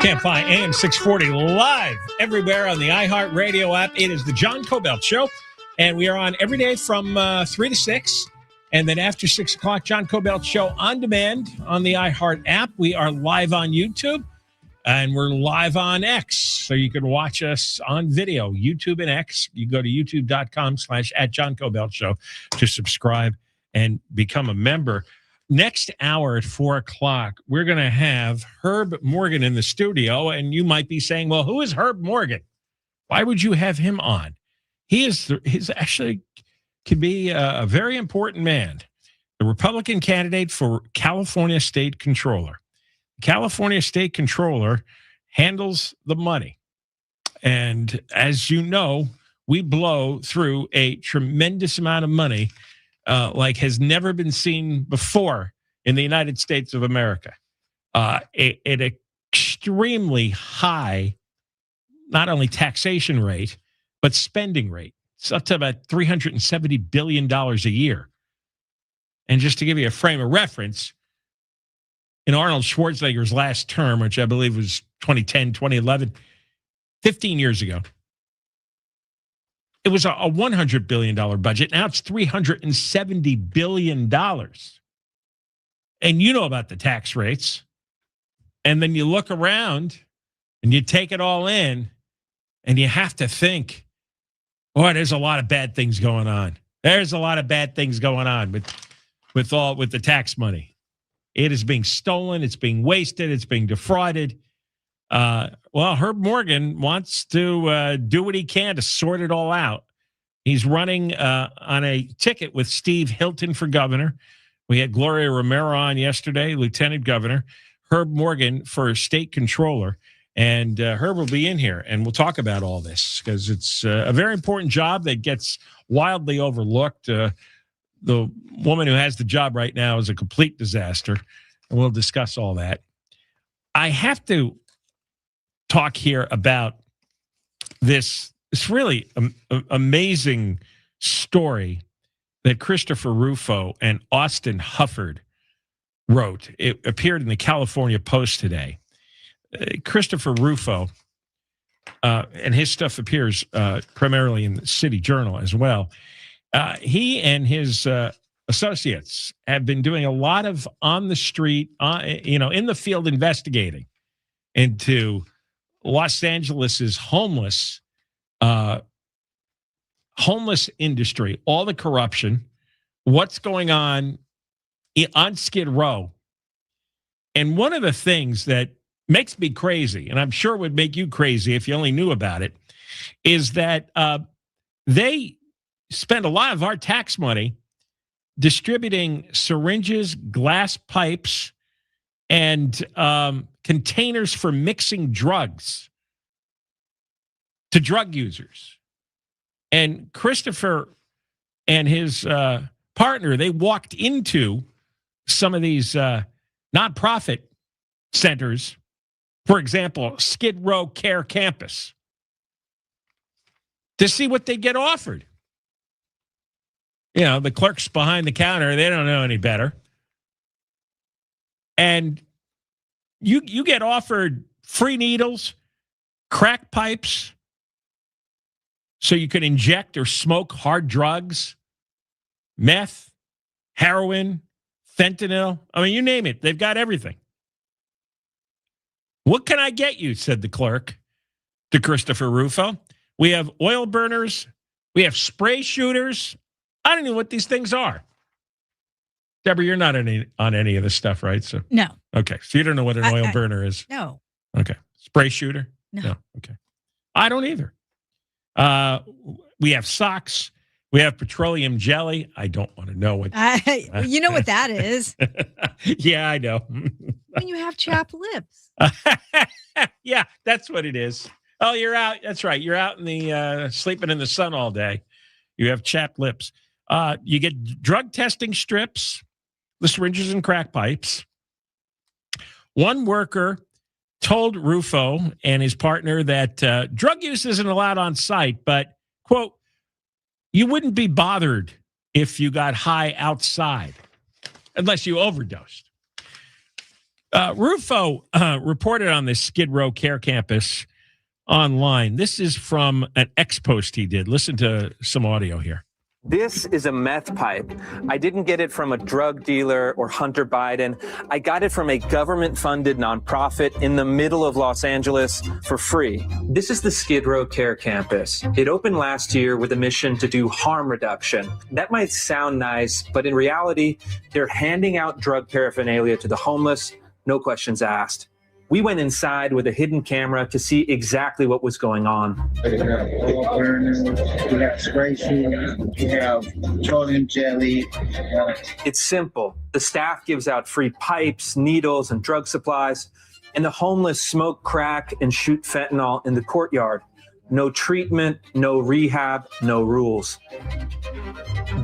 Can't fly AM 640 live everywhere on the iHeartRadio app. It is the John Kobylt Show, and we are on every day from 3 to 6. And then after 6 o'clock, John Kobylt Show on demand on the iHeart app. We are live on YouTube, and we're live on X, so you can watch us on video, YouTube and X. You go to youtube.com/@JohnKobyltShow to subscribe and become a member. Next hour at 4 o'clock, we're going to have Herb Morgan in the studio, and you might be saying, well, who is Herb Morgan? Why would you have him on? He's actually could be a very important man, the Republican candidate for California State Controller. California State Controller handles the money. And as you know, we blow through a tremendous amount of money like has never been seen before in the United States of America. An extremely high, not only taxation rate, but spending rate. It's up to about $370 billion a year. And just to give you a frame of reference, in Arnold Schwarzenegger's last term, which I believe was 2010, 2011, 15 years ago, it was a $100 billion budget. Now it's $370 billion. And you know about the tax rates. And then you look around and you take it all in and you have to think, boy, there's a lot of bad things going on. There's a lot of bad things going on with the tax money. It is being stolen. It's being wasted. It's being defrauded. Well, Herb Morgan wants to do what he can to sort it all out. He's running on a ticket with Steve Hilton for governor. We had Gloria Romero on yesterday, lieutenant governor. Herb Morgan for state controller. And Herb will be in here, and we'll talk about all this because it's a very important job that gets wildly overlooked. The woman who has the job right now is a complete disaster, and we'll discuss all that. I have to talk here about this really amazing story that Christopher Rufo and Austin Hufford wrote. It appeared in the California Post today. Christopher Rufo, and his stuff appears primarily in the City Journal as well. He and his associates have been doing a lot of on the street, in the field investigating into Los Angeles's homeless industry, all the corruption, what's going on Skid Row. And one of the things that makes me crazy, and I'm sure would make you crazy if you only knew about it, is that they spend a lot of our tax money distributing syringes, glass pipes, and containers for mixing drugs to drug users. And Christopher and his partner, they walked into some of these nonprofit centers, for example, Skid Row Care Campus, to see what they get offered. You know, the clerks behind the counter, they don't know any better. And you get offered free needles, crack pipes, so you can inject or smoke hard drugs, meth, heroin, fentanyl. I mean, you name it. They've got everything. What can I get you, said the clerk to Christopher Rufo. We have oil burners. We have spray shooters. I don't know what these things are. Deborah, you're not on any of this stuff, right? So no. Okay. So you don't know what an oil burner is? No. Okay. Spray shooter? No. Okay. I don't either. We have socks. We have petroleum jelly. I don't want to know what. You know what that is. Yeah, I know. When you have chapped lips. Yeah, that's what it is. Oh, you're out. That's right. You're out in the sleeping in the sun all day. You have chapped lips. You get drug testing strips, the syringes and crack pipes. One worker told Rufo and his partner that drug use isn't allowed on site, but, quote, you wouldn't be bothered if you got high outside unless you overdosed. Rufo reported on this Skid Row Care Campus online. This is from an X post he did. Listen to some audio here. This is a meth pipe. I didn't get it from a drug dealer or Hunter Biden. I got it from a government-funded nonprofit in the middle of Los Angeles for free. This is the Skid Row Care Campus. It opened last year with a mission to do harm reduction. That might sound nice, but in reality, they're handing out drug paraphernalia to the homeless, no questions asked. We went inside with a hidden camera to see exactly what was going on. We have oil burners, we have spray shoes, we have petroleum jelly. It's simple. The staff gives out free pipes, needles, and drug supplies, and the homeless smoke crack and shoot fentanyl in the courtyard. No treatment, no rehab, no rules.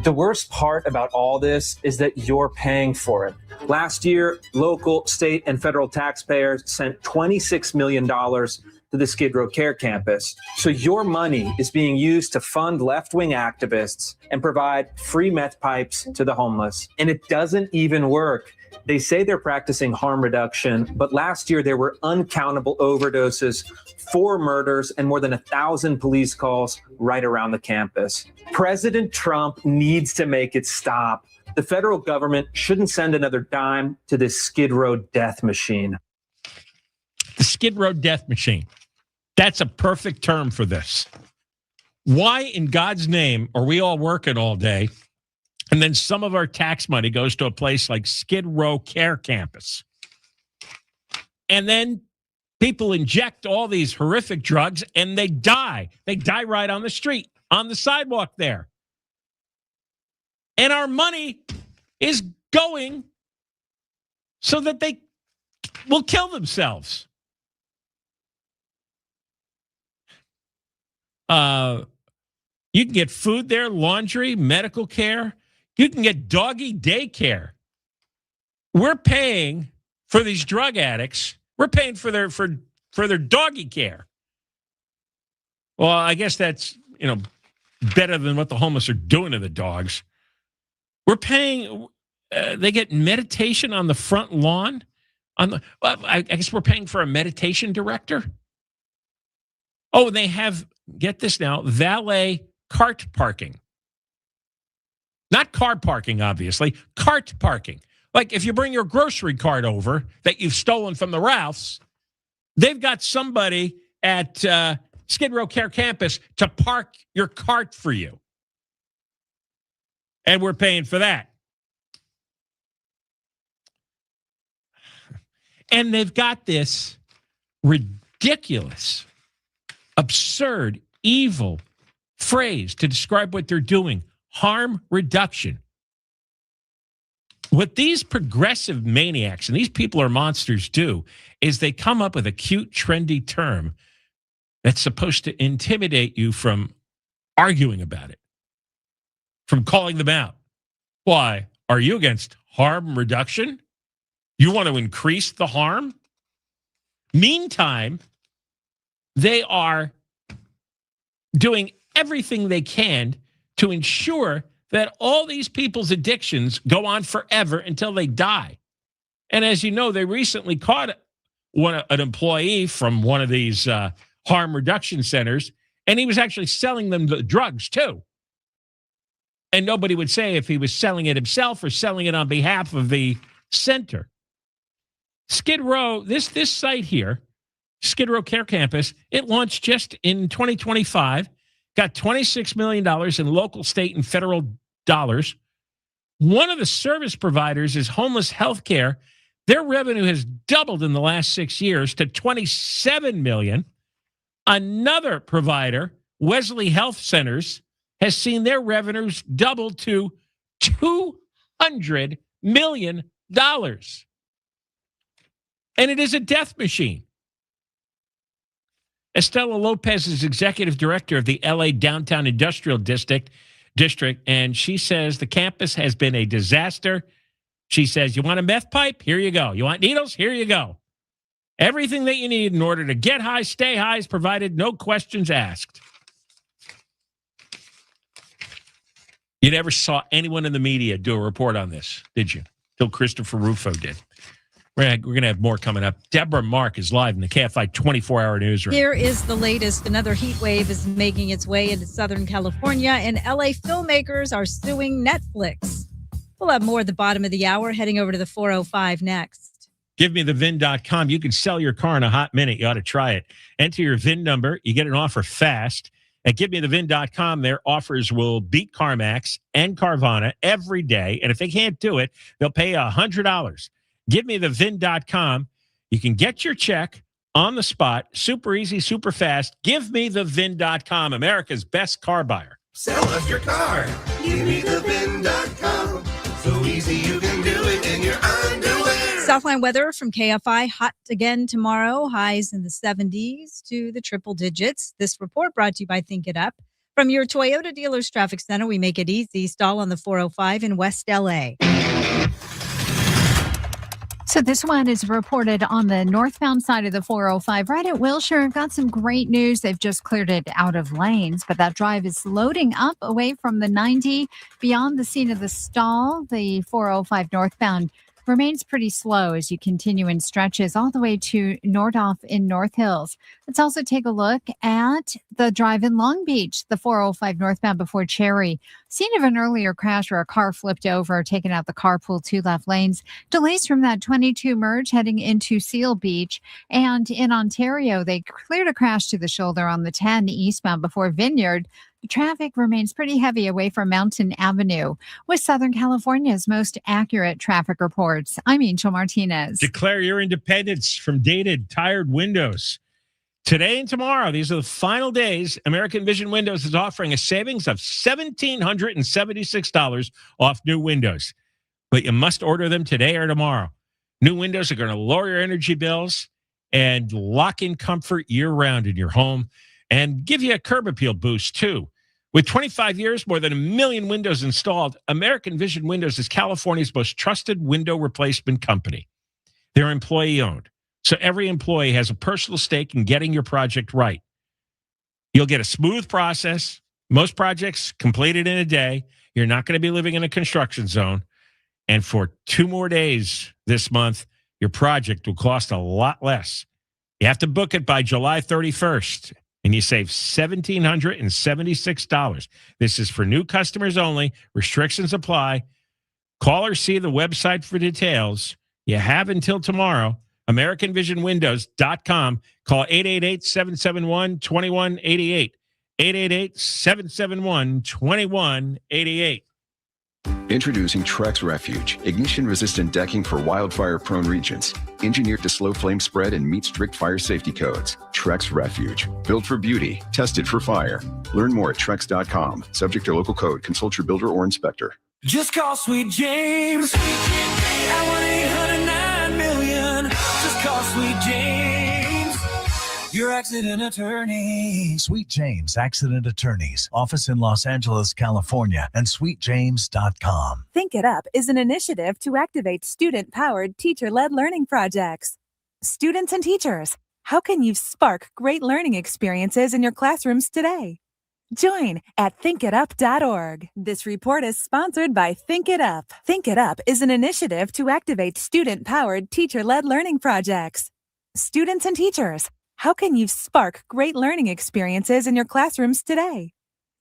The worst part about all this is that you're paying for it. Last year, local, state, and federal taxpayers sent $26 million to the Skid Row Care Campus. So your money is being used to fund left-wing activists and provide free meth pipes to the homeless. And it doesn't even work. They say they're practicing harm reduction, but last year there were uncountable overdoses, 4 murders, and more than 1,000 police calls right around the campus. President Trump needs to make it stop. The federal government shouldn't send another dime to this Skid Row death machine. The Skid Row death machine. That's a perfect term for this. Why in God's name are we all working all day and then some of our tax money goes to a place like Skid Row Care Campus? And then people inject all these horrific drugs and they die. They die right on the street, on the sidewalk there. And our money is going so that they will kill themselves. You can get food there, laundry, medical care. You can get doggy daycare. We're paying for these drug addicts. We're paying for their doggy care. Well, I guess that's, better than what the homeless are doing to the dogs. We're paying, they get meditation on the front lawn. I guess we're paying for a meditation director. Oh, they have, get this now, valet cart parking. Not car parking, obviously, cart parking. Like if you bring your grocery cart over that you've stolen from the Ralphs, they've got somebody at Skid Row Care Campus to park your cart for you. And we're paying for that. And they've got this ridiculous, absurd, evil phrase to describe what they're doing: harm reduction. What these progressive maniacs, and these people are monsters, do is they come up with a cute, trendy term that's supposed to intimidate you from arguing about it, from calling them out. Why? Are you against harm reduction? You want to increase the harm? Meantime, they are doing everything they can to ensure that all these people's addictions go on forever until they die. And as you know, they recently caught an employee from one of these harm reduction centers, and he was actually selling them the drugs too. And nobody would say if he was selling it himself or selling it on behalf of the center. Skid Row, this site here, Skid Row Care Campus, it launched just in 2025, got $26 million in local, state, and federal dollars. One of the service providers is Homeless Healthcare. Their revenue has doubled in the last 6 years to $27 million. Another provider, Wesley Health Centers, has seen their revenues double to $200 million. And it is a death machine. Estela Lopez is executive director of the LA Downtown Industrial District, and she says the campus has been a disaster. She says, you want a meth pipe? Here you go. You want needles? Here you go. Everything that you need in order to get high, stay high is provided, no questions asked. You never saw anyone in the media do a report on this, did you? Till Christopher Rufo did. We're going to have more coming up. Deborah Mark is live in the KFI 24-hour newsroom. Here is the latest. Another heat wave is making its way into Southern California, and LA filmmakers are suing Netflix. We'll have more at the bottom of the hour, heading over to the 405 next. GiveMeTheVIN.com. You can sell your car in a hot minute. You ought to try it. Enter your VIN number. You get an offer fast. At GiveMeTheVIN.com, their offers will beat CarMax and Carvana every day. And if they can't do it, they'll pay $100. GiveMeTheVIN.com. You can get your check on the spot. Super easy, super fast. GiveMeTheVIN.com, America's best car buyer. Sell us your car. GiveMeTheVIN.com. So easy you can do it in your underwear. Southline weather from KFI. Hot again tomorrow. Highs in the 70s to the triple digits. This report brought to you by Think It Up. From your Toyota Dealers Traffic Center, we make it easy. Stall on the 405 in West LA. So this one is reported on the northbound side of the 405, right at Wilshire. Got some great news. They've just cleared it out of lanes, but that drive is loading up away from the 90 beyond the scene of the stall. The 405 northbound remains pretty slow as you continue in stretches all the way to Nordhoff in North Hills. Let's also take a look at the drive in Long Beach, the 405 northbound before Cherry. Scene of an earlier crash where a car flipped over, taking out the carpool, 2 left lanes. Delays from that 22 merge heading into Seal Beach. And in Ontario, they cleared a crash to the shoulder on the 10 eastbound before Vineyard. The traffic remains pretty heavy away from Mountain Avenue. With Southern California's most accurate traffic reports, I'm Angel Martinez. Declare your independence from dated, tired windows. Today and tomorrow, these are the final days. American Vision Windows is offering a savings of $1,776 off new windows. But you must order them today or tomorrow. New windows are going to lower your energy bills and lock in comfort year-round in your home and give you a curb appeal boost, too. With 25 years, more than 1 million windows installed, American Vision Windows is California's most trusted window replacement company. They're employee-owned, so every employee has a personal stake in getting your project right. You'll get a smooth process. Most projects completed in a day. You're not going to be living in a construction zone. And for 2 more days this month, your project will cost a lot less. You have to book it by July 31st. And you save $1,776. This is for new customers only. Restrictions apply. Call or see the website for details. You have until tomorrow. AmericanVisionWindows.com. Call 888-771-2188. 888-771-2188. Introducing Trex Refuge, ignition-resistant decking for wildfire-prone regions. Engineered to slow flame spread and meet strict fire safety codes. Trex Refuge, built for beauty, tested for fire. Learn more at Trex.com. Subject to local code. Consult your builder or inspector. Just call Sweet James at 1-800-9-million. Just call Sweet James, your accident attorney. Sweet James Accident Attorneys. Office in Los Angeles, California, and sweetjames.com. Think It Up is an initiative to activate student-powered, teacher-led learning projects. Students and teachers, how can you spark great learning experiences in your classrooms today? Join at thinkitup.org. This report is sponsored by Think It Up. Think It Up is an initiative to activate student-powered, teacher-led learning projects. Students and teachers, how can you spark great learning experiences in your classrooms today?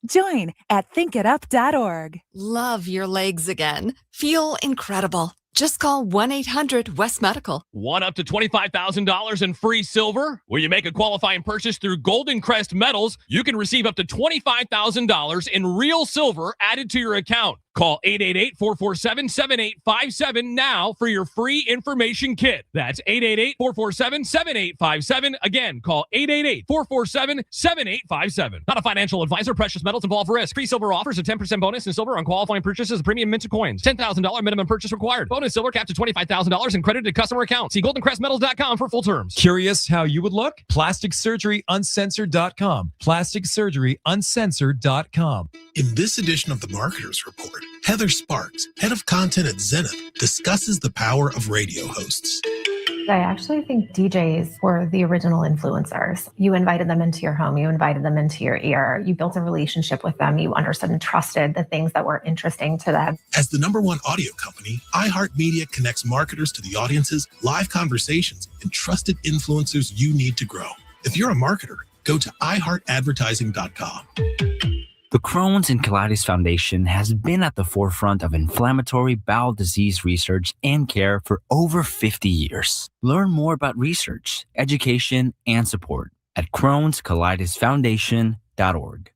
Join at thinkitup.org. Love your legs again. Feel incredible. Just call 1-800-WEST-MEDICAL. Want up to $25,000 in free silver? When you make a qualifying purchase through Golden Crest Metals, you can receive up to $25,000 in real silver added to your account. Call 888-447-7857 now for your free information kit. That's 888-447-7857. Again, call 888-447-7857. Not a financial advisor. Precious metals involve risk. Free silver offers a 10% bonus in silver on qualifying purchases of premium minted coins. $10,000 minimum purchase required. Bonus silver capped to $25,000 and credited to customer account. See goldencrestmetals.com for full terms. Curious how you would look? PlasticSurgeryUncensored.com. PlasticSurgeryUncensored.com. In this edition of the Marketers Report, Heather Sparks, head of content at Zenith, discusses the power of radio hosts. I actually think DJs were the original influencers. You invited them into your home. You invited them into your ear. You built a relationship with them. You understood and trusted the things that were interesting to them. As the #1 audio company, iHeartMedia connects marketers to the audiences, live conversations, and trusted influencers you need to grow. If you're a marketer, go to iHeartAdvertising.com. The Crohn's and Colitis Foundation has been at the forefront of inflammatory bowel disease research and care for over 50 years. Learn more about research, education, and support at Crohn'sColitisFoundation.org.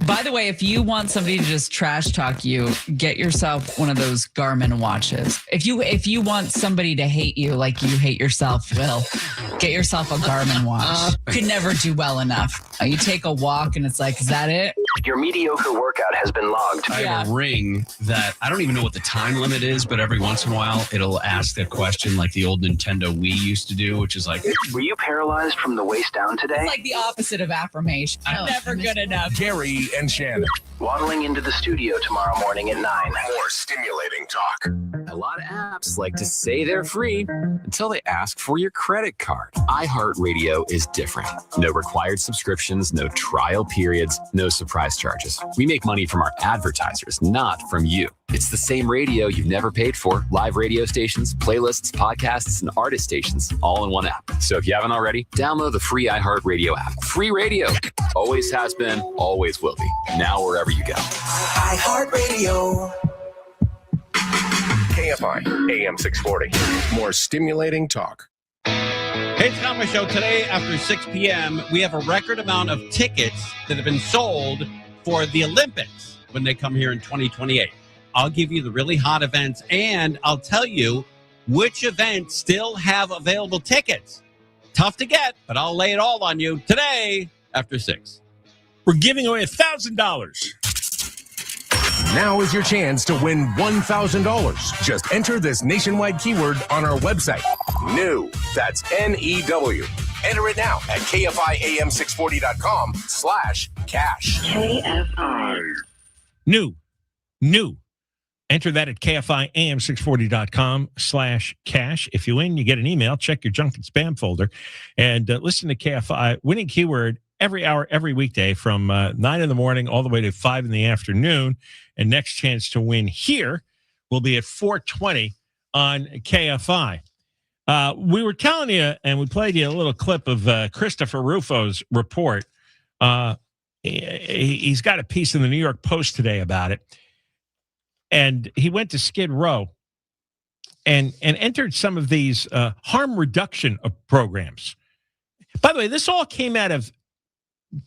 By the way, if you want somebody to just trash talk you, get yourself one of those Garmin watches. If you want somebody to hate you like you hate yourself, Will, get yourself a Garmin watch. Could never do well enough. You take a walk and it's like, is that it? Your mediocre workout has been logged. I have a ring that I don't even know what the time limit is, but every once in a while it'll ask the question like the old Nintendo Wii used to do, which is like, were you paralyzed from the waist down today? It's like the opposite of affirmation. Never good enough. Gary and Shannon. Waddling into the studio tomorrow morning at 9. More stimulating talk. A lot of apps like to say they're free until they ask for your credit card. iHeartRadio is different. No required subscriptions, no trial periods, no surprise charges. We make money from our advertisers, not from you. It's the same radio you've never paid for. Live radio stations, playlists, podcasts, and artist stations all in one app. So if you haven't already, download the free iHeartRadio app. Free radio. Always has been, always will be. Now wherever you go. iHeartRadio. KFI AM 640. More stimulating talk. Hey, it's Conway Show. Today, after 6 p.m., we have a record amount of tickets that have been sold for the Olympics when they come here in 2028. I'll give you the really hot events, and I'll tell you which events still have available tickets. Tough to get, but I'll lay it all on you today after 6. We're giving away $1,000. Now is your chance to win $1,000. Just enter this nationwide keyword on our website. New. That's N-E-W. Enter it now at KFIAM640.com/cash. KFI. New. Enter that at KFIAM640.com/cash. If you win, you get an email. Check your junk and spam folder. And listen to KFI winning keyword every hour, every weekday from 9 in the morning all the way to 5 in the afternoon. And next chance to win here will be at 4:20 on KFI. We were telling you, and we played you a little clip of Christopher Rufo's report. He's got a piece in the New York Post today about it. And he went to Skid Row and entered some of these harm reduction programs. By the way, this all came out of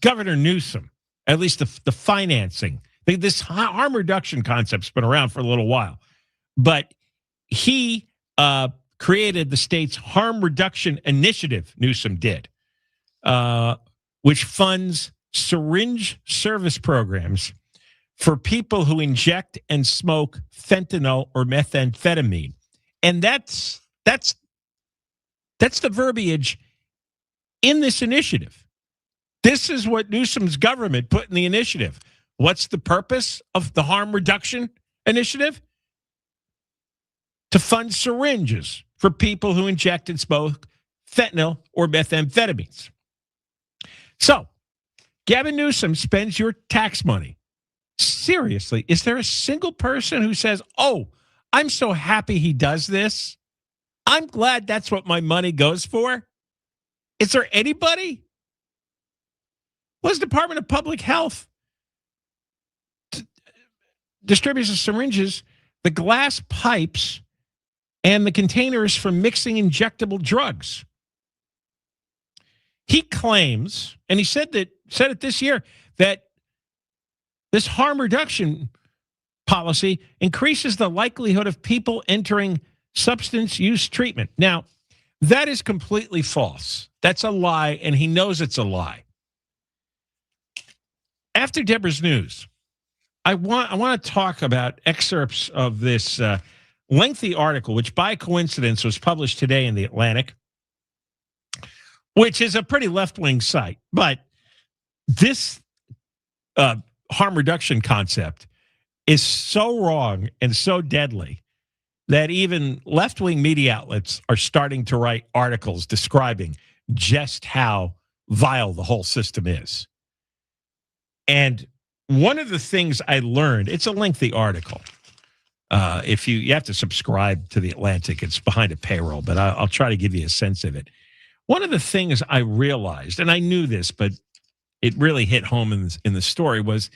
Governor Newsom, at least the financing. This harm reduction concept's been around for a little while. But he created the state's harm reduction initiative, Newsom did, which funds syringe service programs for people who inject and smoke fentanyl or methamphetamine. And that's the verbiage in this initiative. This is what Newsom's government put in the initiative. What's the purpose of the harm reduction initiative? To fund syringes for people who inject and smoke fentanyl or methamphetamines. So, Gavin Newsom spends your tax money. Seriously, is there a single person who says, oh, I'm so happy he does this? I'm glad that's what my money goes for? Is there anybody? Well, the Department of Public Health distributes the syringes, the glass pipes, and the containers for mixing injectable drugs. He claims, and he said it this year, that this harm reduction policy increases the likelihood of people entering substance use treatment. Now, that is completely false. That's a lie, and he knows it's a lie. After Deborah's news, I want to talk about excerpts of this lengthy article, which by coincidence was published today in The Atlantic, which is a pretty left-wing site. But this harm reduction concept is so wrong and so deadly that even left-wing media outlets are starting to write articles describing just how vile the whole system is. And one of the things I learned, it's a lengthy article. If you have to subscribe to The Atlantic, it's behind a paywall, but I'll try to give you a sense of it. One of the things I realized, and I knew this, but it really hit home in the story, was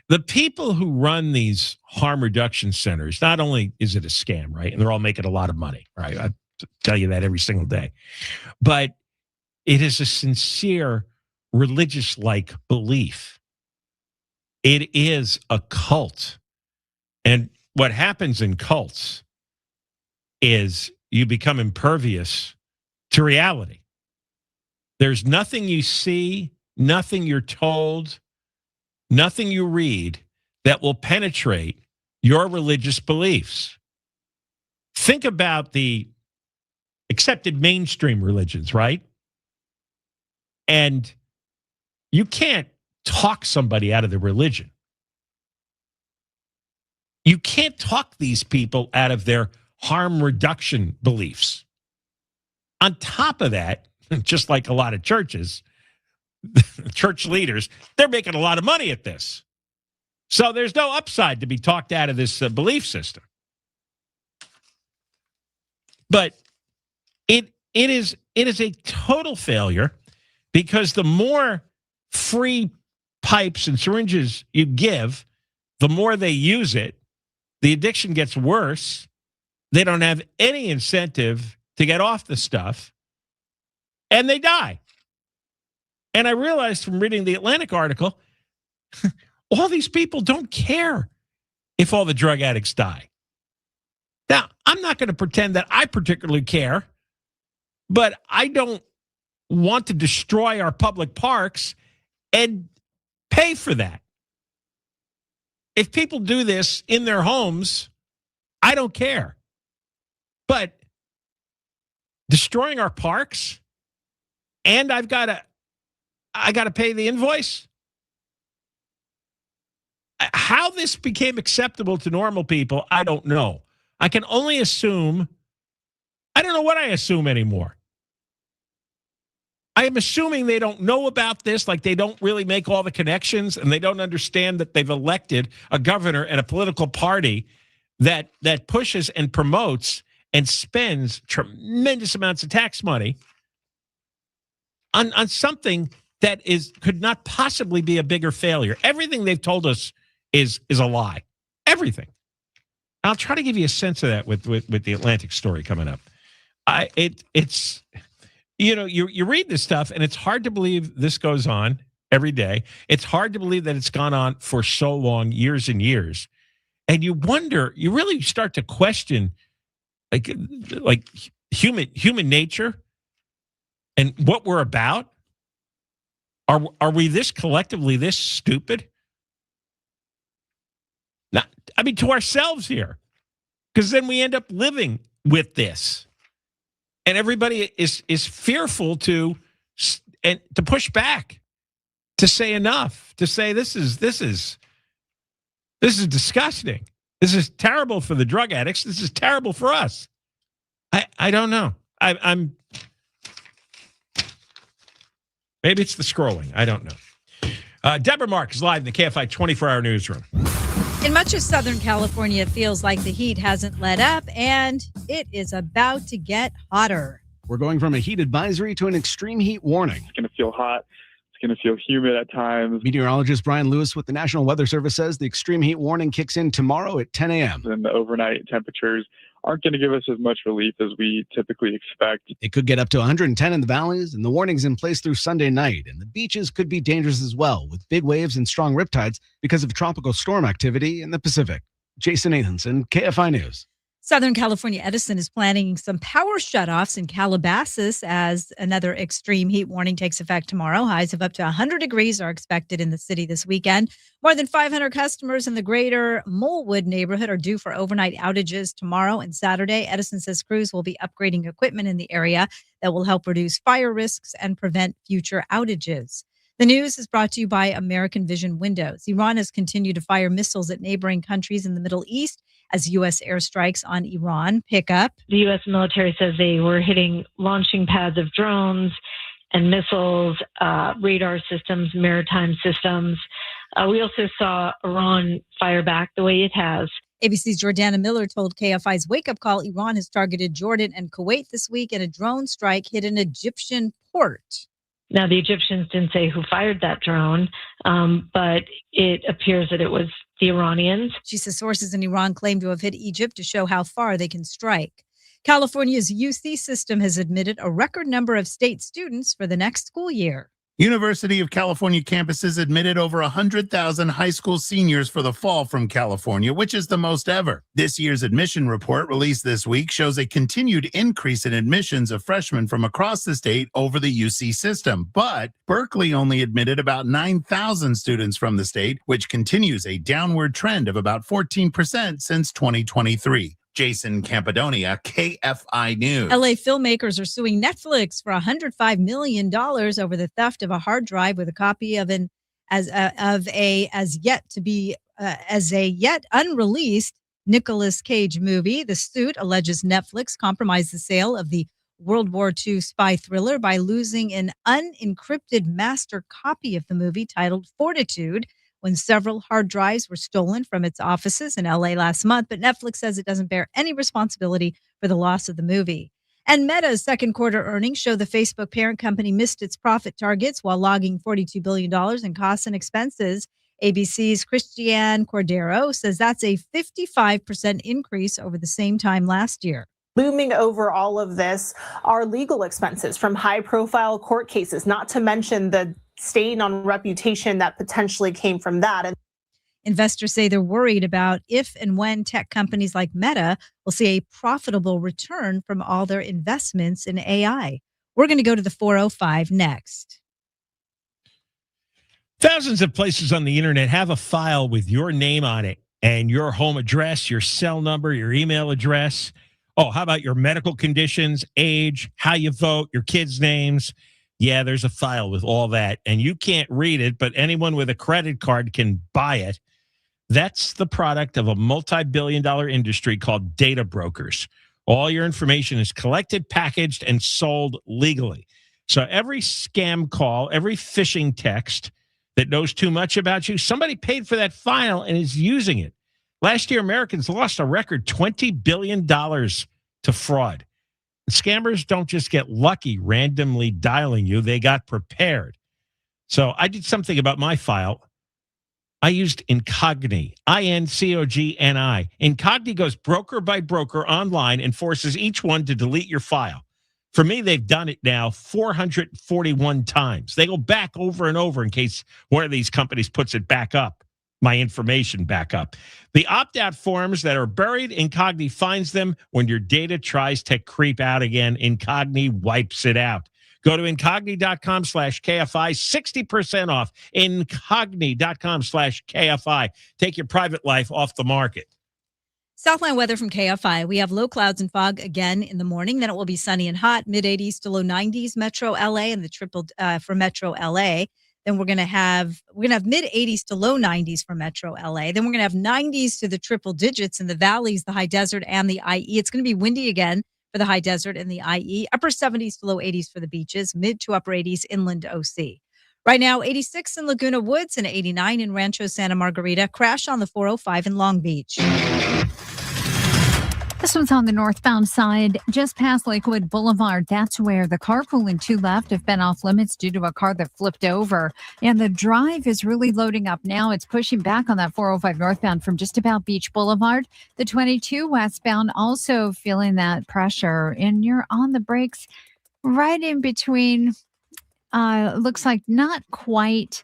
the people who run these harm reduction centers, not only is it a scam, right? And they're all making a lot of money, right? I tell you that every single day. But it is a sincere religious-like belief. It is a cult. And what happens in cults is you become impervious to reality. There's nothing you see, nothing you're told, nothing you read that will penetrate your religious beliefs. Think about the accepted mainstream religions, right? And you can't talk somebody out of the religion. You can't talk these people out of their harm reduction beliefs. On top of that, just like a lot of churches, church leaders, they're making a lot of money at this. So there's no upside to be talked out of this belief system. But it is a total failure, because the more free pipes and syringes you give, the more they use it. The addiction gets worse. They don't have any incentive to get off the stuff, and they die. And I realized from reading the Atlantic article, all these people don't care if all the drug addicts die. Now, I'm not going to pretend that I particularly care, but I don't want to destroy our public parks and pay for that. If people do this in their homes, I don't care. But destroying our parks, and I got to pay the invoice? How this became acceptable to normal people, I don't know. I can only assume. I don't know what I assume anymore. I am assuming they don't know about this, like they don't really make all the connections, and they don't understand that they've elected a governor and a political party that pushes and promotes and spends tremendous amounts of tax money on something that could not possibly be a bigger failure. Everything they've told us is a lie. Everything. I'll try to give you a sense of that with the Atlantic story coming up. It's you know, you read this stuff, and it's hard to believe this goes on every day. It's hard to believe that it's gone on for so long, years and years. And you wonder, you really start to question like human nature and what we're about. Are we this collectively this stupid? Not, I mean, to ourselves here, because then we end up living with this. And everybody is fearful to push back, to say enough, to say this is disgusting. This is terrible for the drug addicts. This is terrible for us. I don't know. I'm maybe it's the scrolling. I don't know. Deborah Mark is live in the KFI 24-hour newsroom. In much of Southern California, it feels like the heat hasn't let up, and it is about to get hotter. We're going from a heat advisory to an extreme heat warning. It's going to feel hot. It's going to feel humid at times. Meteorologist Brian Lewis with the National Weather Service says the extreme heat warning kicks in tomorrow at 10 a.m. And the overnight temperatures aren't going to give us as much relief as we typically expect. It could get up to 110 in the valleys, and the warning's in place through Sunday night. And the beaches could be dangerous as well, with big waves and strong riptides because of tropical storm activity in the Pacific. Jason Nathanson, KFI News. Southern California Edison is planning some power shutoffs in Calabasas as another extreme heat warning takes effect tomorrow. Highs of up to 100 degrees are expected in the city this weekend. More than 500 customers in the greater Molewood neighborhood are due for overnight outages tomorrow and Saturday. Edison says crews will be upgrading equipment in the area that will help reduce fire risks and prevent future outages. The news is brought to you by American Vision Windows. Iran has continued to fire missiles at neighboring countries in the Middle East as U.S. airstrikes on Iran pick up. The U.S. military says they were hitting launching pads of drones and missiles, radar systems, maritime systems. We also saw Iran fire back the way it has. ABC's Jordana Miller told KFI's Wake Up Call Iran has targeted Jordan and Kuwait this week, and a drone strike hit an Egyptian port. Now, the Egyptians didn't say who fired that drone, but it appears that it was the Iranians. She says sources in Iran claim to have hit Egypt to show how far they can strike. California's UC system has admitted a record number of state students for the next school year. University of California campuses admitted over 100,000 high school seniors for the fall from California, which is the most ever. This year's admission report released this week shows a continued increase in admissions of freshmen from across the state over the UC system. But Berkeley only admitted about 9,000 students from the state, which continues a downward trend of about 14% since 2023. Jason Campidonia, KFI News. LA filmmakers are suing Netflix for $105 million over the theft of a hard drive with a copy of a yet unreleased Nicolas Cage movie. The suit alleges Netflix compromised the sale of the World War II spy thriller by losing an unencrypted master copy of the movie titled Fortitude, when several hard drives were stolen from its offices in LA last month. But Netflix says it doesn't bear any responsibility for the loss of the movie. And Meta's second quarter earnings show the Facebook parent company missed its profit targets while logging $42 billion in costs and expenses. ABC's Christiane Cordero says that's a 55% increase over the same time last year. Looming over all of this are legal expenses from high-profile court cases, not to mention the stain on reputation that potentially came from that. And investors say they're worried about if and when tech companies like Meta will see a profitable return from all their investments in AI. We're going to go to the 405 next. Thousands of places on the internet have a file with your name on it and your home address, your cell number, your email address. Oh, how about your medical conditions, age, how you vote, your kids' names? Yeah, there's a file with all that, and you can't read it, but anyone with a credit card can buy it. That's the product of a multi-billion-dollar industry called data brokers. All your information is collected, packaged, and sold legally. So every scam call, every phishing text that knows too much about you, somebody paid for that file and is using it. Last year, Americans lost a record $20 billion to fraud. Scammers don't just get lucky randomly dialing you. They got prepared. So I did something about my file. I used Incogni, Incogni. Incogni goes broker by broker online and forces each one to delete your file. For me, they've done it now 441 times. They go back over and over in case one of these companies puts it back up, my information back up. The opt-out forms that are buried, Incogni finds them. When your data tries to creep out again, Incogni wipes it out. Go to incogni.com/KFI, 60% off. Incogni.com/KFI. Take your private life off the market. Southline weather from KFI. We have low clouds and fog again in the morning. Then it will be sunny and hot, mid-80s to low 90s, Metro LA, and the triple for Metro LA. Then we're going to have mid-80s to low 90s for Metro LA. Then we're going to have 90s to the triple digits in the valleys, the high desert, and the IE. It's going to be windy again for the high desert and the IE. Upper 70s to low 80s for the beaches, mid to upper 80s inland OC. Right now, 86 in Laguna Woods and 89 in Rancho Santa Margarita. Crash on the 405 in Long Beach. This one's on the northbound side, just past Lakewood Boulevard. That's where the carpooling to left have been off limits due to a car that flipped over. And the drive is really loading up now. It's pushing back on that 405 northbound from just about Beach Boulevard. The 22 westbound also feeling that pressure. And you're on the brakes right in between, looks like not quite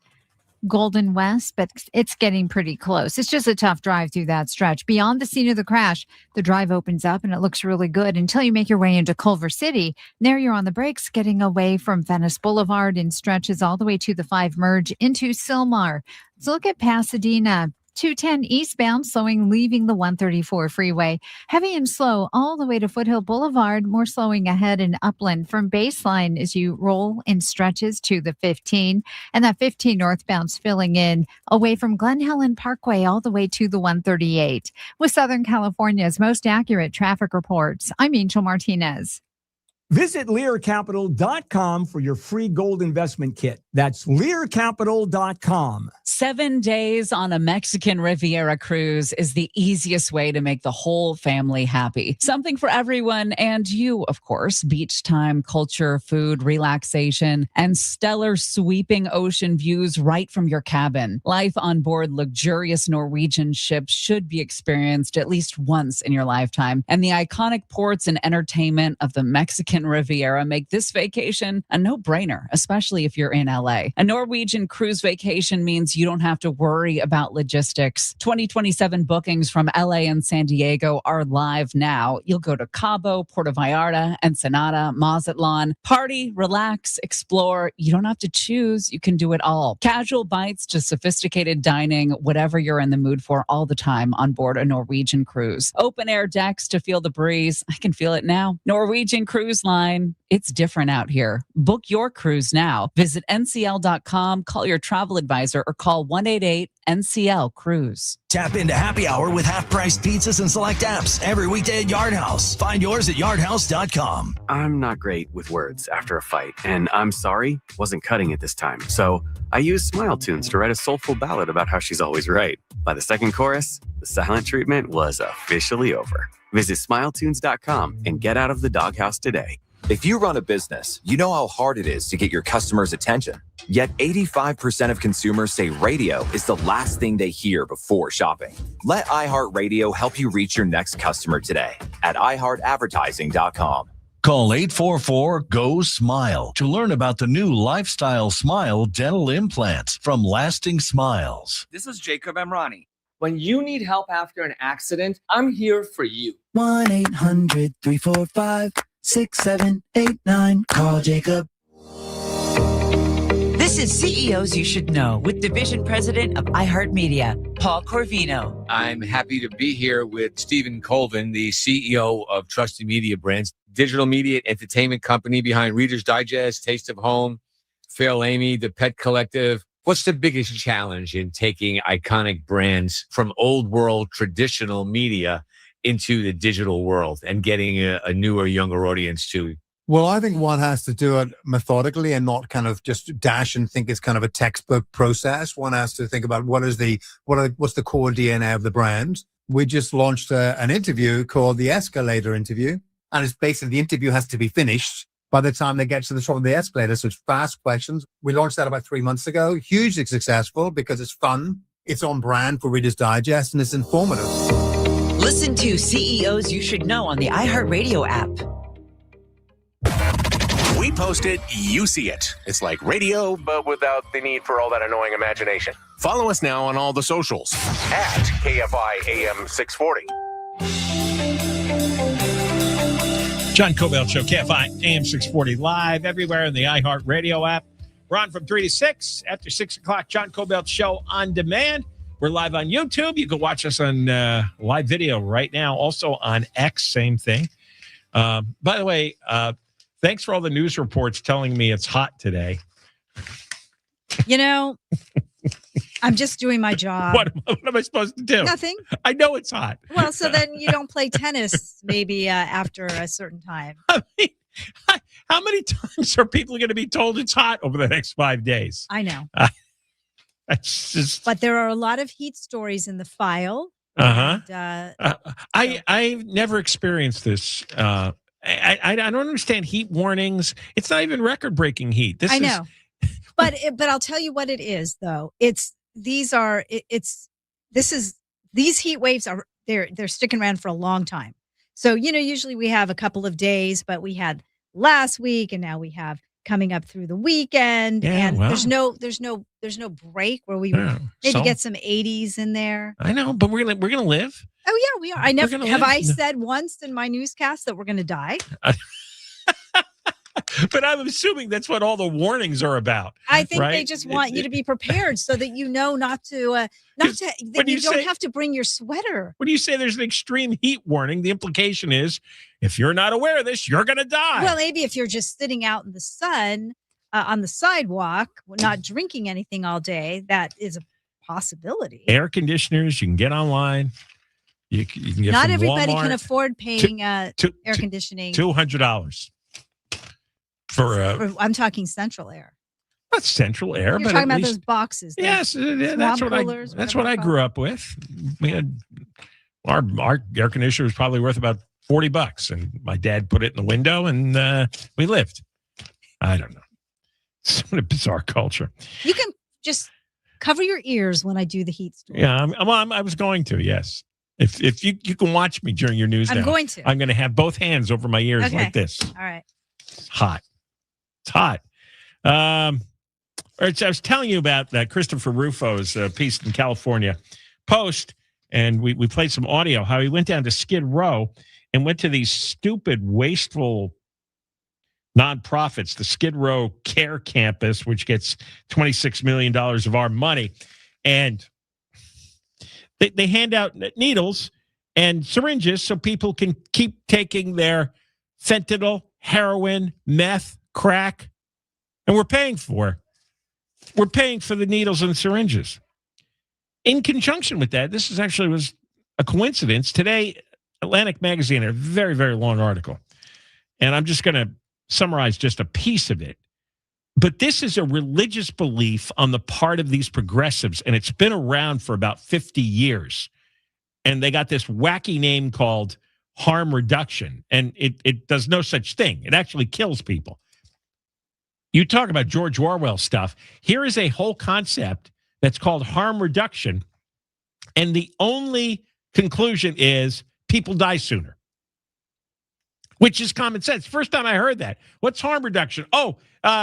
Golden West, but it's getting pretty close. It's just a tough drive through that stretch. Beyond the scene of the crash, the drive opens up and it looks really good until you make your way into Culver City. There you're on the brakes, getting away from Venice Boulevard and stretches all the way to the 5 merge into Sylmar. Let's look at Pasadena. 210 eastbound, slowing leaving the 134 freeway. Heavy and slow all the way to Foothill Boulevard. More slowing ahead in Upland from Baseline as you roll in stretches to the 15. And that 15 northbound's filling in away from Glen Helen Parkway all the way to the 138. With Southern California's most accurate traffic reports, I'm Angel Martinez. Visit LearCapital.com for your free gold investment kit. That's LearCapital.com. 7 days on a Mexican Riviera cruise is the easiest way to make the whole family happy. Something for everyone and you, of course. Beach time, culture, food, relaxation, and stellar sweeping ocean views right from your cabin. Life on board luxurious Norwegian ships should be experienced at least once in your lifetime. And the iconic ports and entertainment of the Mexican Riviera make this vacation a no-brainer, especially if you're in LA. A Norwegian cruise vacation means you don't have to worry about logistics. 2027 bookings from LA and San Diego are live now. You'll go to Cabo, Puerto Vallarta, Ensenada, Mazatlan. Party, relax, explore. You don't have to choose. You can do it all. Casual bites to sophisticated dining, whatever you're in the mood for all the time on board a Norwegian cruise. Open air decks to feel the breeze. I can feel it now. Norwegian Cruise Line. It's different out here. Book your cruise now. Visit ncl.com, call your travel advisor, or call 1-888-NCL-CRUISE. Tap into happy hour with half-priced pizzas and select apps every weekday at Yard House. Find yours at yardhouse.com. I'm not great with words after a fight, and I'm sorry wasn't cutting it this time. So I used Smile Tunes to write a soulful ballad about how she's always right. By the second chorus, the silent treatment was officially over. Visit smiletunes.com and get out of the doghouse today. If you run a business, you know how hard it is to get your customers' attention. Yet 85% of consumers say radio is the last thing they hear before shopping. Let iHeartRadio help you reach your next customer today at iHeartAdvertising.com. Call 844-GO-SMILE to learn about the new Lifestyle Smile dental implants from Lasting Smiles. This is Jacob Emrani. When you need help after an accident, I'm here for you. 1-800-345-6789. Call Jacob. This is CEOs You Should Know with Division President of iHeartMedia, Paul Corvino. I'm happy to be here with Stephen Colvin, the CEO of Trusted Media Brands, digital media entertainment company behind Reader's Digest, Taste of Home, Fail Amy, The Pet Collective. What's the biggest challenge in taking iconic brands from old world traditional media into the digital world and getting a newer, younger audience too? Well, I think one has to do it methodically and not kind of just dash and think it's kind of a textbook process. One has to think about what's the core DNA of the brand. We just launched an interview called the Escalator Interview, and it's basically the interview has to be finished by the time they get to the top of the escalator. So it's fast questions. We launched that about 3 months ago. Hugely successful because it's fun. It's on brand for Reader's Digest and it's informative. Listen to CEOs You Should Know on the iHeartRadio app. We post it, you see it. It's like radio, but without the need for all that annoying imagination. Follow us now on all the socials at KFI AM 640. John Kobylt Show, KFI AM 640, live everywhere in the iHeartRadio app. We're on from 3 to 6. After 6 o'clock, John Kobylt Show on demand. We're live on YouTube. You can watch us on live video right now. Also on X, same thing. By the way, thanks for all the news reports telling me it's hot today. You know, I'm just doing my job. What am I supposed to do? Nothing. I know it's hot. Well, so then you don't play tennis maybe after a certain time. I mean, how many times are people going to be told it's hot over the next 5 days? I know. It's just... But there are a lot of heat stories in the file. I've never experienced this. I don't understand heat warnings. It's not even record-breaking heat. I know. But I'll tell you what it is, though. These heat waves are they're sticking around for a long time. So, usually we have a couple of days, but we had last week and now we have coming up through the weekend. Yeah, and wow. there's no break where we maybe get some 80s in there. I know, but we're gonna live. Oh yeah, we are. I never have I said once in my newscast that we're gonna die. But I'm assuming that's what all the warnings are about. I think right? they just want you to be prepared so that you know that you don't have to bring your sweater. When you say there's an extreme heat warning, the implication is if you're not aware of this, you're going to die. Well, maybe if you're just sitting out in the sun on the sidewalk, not drinking anything all day, that is a possibility. Air conditioners, you can get online. You can get not from everybody Walmart. can afford paying air conditioning. $200 for I'm talking Central Air. not Central Air, You're but talking at about least, those boxes. Yes, that's what I grew up with. We had our air conditioner was probably worth about $40, and my dad put it in the window, and we lived. I don't know. It's what a bizarre culture. You can just cover your ears when I do the heat story. Yeah, I was going to. Yes, if you can watch me during your news, I'm now. going to. I'm going to have both hands over my ears like this. All right. It's hot. It's hot. I was telling you about that Christopher Rufo's piece in California Post, and we played some audio, how he went down to Skid Row and went to these stupid, wasteful nonprofits, the Skid Row Care Campus, which gets $26 million of our money. And they hand out needles and syringes so people can keep taking their fentanyl, heroin, meth, crack. And we're paying for the needles and syringes. In conjunction with that, this was a coincidence. Today, Atlantic Magazine, a very, very long article. And I'm just going to summarize just a piece of it. But this is a religious belief on the part of these progressives, and it's been around for about 50 years. And they got this wacky name called harm reduction, and it does no such thing. It actually kills people. You talk about George Orwell stuff. Here is a whole concept that's called harm reduction, and the only conclusion is people die sooner, which is common sense. First time I heard that. What's harm reduction? Oh,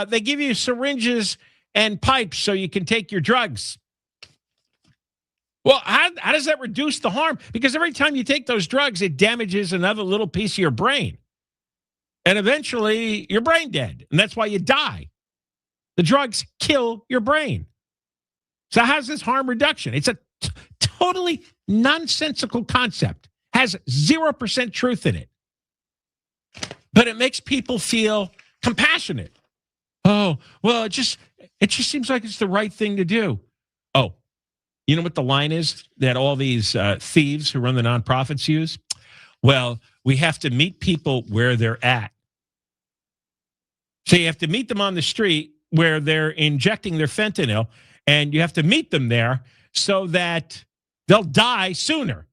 they give you syringes and pipes so you can take your drugs. Well, how does that reduce the harm? Because every time you take those drugs, it damages another little piece of your brain. And eventually, you're brain dead. And that's why you die. The drugs kill your brain. So how's this harm reduction? It's a totally nonsensical concept. Has 0% truth in it. But it makes people feel compassionate. Oh, well, it just seems like it's the right thing to do. Oh, you know what the line is that all these thieves who run the nonprofits use? Well, we have to meet people where they're at. So you have to meet them on the street where they're injecting their fentanyl, and you have to meet them there so that they'll die sooner.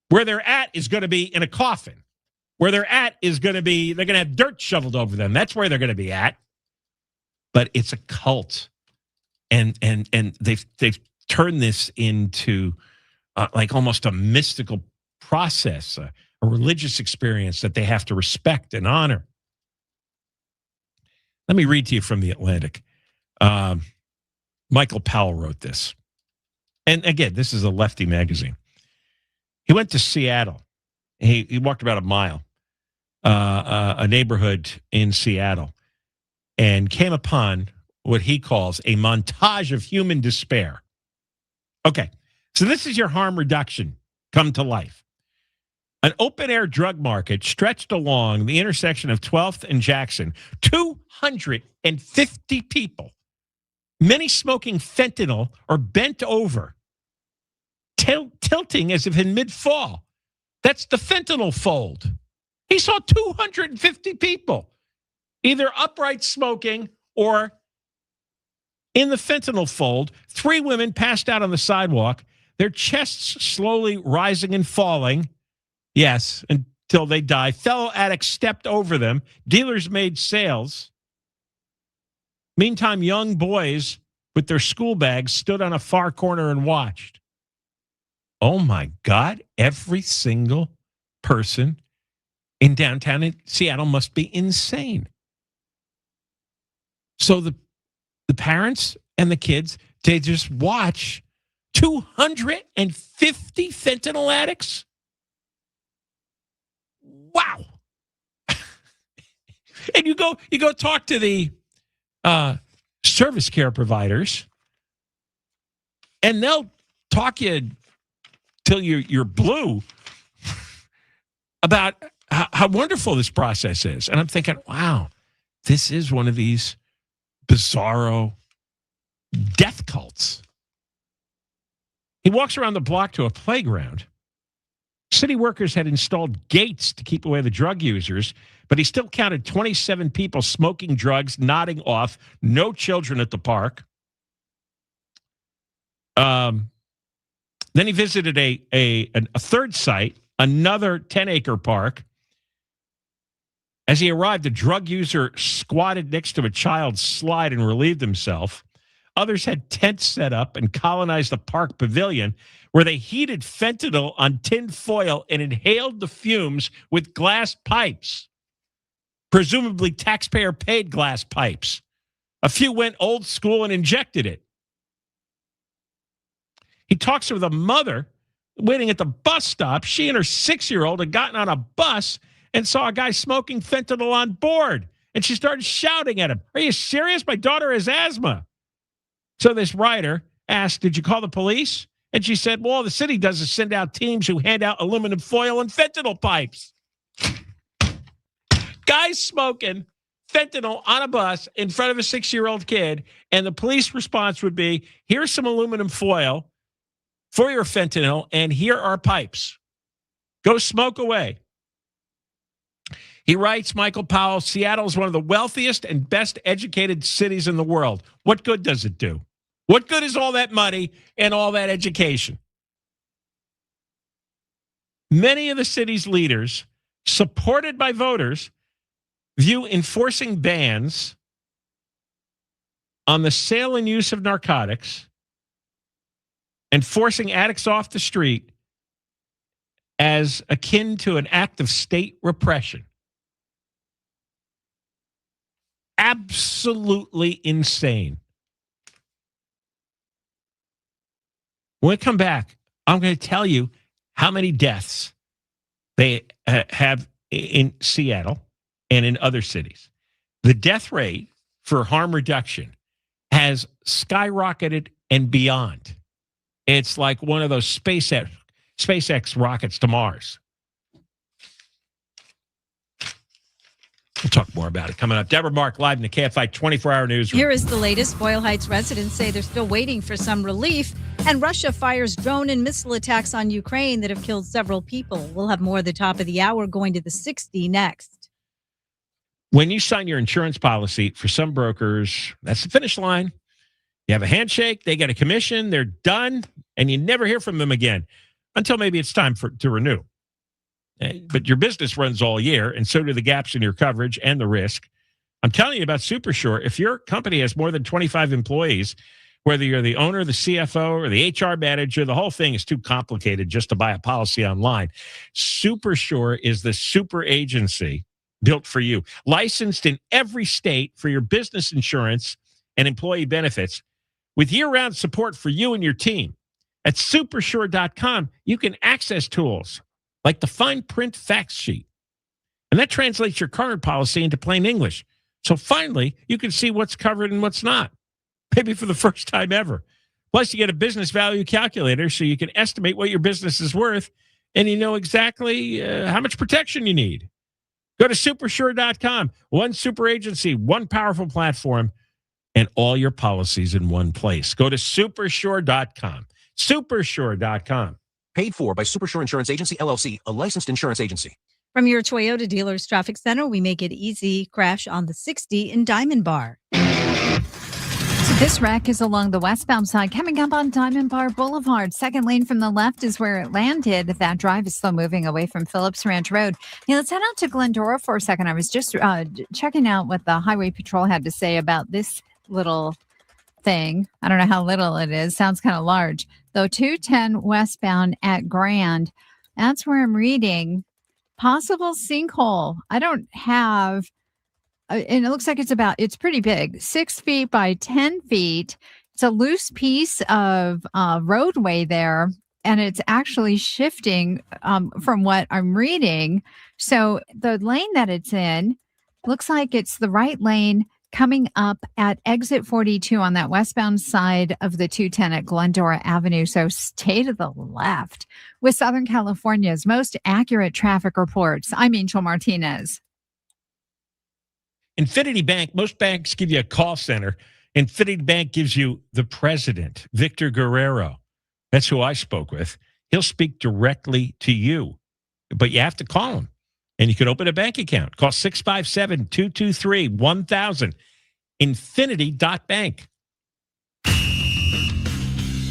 Where they're at is going to be in a coffin. Where they're at is going to be, they're going to have dirt shoveled over them. That's where they're going to be at. But it's a cult. And they've turned this into like almost a mystical process, a religious experience that they have to respect and honor. Let me read to you from The Atlantic. Michael Powell wrote this. And again, this is a lefty magazine. He went to Seattle. He walked about a mile, a neighborhood in Seattle, and came upon what he calls a montage of human despair. Okay, so this is your harm reduction come to life. An open-air drug market stretched along the intersection of 12th and Jackson. 250 people, many smoking fentanyl or bent over, tilting as if in mid-fall. That's the fentanyl fold. He saw 250 people, either upright smoking or in the fentanyl fold. 3 women passed out on the sidewalk, their chests slowly rising and falling. Yes, until they die. Fellow addicts stepped over them. Dealers made sales. Meantime, young boys with their school bags stood on a far corner and watched. Oh, my God. Every single person in downtown Seattle must be insane. So the parents and the kids, they just watch 250 fentanyl addicts. Wow. And you go talk to the service care providers, and they'll talk you till you're blue about how wonderful this process is. And I'm thinking, wow, this is one of these bizarro death cults. He walks around the block to a playground. City workers had installed gates to keep away the drug users, but he still counted 27 people smoking drugs, nodding off, no children at the park. Then he visited a third site, another 10-acre park. As he arrived, a drug user squatted next to a child's slide and relieved himself. Others had tents set up and colonized the park pavilion, where they heated fentanyl on tin foil and inhaled the fumes with glass pipes, presumably taxpayer-paid glass pipes. A few went old school and injected it. He talks with a mother waiting at the bus stop. She and her 6-year-old had gotten on a bus and saw a guy smoking fentanyl on board. And she started shouting at him, "Are you serious? My daughter has asthma." So this writer asked, "Did you call the police?" And she said, "Well, all the city does is send out teams who hand out aluminum foil and fentanyl pipes." Guys smoking fentanyl on a bus in front of a 6-year-old kid, and the police response would be, "Here's some aluminum foil for your fentanyl, and here are pipes. Go smoke away." He writes, Michael Powell, "Seattle is one of the wealthiest and best educated cities in the world. What good does it do? What good is all that money and all that education?" Many of the city's leaders, supported by voters, view enforcing bans on the sale and use of narcotics and forcing addicts off the street as akin to an act of state repression. Absolutely insane. When we come back, I'm going to tell you how many deaths they have in Seattle and in other cities. The death rate for harm reduction has skyrocketed and beyond. It's like one of those SpaceX rockets to Mars. We'll talk more about it coming up. Deborah Mark live in the KFI 24-hour newsroom. Here is the latest. Boyle Heights residents say they're still waiting for some relief. And Russia fires drone and missile attacks on Ukraine that have killed several people. We'll have more at the top of the hour, going to the 60 next. When you sign your insurance policy, for some brokers, that's the finish line. You have a handshake, they get a commission, they're done, and you never hear from them again until maybe it's time to renew. But your business runs all year, and so do the gaps in your coverage and the risk. I'm telling you about SuperSure. If your company has more than 25 employees, whether you're the owner, the CFO, or the HR manager, the whole thing is too complicated just to buy a policy online. SuperSure is the super agency built for you, licensed in every state for your business insurance and employee benefits, with year-round support for you and your team. At supersure.com, you can access tools like the fine print facts sheet. And that translates your current policy into plain English. So finally, you can see what's covered and what's not, maybe for the first time ever. Plus, you get a business value calculator so you can estimate what your business is worth, and you know exactly how much protection you need. Go to supersure.com. One super agency, one powerful platform, and all your policies in one place. Go to supersure.com. Supersure.com. Paid for by Supersure Insurance Agency, LLC, a licensed insurance agency. From your Toyota Dealers Traffic Center, we make it easy. Crash on the 60 in Diamond Bar. So this wreck is along the westbound side, coming up on Diamond Bar Boulevard. Second lane from the left is where it landed. That drive is slow moving away from Phillips Ranch Road. Now let's head out to Glendora for a second. I was just checking out what the Highway Patrol had to say about this little thing. I don't know how little it is. Sounds kind of large. Though 210 westbound at Grand, that's where I'm reading possible sinkhole. I don't have, and it looks like it's pretty big, 6 feet by 10 feet. It's a loose piece of roadway there, and it's actually shifting from what I'm reading. So the lane that it's in, Looks like it's the right lane coming up at exit 42 on that westbound side of the 210 at Glendora Avenue. So stay to the left. With Southern California's most accurate traffic reports, I'm Angel Martinez. Infinity Bank, most banks give you a call center. Infinity Bank gives you the president, Victor Guerrero. That's who I spoke with. He'll speak directly to you, but you have to call him. And you can open a bank account. Call 657-223-1000. Infinity.bank.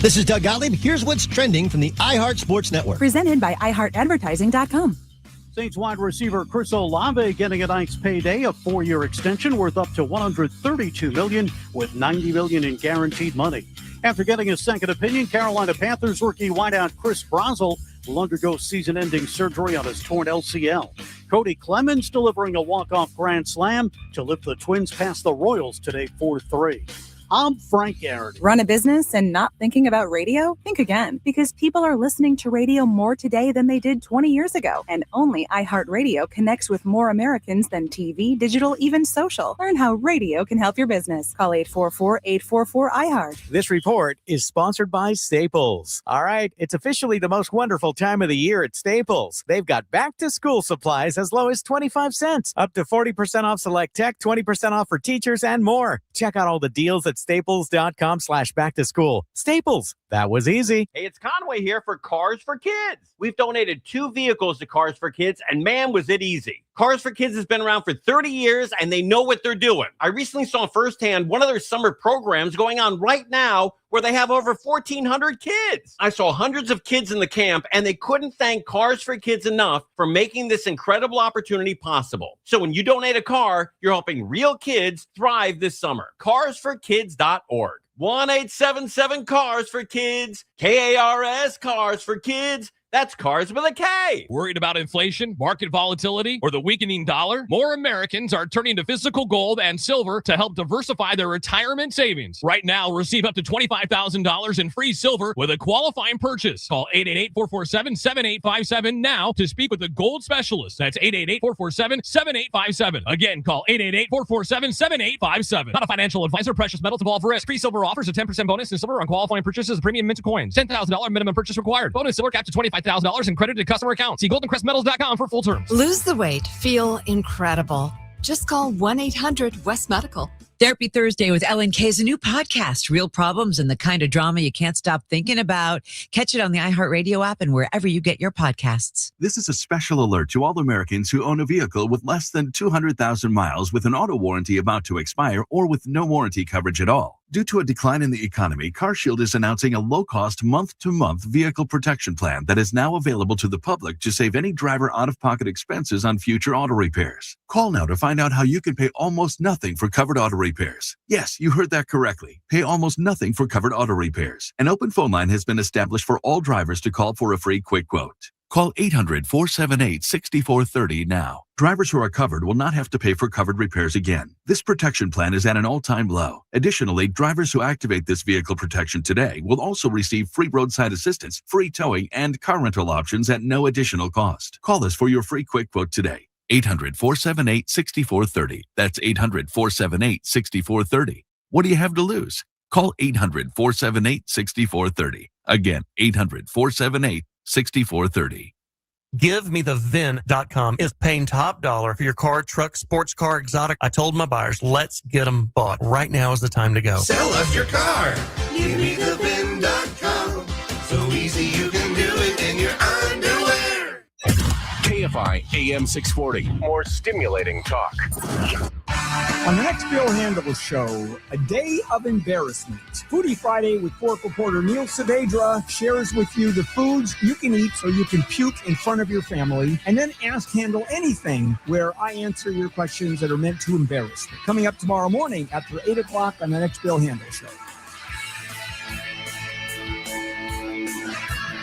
This is Doug Gottlieb. Here's what's trending from the iHeart Sports Network. Presented by iHeartAdvertising.com. Saints wide receiver Chris Olave getting a nice payday, a 4-year extension worth up to $132 million with $90 million in guaranteed money. After getting a second opinion, Carolina Panthers rookie wideout Chris Brazel will undergo season-ending surgery on his torn LCL. Cody Clemens delivering a walk-off grand slam to lift the Twins past the Royals today 4-3. I'm Frank Garrett. Run a business and not thinking about radio? Think again, because people are listening to radio more today than they did 20 years ago. And only iHeartRadio connects with more Americans than TV, digital, even social. Learn how radio can help your business. Call 844-844-iHeart. This report is sponsored by Staples. All right, it's officially the most wonderful time of the year at Staples. They've got back-to-school supplies as low as 25 cents, up to 40% off select tech, 20% off for teachers, and more. Check out all the deals at staples.com/back-to-school. Staples, that was easy. Hey, it's Conway here for Cars for Kids. We've donated 2 vehicles to Cars for Kids, and man, was it easy. Cars for Kids has been around for 30 years, and they know what they're doing. I recently saw firsthand one of their summer programs going on right now where they have over 1,400 kids. I saw hundreds of kids in the camp, and they couldn't thank Cars for Kids enough for making this incredible opportunity possible. So when you donate a car, you're helping real kids thrive this summer. CarsForKids.org. 1-877-CARS-FOR-KIDS. KARS, Cars for Kids. That's Cars with a K. Worried about inflation, market volatility, or the weakening dollar? More Americans are turning to physical gold and silver to help diversify their retirement savings. Right now, receive up to $25,000 in free silver with a qualifying purchase. Call 888-447-7857 now to speak with a gold specialist. That's 888-447-7857. Again, call 888-447-7857. Not a financial advisor. Precious metals involve risk. Free silver offers a 10% bonus in silver on qualifying purchases of premium minted coins. $10,000 minimum purchase required. Bonus silver capped to $25,000 in credited customer accounts. See goldencrestmetals.com for full terms. Lose the weight. Feel incredible. Just call 1-800-WEST-MEDICAL. Therapy Thursday with Ellen K is a new podcast. Real problems and the kind of drama you can't stop thinking about. Catch it on the iHeartRadio app and wherever you get your podcasts. This is a special alert to all Americans who own a vehicle with less than 200,000 miles with an auto warranty about to expire or with no warranty coverage at all. Due to a decline in the economy, CarShield is announcing a low-cost month-to-month vehicle protection plan that is now available to the public to save any driver out-of-pocket expenses on future auto repairs. Call now to find out how you can pay almost nothing for covered auto repairs. Yes, you heard that correctly. Pay almost nothing for covered auto repairs. An open phone line has been established for all drivers to call for a free quick quote. Call 800-478-6430 now. Drivers who are covered will not have to pay for covered repairs again. This protection plan is at an all-time low. Additionally, drivers who activate this vehicle protection today will also receive free roadside assistance, free towing, and car rental options at no additional cost. Call us for your free quick quote today. 800-478-6430. That's 800-478-6430. What do you have to lose? Call 800-478-6430. Again, 800-478-6430. GiveMeTheVin.com is paying top dollar for your car, truck, sports car, exotic. I told my buyers, let's get them bought. Right now is the time to go. Sell us your car. GiveMeTheVin.com. So easy you can do it in your underwear. KFI AM 640. More stimulating talk. On the next Bill Handel Show, a day of embarrassment. Foodie Friday with pork reporter Neil Saavedra shares with you the foods you can eat so you can puke in front of your family, and then Ask Handel Anything, where I answer your questions that are meant to embarrass you. Coming up tomorrow morning after 8 o'clock on the next Bill Handel Show.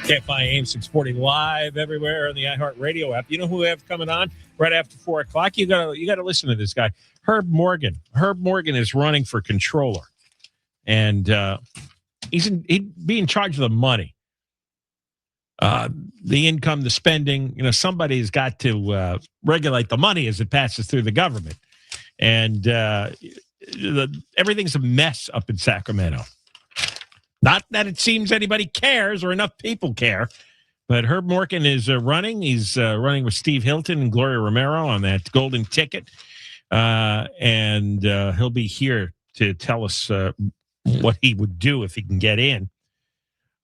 KFI AM 640 live everywhere on the iHeartRadio app. You know who we have coming on right after 4 o'clock? You gotta listen to this guy, Herb Morgan. Herb Morgan is running for controller, and he'd be in charge of the money, the income, the spending. You know, somebody's got to regulate the money as it passes through the government. And everything's a mess up in Sacramento. Not that it seems anybody cares or enough people care, but Herb Morgan is running. He's running with Steve Hilton and Gloria Romero on that golden ticket. And he'll be here to tell us what he would do if he can get in.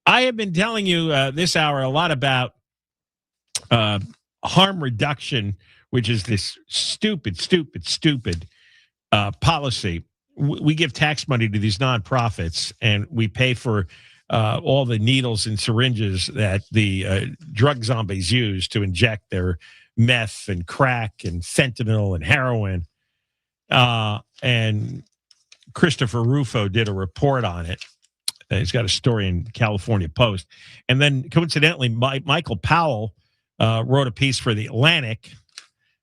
I have been telling you this hour a lot about harm reduction, which is this stupid policy. We give tax money to these nonprofits, and we pay for all the needles and syringes that the drug zombies use to inject their meth and crack and fentanyl and heroin. And Christopher Rufo did a report on it. He's got a story in California Post. And then coincidentally, Michael Powell wrote a piece for The Atlantic.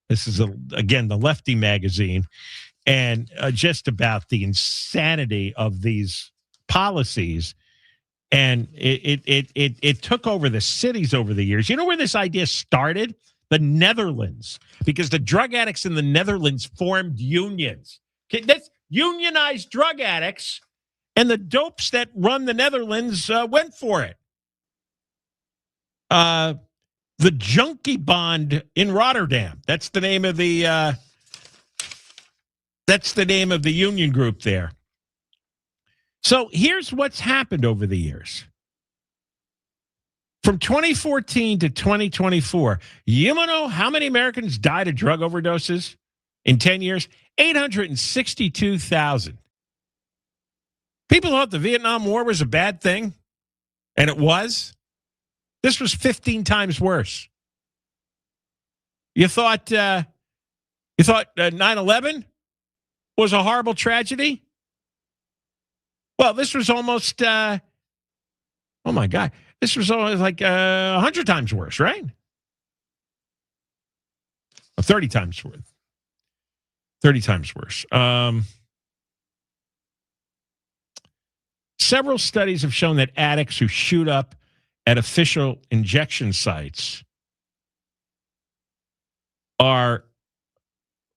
This is, again, the lefty magazine. And just about the insanity of these policies. And it took over the cities over the years. You know where this idea started? The Netherlands. Because the drug addicts in the Netherlands formed unions. That's unionized drug addicts. And the dopes that run the Netherlands went for it. The Junkie Bond in Rotterdam. That's the name of the union group there. So here's what's happened over the years. From 2014 to 2024, you know how many Americans died of drug overdoses in 10 years? 862,000. People thought the Vietnam War was a bad thing, and it was. This was 15 times worse. You thought 9/11 was a horrible tragedy? Well, this was almost, oh my God, this was almost like 100 times worse, right? 30 times worse. 30 times worse. Several studies have shown that addicts who shoot up at official injection sites are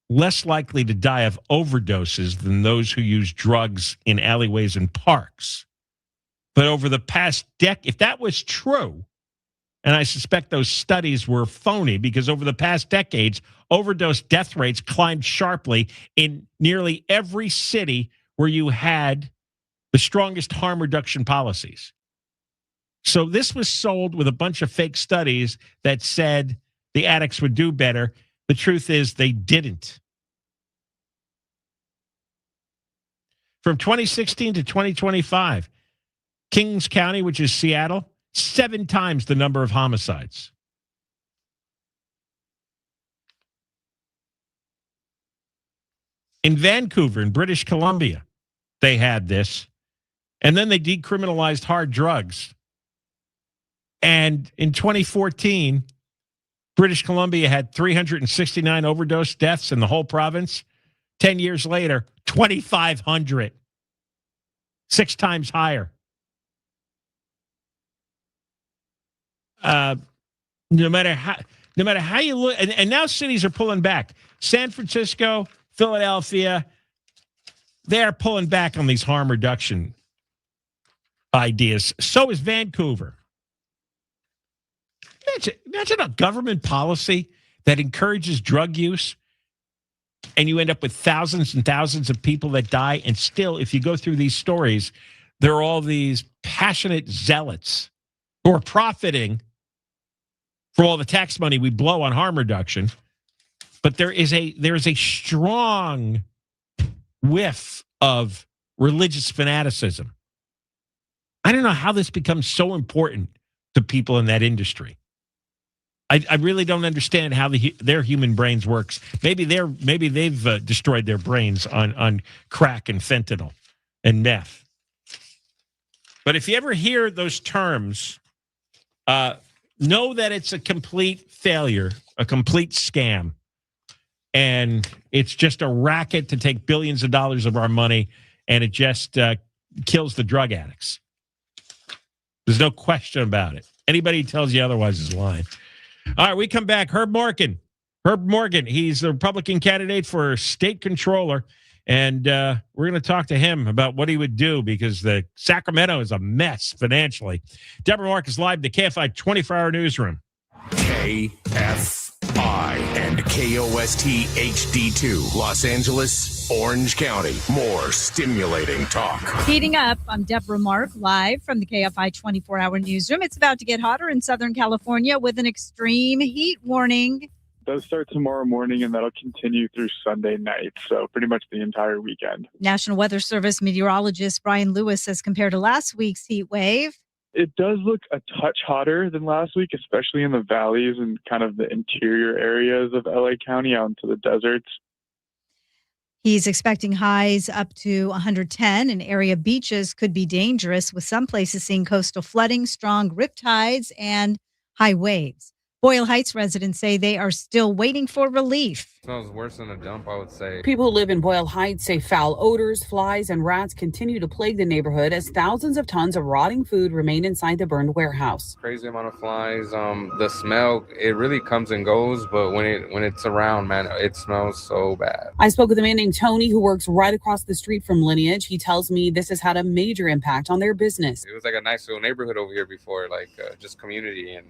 less likely to die of overdoses than those who use drugs in alleyways and parks. But over the past decade, if that was true, and I suspect those studies were phony, because over the past decades, overdose death rates climbed sharply in nearly every city where you had the strongest harm reduction policies. So this was sold with a bunch of fake studies that said the addicts would do better. The truth is they didn't. From 2016 to 2025, Kings County, which is Seattle, 7 times the number of homicides. In Vancouver, in British Columbia, they had this. And then they decriminalized hard drugs. And in 2014, British Columbia had 369 overdose deaths in the whole province. 10 years later, 2,500. 6 times higher. No matter how you look, and now cities are pulling back. San Francisco, Philadelphia, they are pulling back on these harm reduction ideas. So is Vancouver. Imagine a government policy that encourages drug use, and you end up with thousands and thousands of people that die. And still, if you go through these stories, there are all these passionate zealots who are profiting for all the tax money we blow on harm reduction. But there is a strong whiff of religious fanaticism. I don't know how this becomes so important to people in that industry. I really don't understand how their human brains works. Maybe they've destroyed their brains on crack and fentanyl and meth. But if you ever hear those terms, know that it's a complete failure, a complete scam, and it's just a racket to take billions of dollars of our money, and it just kills the drug addicts. There's no question about it. Anybody who tells you otherwise is lying. All right, we come back. Herb Morgan Herb Morgan, he's the Republican candidate for state controller. And we're going to talk to him about what he would do because the Sacramento is a mess financially. Deborah Mark is live in the KFI 24-hour newsroom. KFI and KOST HD2, Los Angeles, Orange County. More stimulating talk. Heating up, I'm Deborah Mark, live from the KFI 24-hour newsroom. It's about to get hotter in Southern California with an extreme heat warning. Those start tomorrow morning, and that'll continue through Sunday night, so pretty much the entire weekend. National Weather Service meteorologist Brian Lewis says compared to last week's heat wave, it does look a touch hotter than last week, especially in the valleys and kind of the interior areas of LA County out into the deserts. He's expecting highs up to 110, and area beaches could be dangerous, with some places seeing coastal flooding, strong riptides, and high waves. Boyle Heights residents say they are still waiting for relief. Smells worse than a dump, I would say. People who live in Boyle Heights say foul odors, flies, and rats continue to plague the neighborhood as thousands of tons of rotting food remain inside the burned warehouse. Crazy amount of flies. The smell, it really comes and goes, but when it's around, man, it smells so bad. I spoke with a man named Tony who works right across the street from Lineage. He tells me this has had a major impact on their business. It was like a nice little neighborhood over here before, just community, and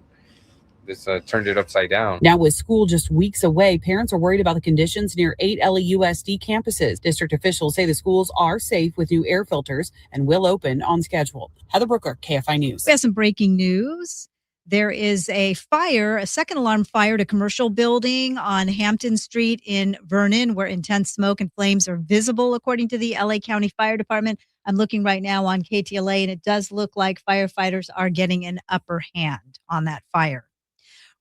this turned it upside down. Now with school just weeks away, parents are worried about the conditions near 8 LAUSD campuses. District officials say the schools are safe with new air filters and will open on schedule. Heather Brooker, KFI News. We have some breaking news. There is a fire, a second alarm fire at a commercial building on Hampton Street in Vernon, where intense smoke and flames are visible, according to the LA County Fire Department. I'm looking right now on KTLA, and it does look like firefighters are getting an upper hand on that fire.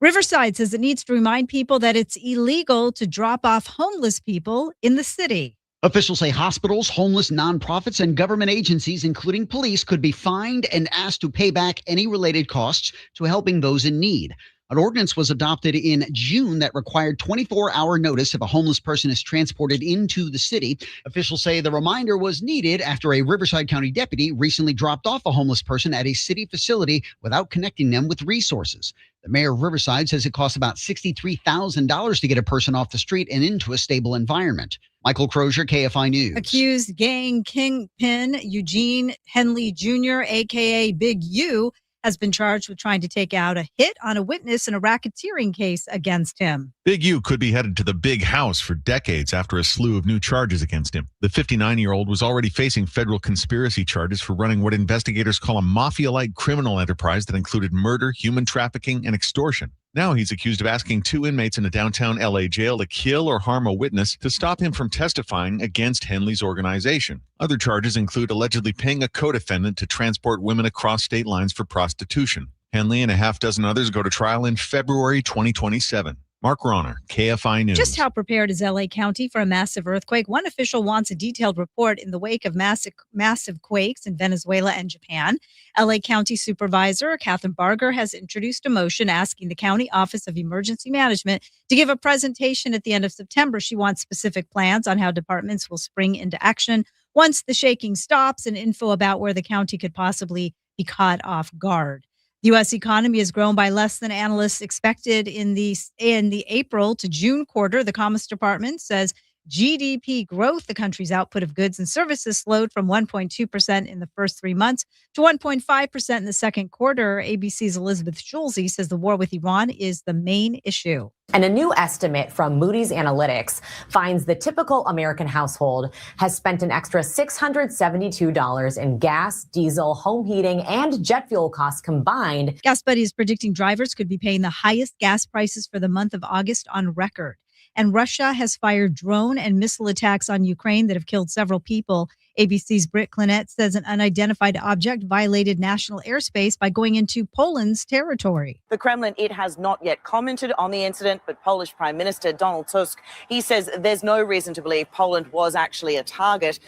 Riverside says it needs to remind people that it's illegal to drop off homeless people in the city. Officials say hospitals, homeless nonprofits, and government agencies, including police, could be fined and asked to pay back any related costs to helping those in need. An ordinance was adopted in June that required 24-hour notice if a homeless person is transported into the city. Officials say the reminder was needed after a Riverside County deputy recently dropped off a homeless person at a city facility without connecting them with resources. The mayor of Riverside says it costs about $63,000 to get a person off the street and into a stable environment. Michael Crozier, KFI News. Accused gang kingpin Eugene Henley Jr., a.k.a. Big U, has been charged with trying to take out a hit on a witness in a racketeering case against him. Big U could be headed to the big house for decades after a slew of new charges against him. The 59-year-old was already facing federal conspiracy charges for running what investigators call a mafia-like criminal enterprise that included murder, human trafficking, and extortion. Now he's accused of asking two inmates in a downtown LA jail to kill or harm a witness to stop him from testifying against Henley's organization. Other charges include allegedly paying a co-defendant to transport women across state lines for prostitution. Henley and a half dozen others go to trial in February 2027. Mark Ronner, KFI News. Just how prepared is LA County for a massive earthquake? One official wants a detailed report in the wake of massive quakes in Venezuela and Japan. LA County Supervisor Catherine Barger has introduced a motion asking the County Office of Emergency Management to give a presentation at the end of September. She wants specific plans on how departments will spring into action once the shaking stops and info about where the county could possibly be caught off guard. The U.S. economy has grown by less than analysts expected in the April to June quarter. The Commerce Department says GDP growth, the country's output of goods and services, slowed from 1.2% in the first 3 months to 1.5% in the second quarter. ABC's Elizabeth Schulze says the war with Iran is the main issue. And a new estimate from Moody's Analytics finds the typical American household has spent an extra $672 in gas, diesel, home heating, and jet fuel costs combined. Gas Buddy is predicting drivers could be paying the highest gas prices for the month of August on record. And Russia has fired drone and missile attacks on Ukraine that have killed several people. ABC's Britt Clinette says an unidentified object violated national airspace by going into Poland's territory. The Kremlin, it has not yet commented on the incident, but Polish Prime Minister Donald Tusk, he says there's no reason to believe Poland was actually a target.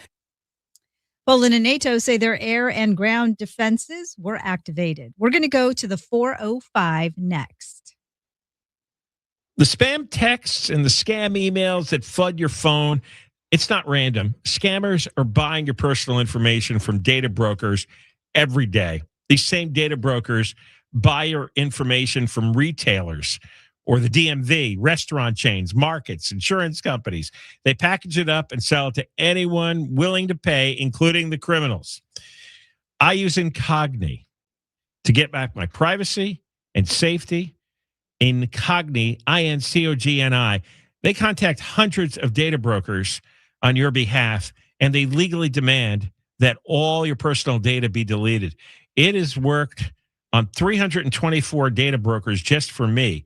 Poland and NATO say their air and ground defenses were activated. We're going to go to the 405 next. The spam texts and the scam emails that flood your phone, it's not random. Scammers are buying your personal information from data brokers every day. These same data brokers buy your information from retailers. or the DMV, restaurant chains, markets, insurance companies. They package it up and sell it to anyone willing to pay, including the criminals. I use Incogni to get back my privacy and safety. Incogni, Incogni. They contact hundreds of data brokers on your behalf, and they legally demand that all your personal data be deleted. It has worked on 324 data brokers just for me.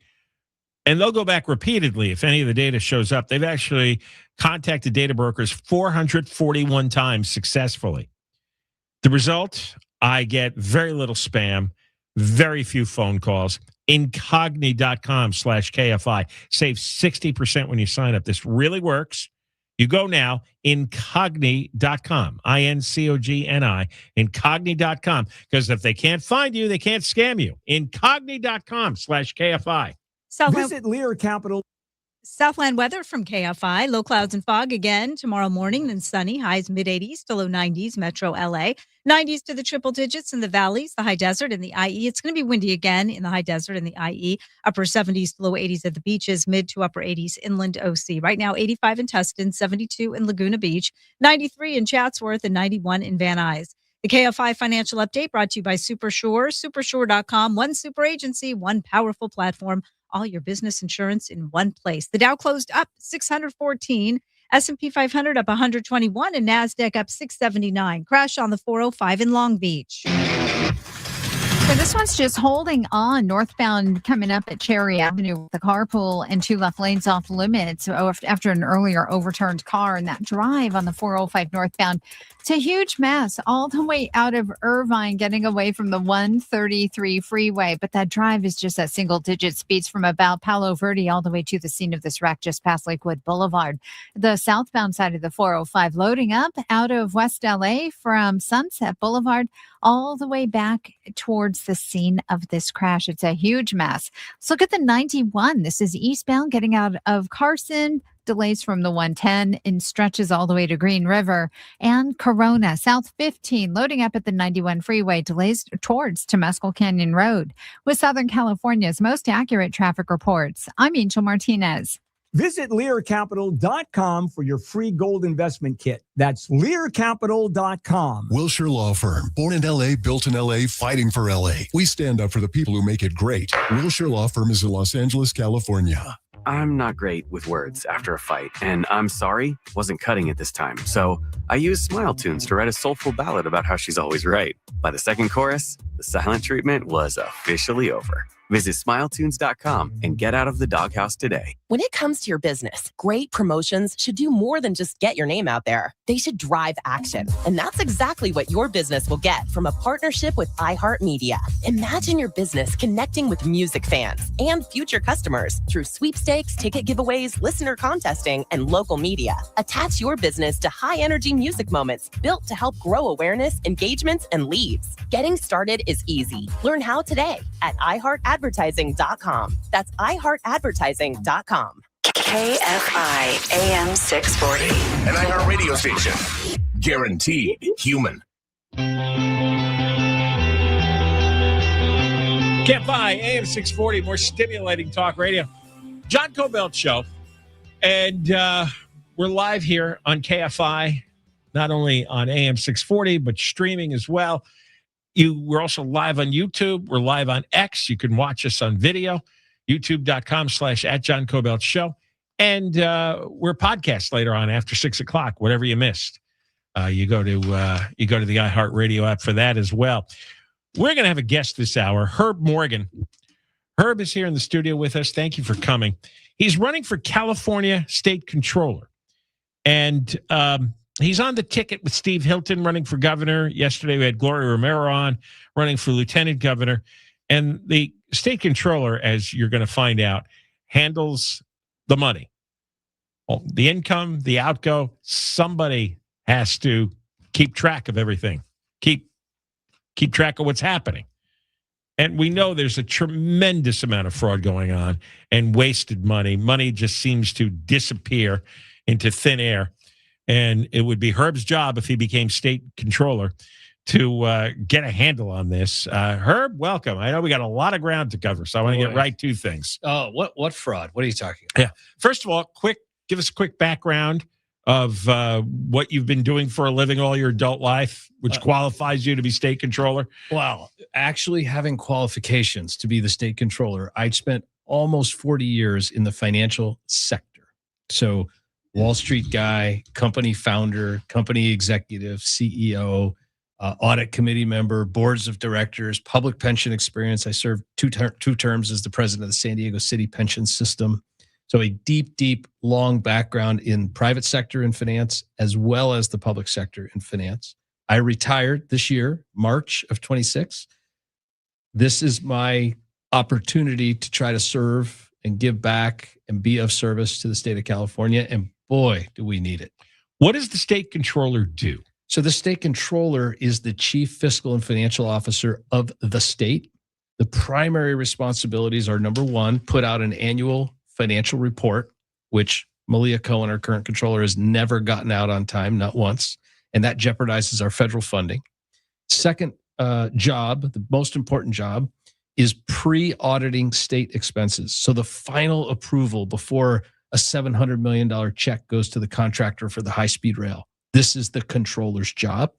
And they'll go back repeatedly if any of the data shows up. They've actually contacted data brokers 441 times successfully. The result, I get very little spam, very few phone calls. Incogni.com/KFI. Save 60% when you sign up. This really works. You go now, Incogni.com, Incogni, Incogni.com, because if they can't find you, they can't scam you. Incogni.com/KFI. Visit Lear Capital. Southland weather from KFI. Low clouds and fog again tomorrow morning, then sunny. Highs mid-80s to low 90s. Metro LA. 90s to the triple digits in the valleys, the high desert, and the IE. It's going to be windy again in the high desert and the IE. Upper 70s to low 80s at the beaches. Mid to upper 80s inland OC. Right now, 85 in Tustin, 72 in Laguna Beach, 93 in Chatsworth, and 91 in Van Nuys. The KFI financial update brought to you by Supershore. Supershore.com. One super agency, one powerful platform. All your business insurance in one place. The Dow closed up 614, S&P 500 up 121, and NASDAQ up 679. Crash on the 405 in Long Beach. So this one's just holding on northbound coming up at Cherry Avenue with the carpool and 2 left lanes off limits after an earlier overturned car. And that drive on the 405 northbound, it's a huge mess all the way out of Irvine, getting away from the 133 freeway. But that drive is just at single-digit speeds from about Palo Verde all the way to the scene of this wreck just past Lakewood Boulevard. The southbound side of the 405 loading up out of West LA from Sunset Boulevard all the way back towards the scene of this crash. It's a huge mess. Let's look at the 91. This is eastbound getting out of Carson. Delays from the 110 in stretches all the way to Green River and Corona. South 15 loading up at the 91 freeway. Delays towards Temescal Canyon Road. With Southern California's most accurate traffic reports, I'm Angel Martinez. Visit LearCapital.com for your free gold investment kit. That's LearCapital.com. Wilshire Law Firm. Born in L.A., built in L.A., fighting for L.A. We stand up for the people who make it great. Wilshire Law Firm is in Los Angeles, California. I'm not great with words after a fight, and I'm sorry, wasn't cutting it this time. So I used Smile Tunes to write a soulful ballad about how she's always right. By the second chorus, the silent treatment was officially over. Visit SmileTunes.com and get out of the doghouse today. When it comes to your business, great promotions should do more than just get your name out there. They should drive action. And that's exactly what your business will get from a partnership with iHeartMedia. Imagine your business connecting with music fans and future customers through sweepstakes, ticket giveaways, listener contesting, and local media. Attach your business to high-energy music moments built to help grow awareness, engagements, and leads. Getting started is easy. Learn how today at iHeartAdvertising.com. That's iHeartAdvertising.com. KFI AM 640. An iHeart radio station. Guaranteed human. KFI AM 640, more stimulating talk radio. John Kobylt Show. And we're live here on KFI, not only on AM 640, but streaming as well. We're also live on YouTube. We're live on X. You can watch us on video, youtube.com/@John Kobylt Show. And we're podcast later on after 6 o'clock, whatever you missed. You go to the iHeartRadio app for that as well. We're going to have a guest this hour, Herb Morgan. Herb is here in the studio with us. Thank you for coming. He's running for California State Controller. And he's on the ticket with Steve Hilton running for governor. Yesterday we had Gloria Romero on running for lieutenant governor. And the state controller, as you're going to find out, handles the money. The income, the outgo. Somebody has to keep track of everything. Keep track of what's happening. And we know there's a tremendous amount of fraud going on and wasted money. Money just seems to disappear into thin air. And it would be Herb's job if he became state controller to get a handle on this. Herb, welcome. I know we got a lot of ground to cover, so I want to get right to things. Oh, what fraud? What are you talking about? Yeah. First of all, give us a quick background of what you've been doing for a living all your adult life, which qualifies you to be state controller. Wow. Actually having qualifications to be the state controller, I spent almost 40 years in the financial sector. So Wall Street guy, company founder, company executive, CEO, audit committee member, boards of directors, public pension experience. I served two terms as the president of the San Diego City pension system. So a deep, long background in private sector in finance, as well as the public sector in finance. I retired this year, March of 26. This is my opportunity to try to serve and give back and be of service to the state of California. And boy, do we need it. What does the state controller do? So the state controller is the chief fiscal and financial officer of the state. The primary responsibilities are, number one, put out an annual financial report, which Malia Cohen, our current controller, has never gotten out on time, not once. And that jeopardizes our federal funding. Second job, the most important job, is pre-auditing state expenses. So the final approval before a $700 million check goes to the contractor for the high-speed rail. This is the controller's job.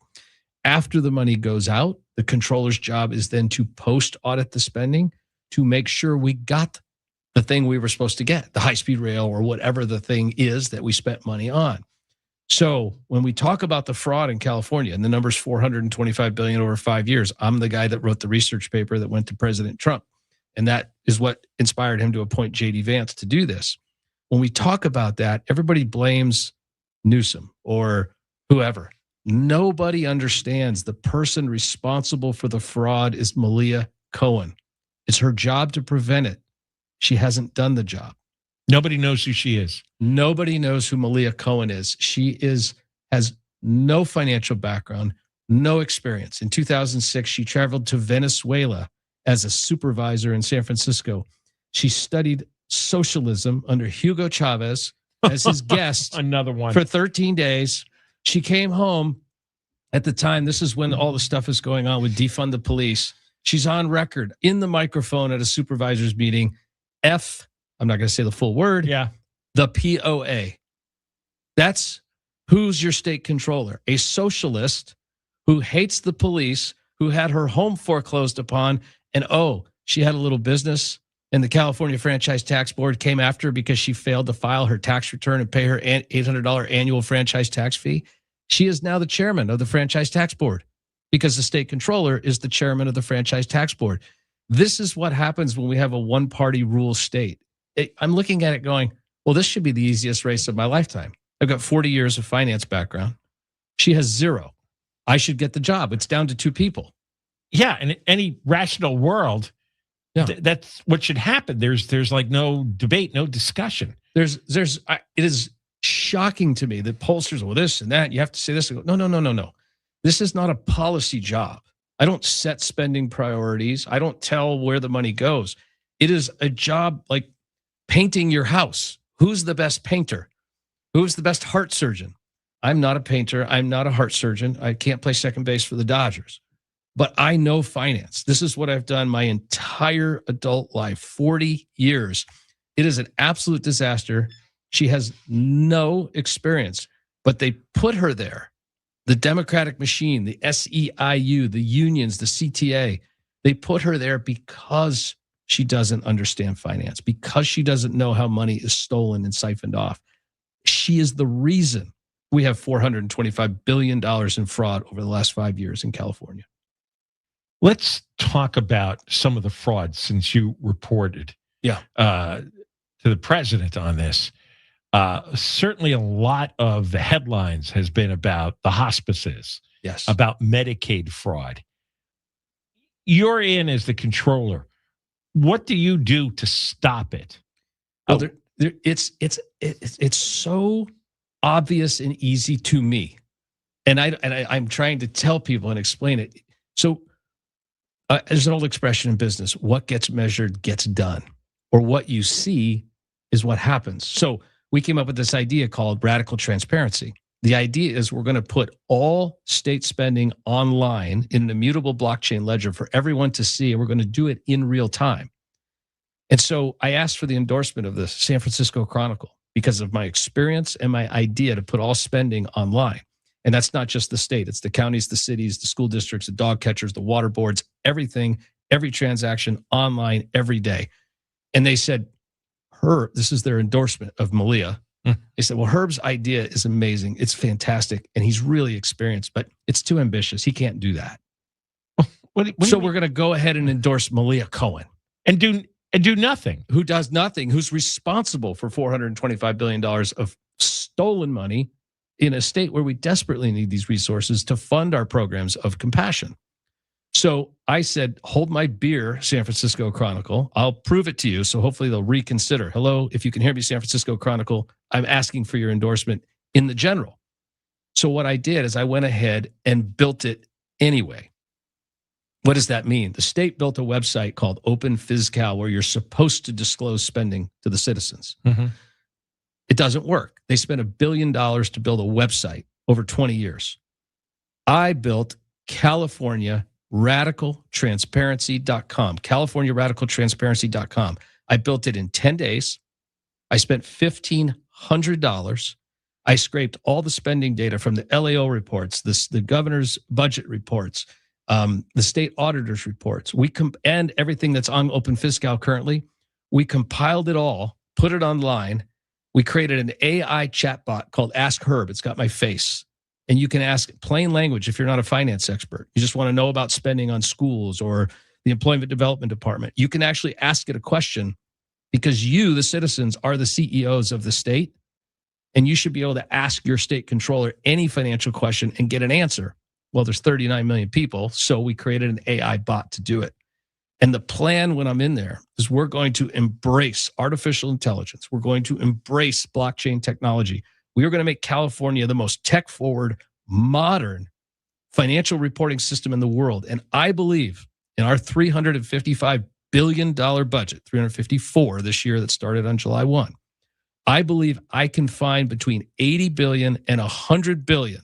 After the money goes out, the controller's job is then to post-audit the spending to make sure we got the thing we were supposed to get, the high-speed rail or whatever the thing is that we spent money on. So when we talk about the fraud in California, and the number's $425 billion over 5 years, I'm the guy that wrote the research paper that went to President Trump. And that is what inspired him to appoint J.D. Vance to do this. When we talk about that, everybody blames Newsom or whoever. Nobody understands the person responsible for the fraud is Malia Cohen. It's her job to prevent it. She hasn't done the job. Nobody knows who she is. Nobody knows who Malia Cohen is. She has no financial background, no experience. In 2006, she traveled to Venezuela as a supervisor in San Francisco. She studied socialism under Hugo Chavez as his guest. Another one. For 13 days. She came home at the time. This is when all the stuff is going on with defund the police. She's on record in the microphone at a supervisor's meeting. I'm not going to say the full word. Yeah. The POA. That's who's your state controller. A socialist who hates the police, who had her home foreclosed upon, and she had a little business, and the California Franchise Tax Board came after her because she failed to file her tax return and pay her $800 annual franchise tax fee. She is now the chairman of the Franchise Tax Board because the state controller is the chairman of the Franchise Tax Board. This is what happens when we have a one-party rule state. I'm looking at it going, well, this should be the easiest race of my lifetime. I've got 40 years of finance background. She has 0. I should get the job. It's down to 2 people. Yeah, in any rational world, that's what should happen. There's like no debate, no discussion. It is shocking to me that pollsters, well, this and that, you have to say this. No. This is not a policy job. I don't set spending priorities. I don't tell where the money goes. It is a job like painting your house. Who's the best painter? Who's the best heart surgeon? I'm not a painter. I'm not a heart surgeon. I can't play second base for the Dodgers. But I know finance. This is what I've done my entire adult life, 40 years. It is an absolute disaster. She has no experience, but they put her there. The Democratic machine, the SEIU, the unions, the CTA, they put her there because she doesn't understand finance, because she doesn't know how money is stolen and siphoned off. She is the reason we have $425 billion in fraud over the last 5 years in California. Let's talk about some of the fraud since you reported to the president on this. Certainly a lot of the headlines has been about the hospices, about Medicaid fraud. You're in as the controller. What do you do to stop it? Well, it's so obvious and easy to me, and I'm trying to tell people and explain it. So there's an old expression in business: what gets measured gets done, or what you see is what happens. So we came up with this idea called radical transparency. The idea is we're going to put all state spending online in an immutable blockchain ledger for everyone to see, and we're going to do it in real time. And so I asked for the endorsement of the San Francisco Chronicle because of my experience and my idea to put all spending online. And that's not just the state. It's the counties, the cities, the school districts, the dog catchers, the water boards, everything, every transaction online every day. And they said, Herb, this is their endorsement of Malia. They said, well, Herb's idea is amazing. It's fantastic. And he's really experienced, but it's too ambitious. He can't do that. So we're going to go ahead and endorse Malia Cohen. And do nothing. Who does nothing, who's responsible for $425 billion of stolen money in a state where we desperately need these resources to fund our programs of compassion. So I said, hold my beer, San Francisco Chronicle. I'll prove it to you. So hopefully they'll reconsider. Hello, if you can hear me, San Francisco Chronicle, I'm asking for your endorsement in the general. So what I did is I went ahead and built it anyway. What does that mean? The state built a website called Open FisCal where you're supposed to disclose spending to the citizens. Mm-hmm. It doesn't work. They spent $1 billion to build a website over 20 years. I built California radicaltransparency.com, CaliforniaRadicalTransparency.com. I built it in 10 days. I spent $1,500. I scraped all the spending data from the LAO reports, the governor's budget reports, the state auditor's reports, and everything that's on Open FisCal currently. We compiled it all, put it online. We created an AI chatbot called Ask Herb. It's got my face. And you can ask plain language if you're not a finance expert. You just want to know about spending on schools or the Employment Development Department. You can actually ask it a question because you, the citizens, are the CEOs of the state. And you should be able to ask your state controller any financial question and get an answer. Well, there's 39 million people, so we created an AI bot to do it. And the plan when I'm in there is we're going to embrace artificial intelligence. We're going to embrace blockchain technology. We are going to make California the most tech-forward, modern financial reporting system in the world. And I believe in our $355 billion budget, $354 this year that started on July 1, I believe I can find between $80 billion and $100 billion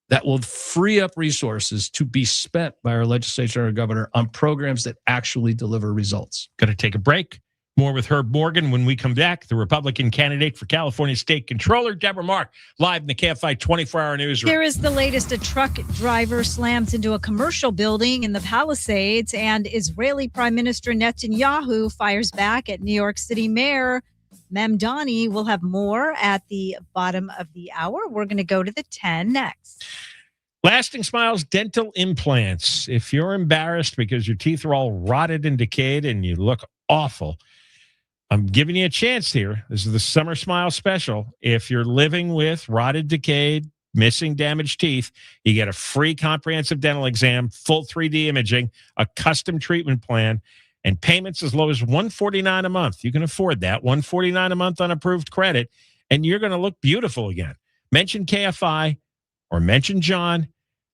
that will free up resources to be spent by our legislature and our governor on programs that actually deliver results. Going to take a break. More with Herb Morgan when we come back. The Republican candidate for California State Controller, Deborah Mark, live in the KFI 24-hour newsroom. Here is the latest. A truck driver slams into a commercial building in the Palisades, and Israeli Prime Minister Netanyahu fires back at New York City Mayor Mamdani. We'll have more at the bottom of the hour. We're going to go to the 10 next. Lasting Smiles dental implants. If you're embarrassed because your teeth are all rotted and decayed and you look awful, I'm giving you a chance here. This is the Summer Smile Special. If you're living with rotted, decayed, missing, damaged teeth, you get a free comprehensive dental exam, full 3D imaging, a custom treatment plan, and payments as low as $149 a month. You can afford that. $149 a month on approved credit, and you're going to look beautiful again. Mention KFI or mention John,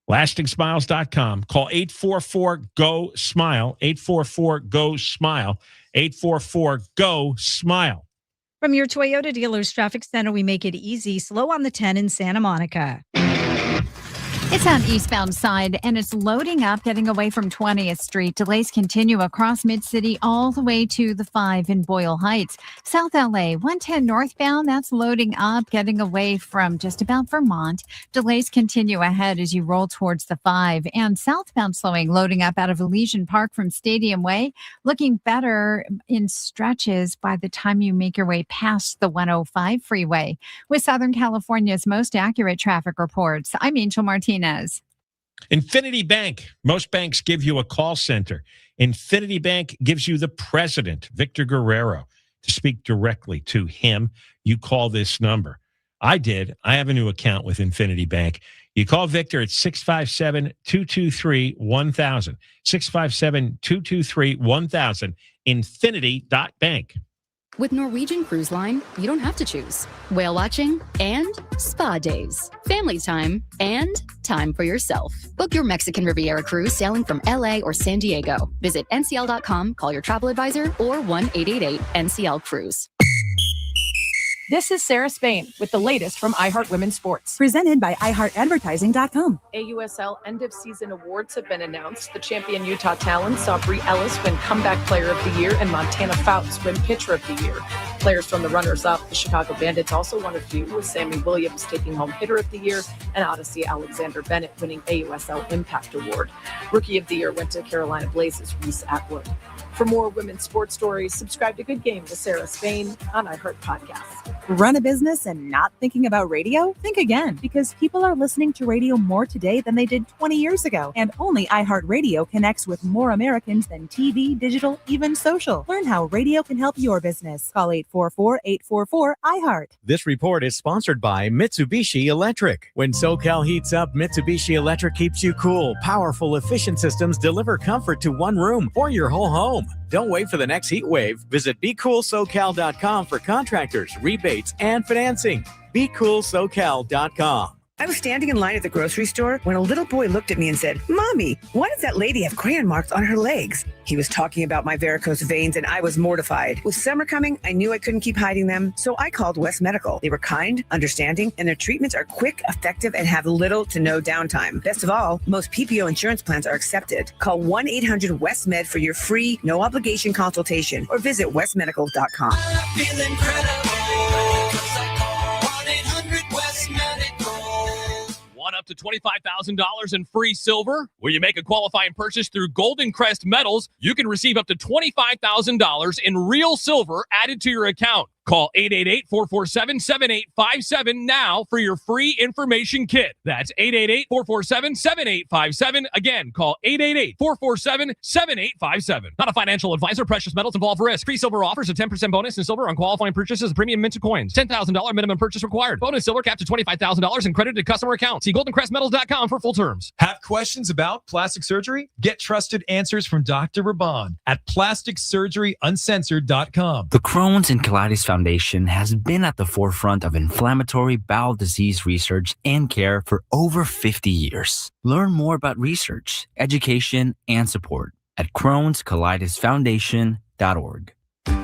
lastingsmiles.com. Call 844-GO-SMILE, 844-GO-SMILE, 844-GO-SMILE. From your Toyota dealers traffic center, we make it easy. Slow on the 10 in Santa Monica. It's on eastbound side, and it's loading up, getting away from 20th Street. Delays continue across Mid-City all the way to the 5 in Boyle Heights. South LA, 110 northbound, that's loading up, getting away from just about Vermont. Delays continue ahead as you roll towards the 5. And southbound slowing, loading up out of Elysian Park from Stadium Way, looking better in stretches by the time you make your way past the 105 freeway. With Southern California's most accurate traffic reports, I'm Angel Martinez. Infinity Bank. Most banks give you a call center. Infinity Bank gives you the president, Victor Guerrero, to speak directly to him. You call this number. I did. I have a new account with Infinity Bank. You call Victor at 657-223-1000. 657-223-1000. Infinity.bank. With Norwegian Cruise Line, you don't have to choose whale watching and spa days, family time, and time for yourself. Book your Mexican Riviera cruise sailing from LA or San Diego. Visit ncl.com, call your travel advisor, or 1-888-NCL-CRUISE. This is Sarah Spain with the latest from iHeart Women's Sports. Presented by iHeartAdvertising.com. AUSL end-of-season awards have been announced. The champion Utah Talons saw Bree Ellis win Comeback Player of the Year and Montana Fouts win Pitcher of the Year. Players from the runners-up, the Chicago Bandits, also won a few, with Sammy Williams taking home Hitter of the Year and Odyssey Alexander Bennett winning AUSL Impact Award. Rookie of the Year went to Carolina Blazes' Reese Atwood. For more women's sports stories, subscribe to Good Game with Sarah Spain on iHeart Podcasts. Run a business and not thinking about radio? Think again, because people are listening to radio more today than they did 20 years ago. And only iHeartRadio connects with more Americans than TV, digital, even social. Learn how radio can help your business. Call 844-844-iHeart. This report is sponsored by Mitsubishi Electric. When SoCal heats up, Mitsubishi Electric keeps you cool. Powerful, efficient systems deliver comfort to one room or your whole home. Don't wait for the next heat wave. Visit BeCoolSoCal.com for contractors, rebates, and financing. BeCoolSoCal.com. I was standing in line at the grocery store when a little boy looked at me and said, "Mommy, why does that lady have crayon marks on her legs?" He was talking about my varicose veins, and I was mortified. With summer coming, I knew I couldn't keep hiding them, so I called West Medical. They were kind, understanding, and their treatments are quick, effective, and have little to no downtime. Best of all, most PPO insurance plans are accepted. Call 1-800-WEST-MED for your free, no-obligation consultation, or visit westmedical.com. I feel incredible, 'cause I call 1-800-WEST-MEDICAL. Want up to $25,000 in free silver? When you make a qualifying purchase through Golden Crest Metals, you can receive up to $25,000 in real silver added to your account. Call 888-447-7857 now for your free information kit. That's 888-447-7857. Again, call 888-447-7857. Not a financial advisor. Precious metals involve risk. Free silver offers a 10% bonus in silver on qualifying purchases of premium minted coins. $10,000 minimum purchase required. Bonus silver capped to $25,000 and credited to customer account. See goldencrestmetals.com for full terms. Have questions about plastic surgery? Get trusted answers from Dr. Raban at plasticsurgeryuncensored.com. The Crohn's and Colitis Foundation has been at the forefront of inflammatory bowel disease research and care for over 50 years. Learn more about research, education, and support at Crohn'sColitisFoundation.org.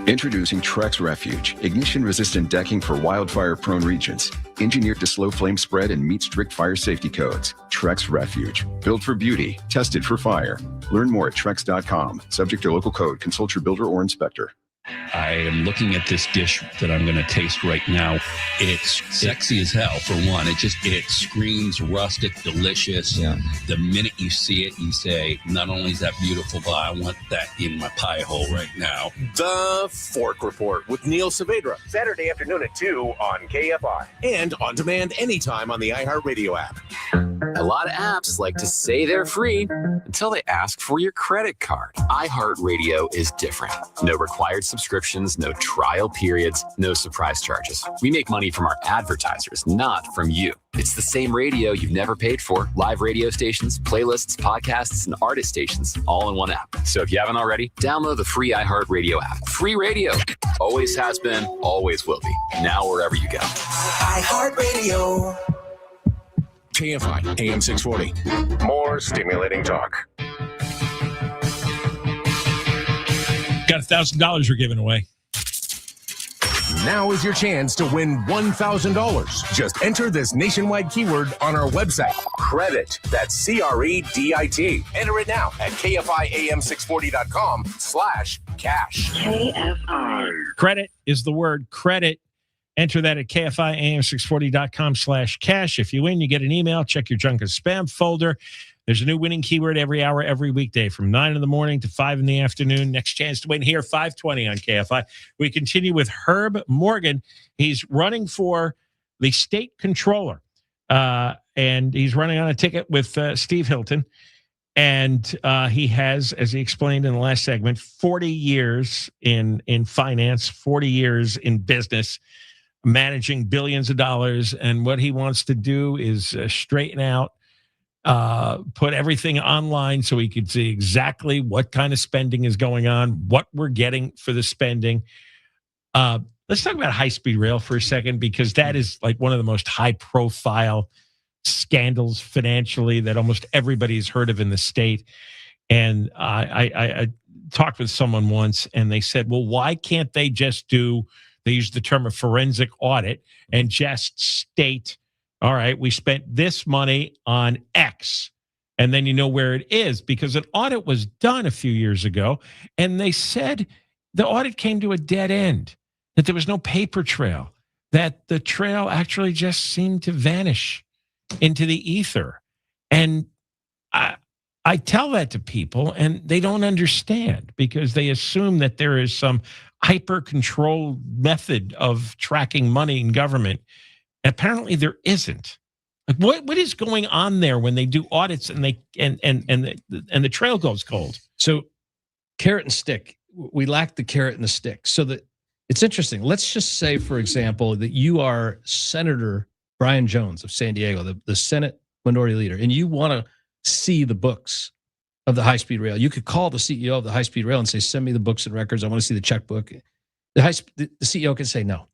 Introducing Trex Refuge, ignition-resistant decking for wildfire-prone regions. Engineered to slow flame spread and meet strict fire safety codes. Trex Refuge, built for beauty, tested for fire. Learn more at Trex.com. Subject to local code. Consult your builder or inspector. I am looking at this dish that I'm going to taste right now. It's sexy as hell, for one. It screams rustic, delicious. Yeah. The minute you see it, you say, not only is that beautiful, but I want that in my pie hole right now. The Fork Report with Neil Saavedra. Saturday afternoon at 2 on KFI. And on demand anytime on the iHeartRadio app. A lot of apps like to say they're free until they ask for your credit card. iHeartRadio is different. No required subscriptions, no trial periods, no surprise charges. We make money from our advertisers, not from you. It's the same radio you've never paid for. Live radio stations, playlists, podcasts, and artist stations, all in one app. So if you haven't already, download the free iHeartRadio app. Free radio. Always has been, always will be. Now wherever you go. iHeartRadio. KFI, AM 640. More stimulating talk. Got $1,000 we're giving away. Now is your chance to win $1,000. Just enter this nationwide keyword on our website. Credit. That's CREDIT. Enter it now at KFIAM640.com/cash. KFI. Credit is the word credit. Enter that at KFIAM640.com/cash. If you win, you get an email. Check your junk and spam folder. There's a new winning keyword every hour, every weekday from 9 in the morning to 5 in the afternoon. Next chance to win here, 5:20 on KFI. We continue with Herb Morgan. He's running for the state controller, and he's running on a ticket with Steve Hilton. And he has, as he explained in the last segment, 40 years in finance, 40 years in business, managing billions of dollars. And what he wants to do is straighten out, put everything online so he could see exactly what kind of spending is going on, what we're getting for the spending. Let's talk about high-speed rail for a second, because that is like one of the most high-profile scandals financially that almost everybody's heard of in the state. And I talked with someone once, and they said, well, why can't they just do They use the term of forensic audit and just state, all right, we spent this money on X. And then you know where it is, because an audit was done a few years ago, and they said the audit came to a dead end, that there was no paper trail, that the trail actually just seemed to vanish into the ether. And I tell that to people, and they don't understand, because they assume that there is some hyper-controlled method of tracking money in government. Apparently there isn't. Like what is going on there when they do audits and the trail goes cold? So carrot and stick. We lack the carrot and the stick. So that it's interesting. Let's just say, for example, that you are Senator Brian Jones of San Diego, the Senate Minority Leader, and you want to see the books of the high-speed rail. You could call the CEO of the high-speed rail and say, send me the books and records. I want to see the checkbook. The CEO can say no.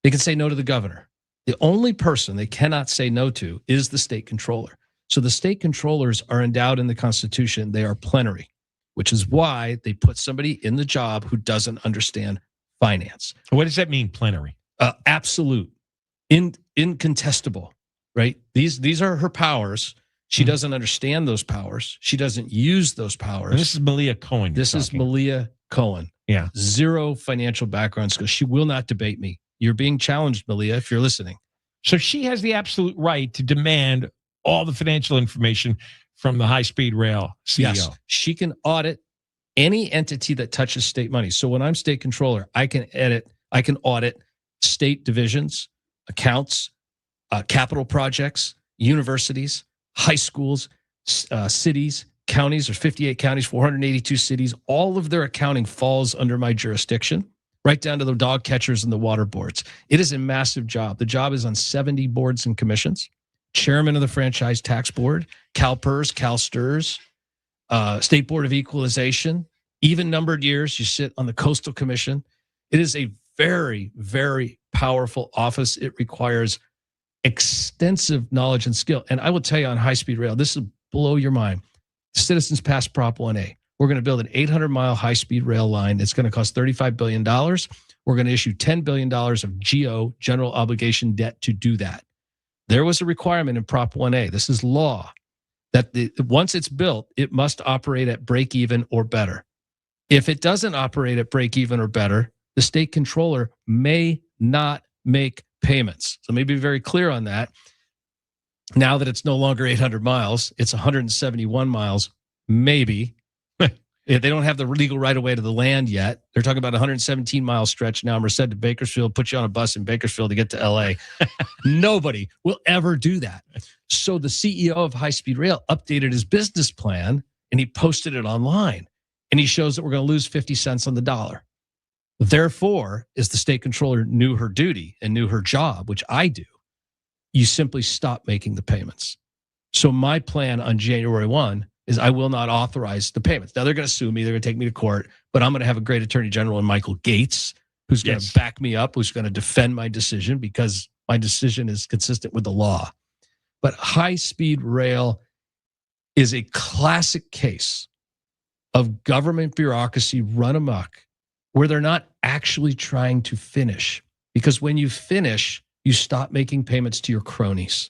They can say no to the governor. The only person they cannot say no to is the state controller. So the state controllers are endowed in the Constitution. They are plenary, which is why they put somebody in the job who doesn't understand finance. What does that mean, plenary? Absolute, incontestable, right? These are her powers. She doesn't understand those powers. She doesn't use those powers. And this is Malia Cohen. This is Malia Cohen. Yeah. Zero financial background skills. She will not debate me. You're being challenged, Malia, if you're listening. So she has the absolute right to demand all the financial information from the high-speed rail CEO. Yes, she can audit any entity that touches state money. So when I'm state controller, I can audit state divisions, accounts, capital projects, universities, high schools, cities, counties. There's 58 counties, 482 cities. All of their accounting falls under my jurisdiction, right down to the dog catchers and the water boards. It is a massive job. The job is on 70 boards and commissions. Chairman of the Franchise Tax Board, CalPERS, CalSTRS, State Board of Equalization, even numbered years. You sit on the Coastal Commission. It is a very, very powerful office. It requires extensive knowledge and skill. And I will tell you, on high-speed rail, this will blow your mind. Citizens passed Prop 1A. We're going to build an 800-mile high-speed rail line. It's going to cost $35 billion. We're going to issue $10 billion of GO, general obligation debt, to do that. There was a requirement in Prop 1A. This is law, that once it's built, it must operate at break even or better. If it doesn't operate at break even or better, the state controller may not make payments. So let me be very clear on that. Now that it's no longer 800 miles, it's 171 miles, maybe. They don't have the legal right of way to the land yet. They're talking about a 117-mile stretch now. Merced to Bakersfield, put you on a bus in Bakersfield to get to LA. Nobody will ever do that. So the CEO of High Speed Rail updated his business plan, and he posted it online. And he shows that we're going to lose 50 cents on the dollar. Therefore, as the state controller knew her duty and knew her job, which I do, you simply stop making the payments. So my plan on January 1 is I will not authorize the payments. Now, they're going to sue me. They're going to take me to court. But I'm going to have a great attorney general in Michael Gates, who's going to back me up, who's going to defend my decision, because my decision is consistent with the law. But high-speed rail is a classic case of government bureaucracy run amok, where they're not actually trying to finish. Because when you finish, you stop making payments to your cronies.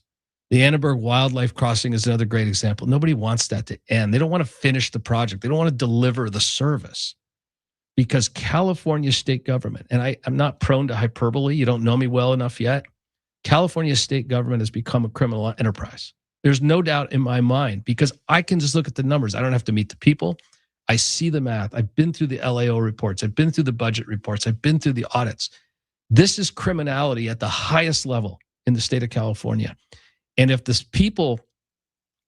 The Annenberg Wildlife Crossing is another great example. Nobody wants that to end. They don't want to finish the project. They don't want to deliver the service, because California state government, and I'm not prone to hyperbole. You don't know me well enough yet. California state government has become a criminal enterprise. There's no doubt in my mind, because I can just look at the numbers. I don't have to meet the people. I see the math. I've been through the LAO reports. I've been through the budget reports. I've been through the audits. This is criminality at the highest level in the state of California. And if this people,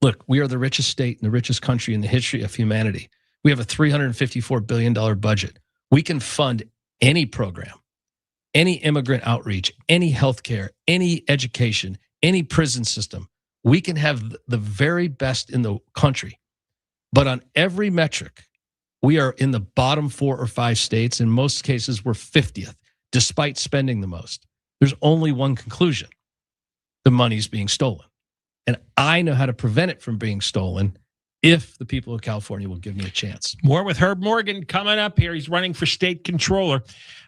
look, we are the richest state and the richest country in the history of humanity. We have a $354 billion budget. We can fund any program, any immigrant outreach, any healthcare, any education, any prison system. We can have the very best in the country. But on every metric, we are in the bottom 4 or 5 states. In most cases, we're 50th, despite spending the most. There's only one conclusion: the money's being stolen. And I know how to prevent it from being stolen if the people of California will give me a chance. More with Herb Morgan coming up here. He's running for state controller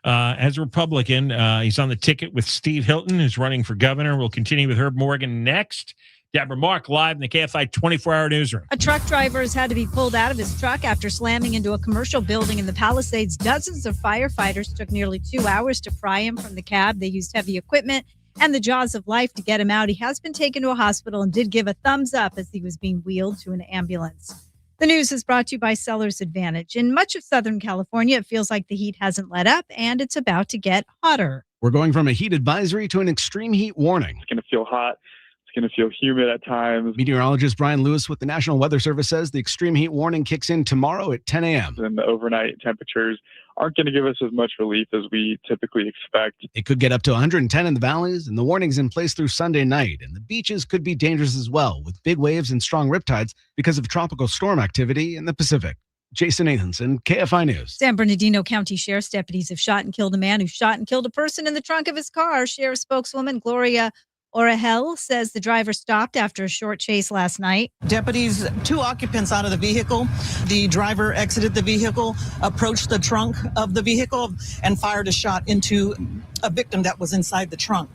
as a Republican. He's on the ticket with Steve Hilton, who's running for governor. We'll continue with Herb Morgan next. Deborah Mark live in the KFI 24-hour newsroom. A truck driver has had to be pulled out of his truck after slamming into a commercial building in the Palisades. Dozens of firefighters took nearly 2 hours to pry him from the cab. They used heavy equipment and the jaws of life to get him out. He has been taken to a hospital and did give a thumbs up as he was being wheeled to an ambulance. The news is brought to you by Seller's Advantage. In much of Southern California, it feels like the heat hasn't let up and it's about to get hotter. We're going from a heat advisory to an extreme heat warning. It's going to feel hot. It's going to feel humid at times. Meteorologist Brian Lewis with the National Weather Service says the extreme heat warning kicks in tomorrow at 10 a.m. And the overnight temperatures aren't going to give us as much relief as we typically expect. It could get up to 110 in the valleys, and the warning's in place through Sunday night. And the beaches could be dangerous as well, with big waves and strong riptides because of tropical storm activity in the Pacific. Jason Nathanson, KFI News. San Bernardino County Sheriff's deputies have shot and killed a man who shot and killed a person in the trunk of his car. Sheriff spokeswoman Gloria Orahel says the driver stopped after a short chase last night. Deputies, 2 occupants out of the vehicle. The driver exited the vehicle, approached the trunk of the vehicle, and fired a shot into a victim that was inside the trunk.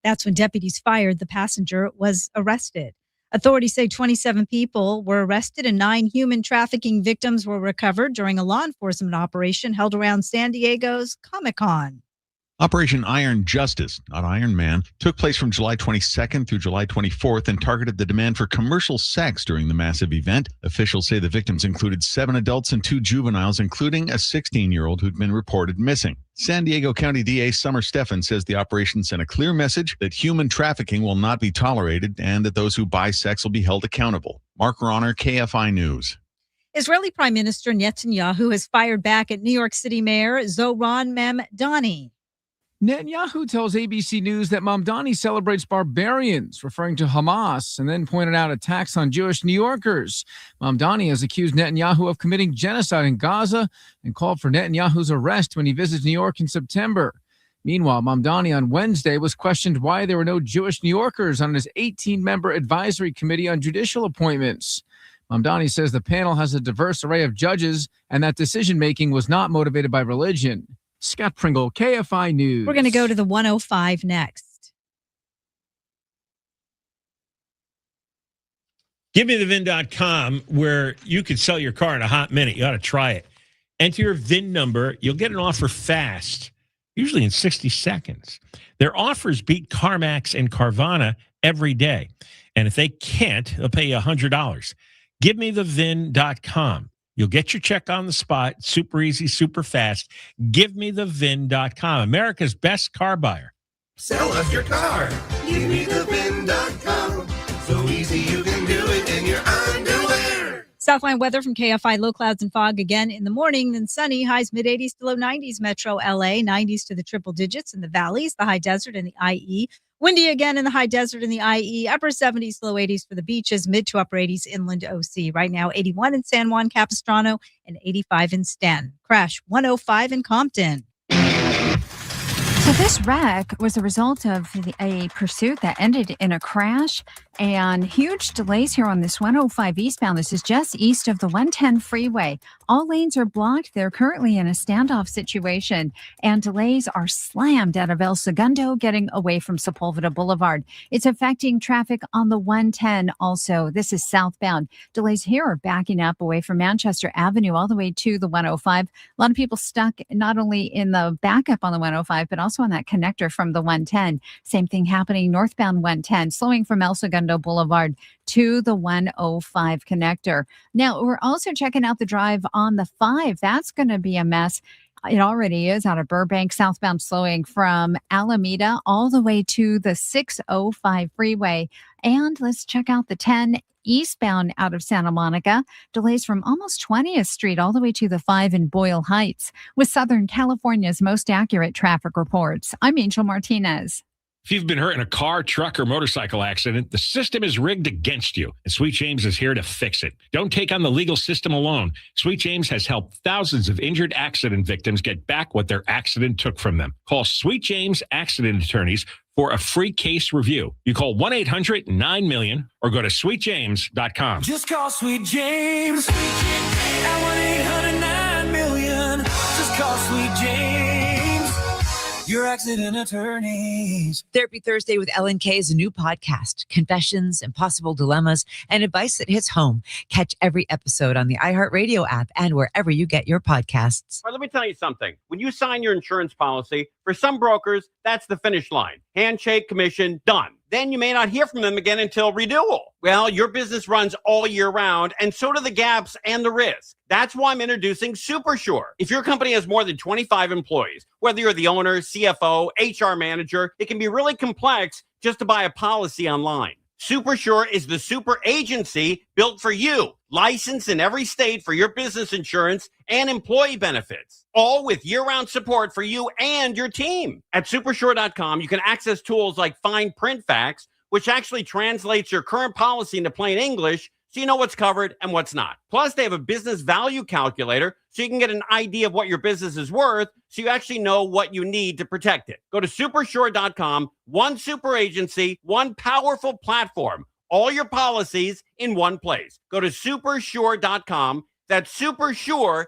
That's when deputies fired. The passenger was arrested. Authorities say 27 people were arrested and 9 human trafficking victims were recovered during a law enforcement operation held around San Diego's Comic-Con. Operation Iron Justice, not Iron Man, took place from July 22nd through July 24th and targeted the demand for commercial sex during the massive event. Officials say the victims included 7 adults and 2 juveniles, including a 16-year-old who'd been reported missing. San Diego County DA Summer Stephan says the operation sent a clear message that human trafficking will not be tolerated and that those who buy sex will be held accountable. Mark Ronner, KFI News. Israeli Prime Minister Netanyahu has fired back at New York City Mayor Zohran Mamdani. Netanyahu tells ABC News that Mamdani celebrates barbarians, referring to Hamas, and then pointed out attacks on Jewish New Yorkers. Mamdani has accused Netanyahu of committing genocide in Gaza and called for Netanyahu's arrest when he visits New York in September. Meanwhile, Mamdani on Wednesday was questioned why there were no Jewish New Yorkers on his 18-member advisory committee on judicial appointments. Mamdani says the panel has a diverse array of judges and that decision-making was not motivated by religion. Scott Pringle, KFI News. We're going to go to the 105 next. GiveMeTheVin.com, where you could sell your car in a hot minute. You ought to try it. Enter your VIN number. You'll get an offer fast, usually in 60 seconds. Their offers beat CarMax and Carvana every day. And if they can't, they'll pay you $100. GiveMeTheVin.com. You'll get your check on the spot. Super easy, super fast. GiveMeTheVin.com. America's best car buyer. Sell us your car. GiveMeTheVin.com. So easy you can do it in your underwear. Southline weather from KFI. Low clouds and fog again in the morning, then sunny. Highs mid-80s to low 90s. Metro LA, 90s to the triple digits in the valleys, the high desert and the IE. Windy again in the high desert and the IE. Upper 70s, low 80s for the beaches. Mid to upper 80s inland OC. Right now, 81 in San Juan Capistrano and 85 in Sten. Crash 105 in Compton. So this wreck was a result of a pursuit that ended in a crash and huge delays here on this 105 eastbound. This is just east of the 110 freeway. All lanes are blocked. They're currently in a standoff situation, and delays are slammed out of El Segundo, getting away from Sepulveda Boulevard. It's affecting traffic on the 110 also. This is southbound. Delays here are backing up away from Manchester Avenue all the way to the 105. A lot of people stuck not only in the backup on the 105, but also on that connector from the 110. Same thing happening northbound 110, slowing from El Segundo Boulevard to the 105 connector. Now, we're also checking out the drive on the 5. That's going to be a mess. It already is out of Burbank, southbound slowing from Alameda all the way to the 605 freeway. And let's check out the 10 eastbound out of Santa Monica. Delays from almost 20th Street all the way to the 5 in Boyle Heights. With Southern California's most accurate traffic reports, I'm Angel Martinez. If you've been hurt in a car, truck, or motorcycle accident, the system is rigged against you, and Sweet James is here to fix it. Don't take on the legal system alone. Sweet James has helped thousands of injured accident victims get back what their accident took from them. Call Sweet James Accident Attorneys for a free case review. You call 1-800-9-MILLION or go to sweetjames.com. Just call Sweet James at 1-800-9-MILLION. Just call Sweet James, your accident attorneys. Therapy Thursday with Ellen K is a new podcast. Confessions, impossible dilemmas, and advice that hits home. Catch every episode on the iHeartRadio app and wherever you get your podcasts. All right, let me tell you something. When you sign your insurance policy, for some brokers, that's the finish line. Handshake, commission, done. Then you may not hear from them again until renewal. Well, your business runs all year round, and so do the gaps and the risk. That's why I'm introducing SuperSure. If your company has more than 25 employees, whether you're the owner, CFO, HR manager, it can be really complex just to buy a policy online. SuperSure is the super agency built for you, licensed in every state for your business insurance and employee benefits, all with year-round support for you and your team. At supersure.com, you can access tools like Find Print Facts, which actually translates your current policy into plain English so you know what's covered and what's not. Plus, they have a business value calculator so you can get an idea of what your business is worth so you actually know what you need to protect it. Go to supersure.com, one super agency, one powerful platform, all your policies in one place. Go to supersure.com. That's supersure.com.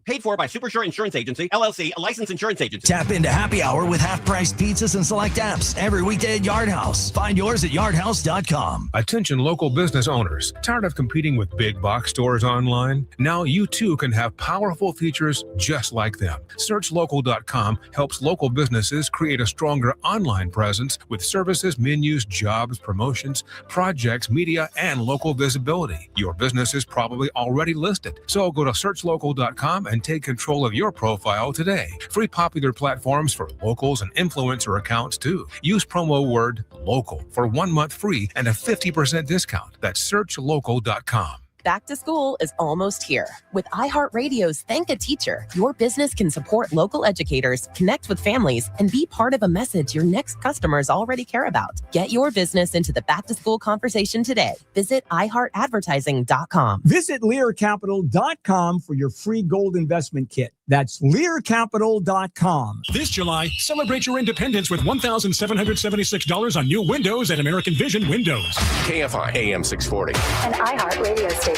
Paid for by Supersure Insurance Agency, LLC, a licensed insurance agency. Tap into happy hour with half-priced pizzas and select apps every weekday at Yard House. Find yours at yardhouse.com. Attention local business owners. Tired of competing with big box stores online? Now you too can have powerful features just like them. SearchLocal.com helps local businesses create a stronger online presence with services, menus, jobs, promotions, projects, media, and local visibility. Your business is probably already listed, so go to SearchLocal.com and take control of your profile today. Free popular platforms for locals and influencer accounts too. Use promo word LOCAL for 1 month free and a 50% discount. That's searchlocal.com. Back to school is almost here. With iHeartRadio's Thank a Teacher, your business can support local educators, connect with families, and be part of a message your next customers already care about. Get your business into the back to school conversation today. Visit iHeartAdvertising.com. Visit LearCapital.com for your free gold investment kit. That's LearCapital.com. This July, celebrate your independence with $1,776 on new windows at American Vision Windows. KFI AM 640. An iHeart radio station.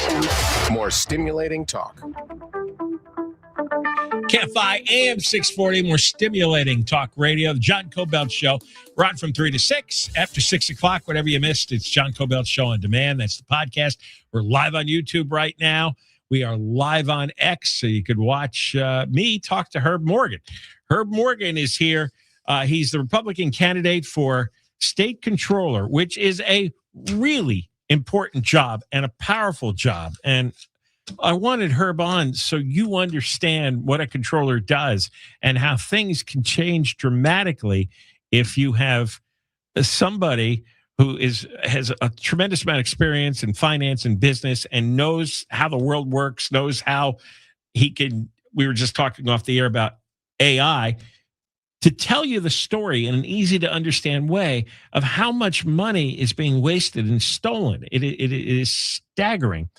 More stimulating talk. KFI AM 640, more stimulating talk radio. The John Kobylt Show. We're on from 3 to 6. After 6 o'clock, whatever you missed, it's John Kobylt Show on demand. That's the podcast. We're live on YouTube right now. We are live on X, so you could watch me talk to Herb Morgan. Herb Morgan is here. He's the Republican candidate for state controller, which is a really important job and a powerful job. And I wanted Herb on so you understand what a controller does and how things can change dramatically if you have somebody who has a tremendous amount of experience in finance and business and knows how the world works, knows how he can, we were just talking off the air about AI, to tell you the story in an easy to understand way of how much money is being wasted and stolen. It is staggering.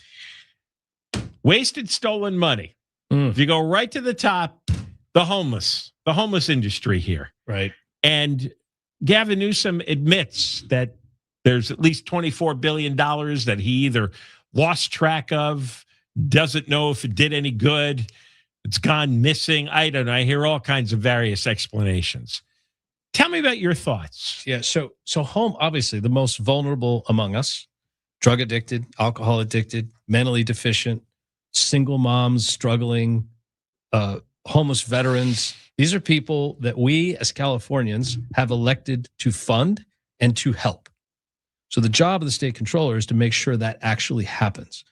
Wasted, stolen money. If you go right to the top, the homeless industry here. Right. And Gavin Newsom admits that there's at least $24 billion that he either lost track of, doesn't know if it did any good, it's gone missing. I don't know. I hear all kinds of various explanations. Tell me about your thoughts. Yeah, so home, obviously, the most vulnerable among us, drug addicted, alcohol addicted, mentally deficient, single moms struggling, homeless veterans. These are people that we as Californians have elected to fund and to help. So the job of the state controller is to make sure that actually happens.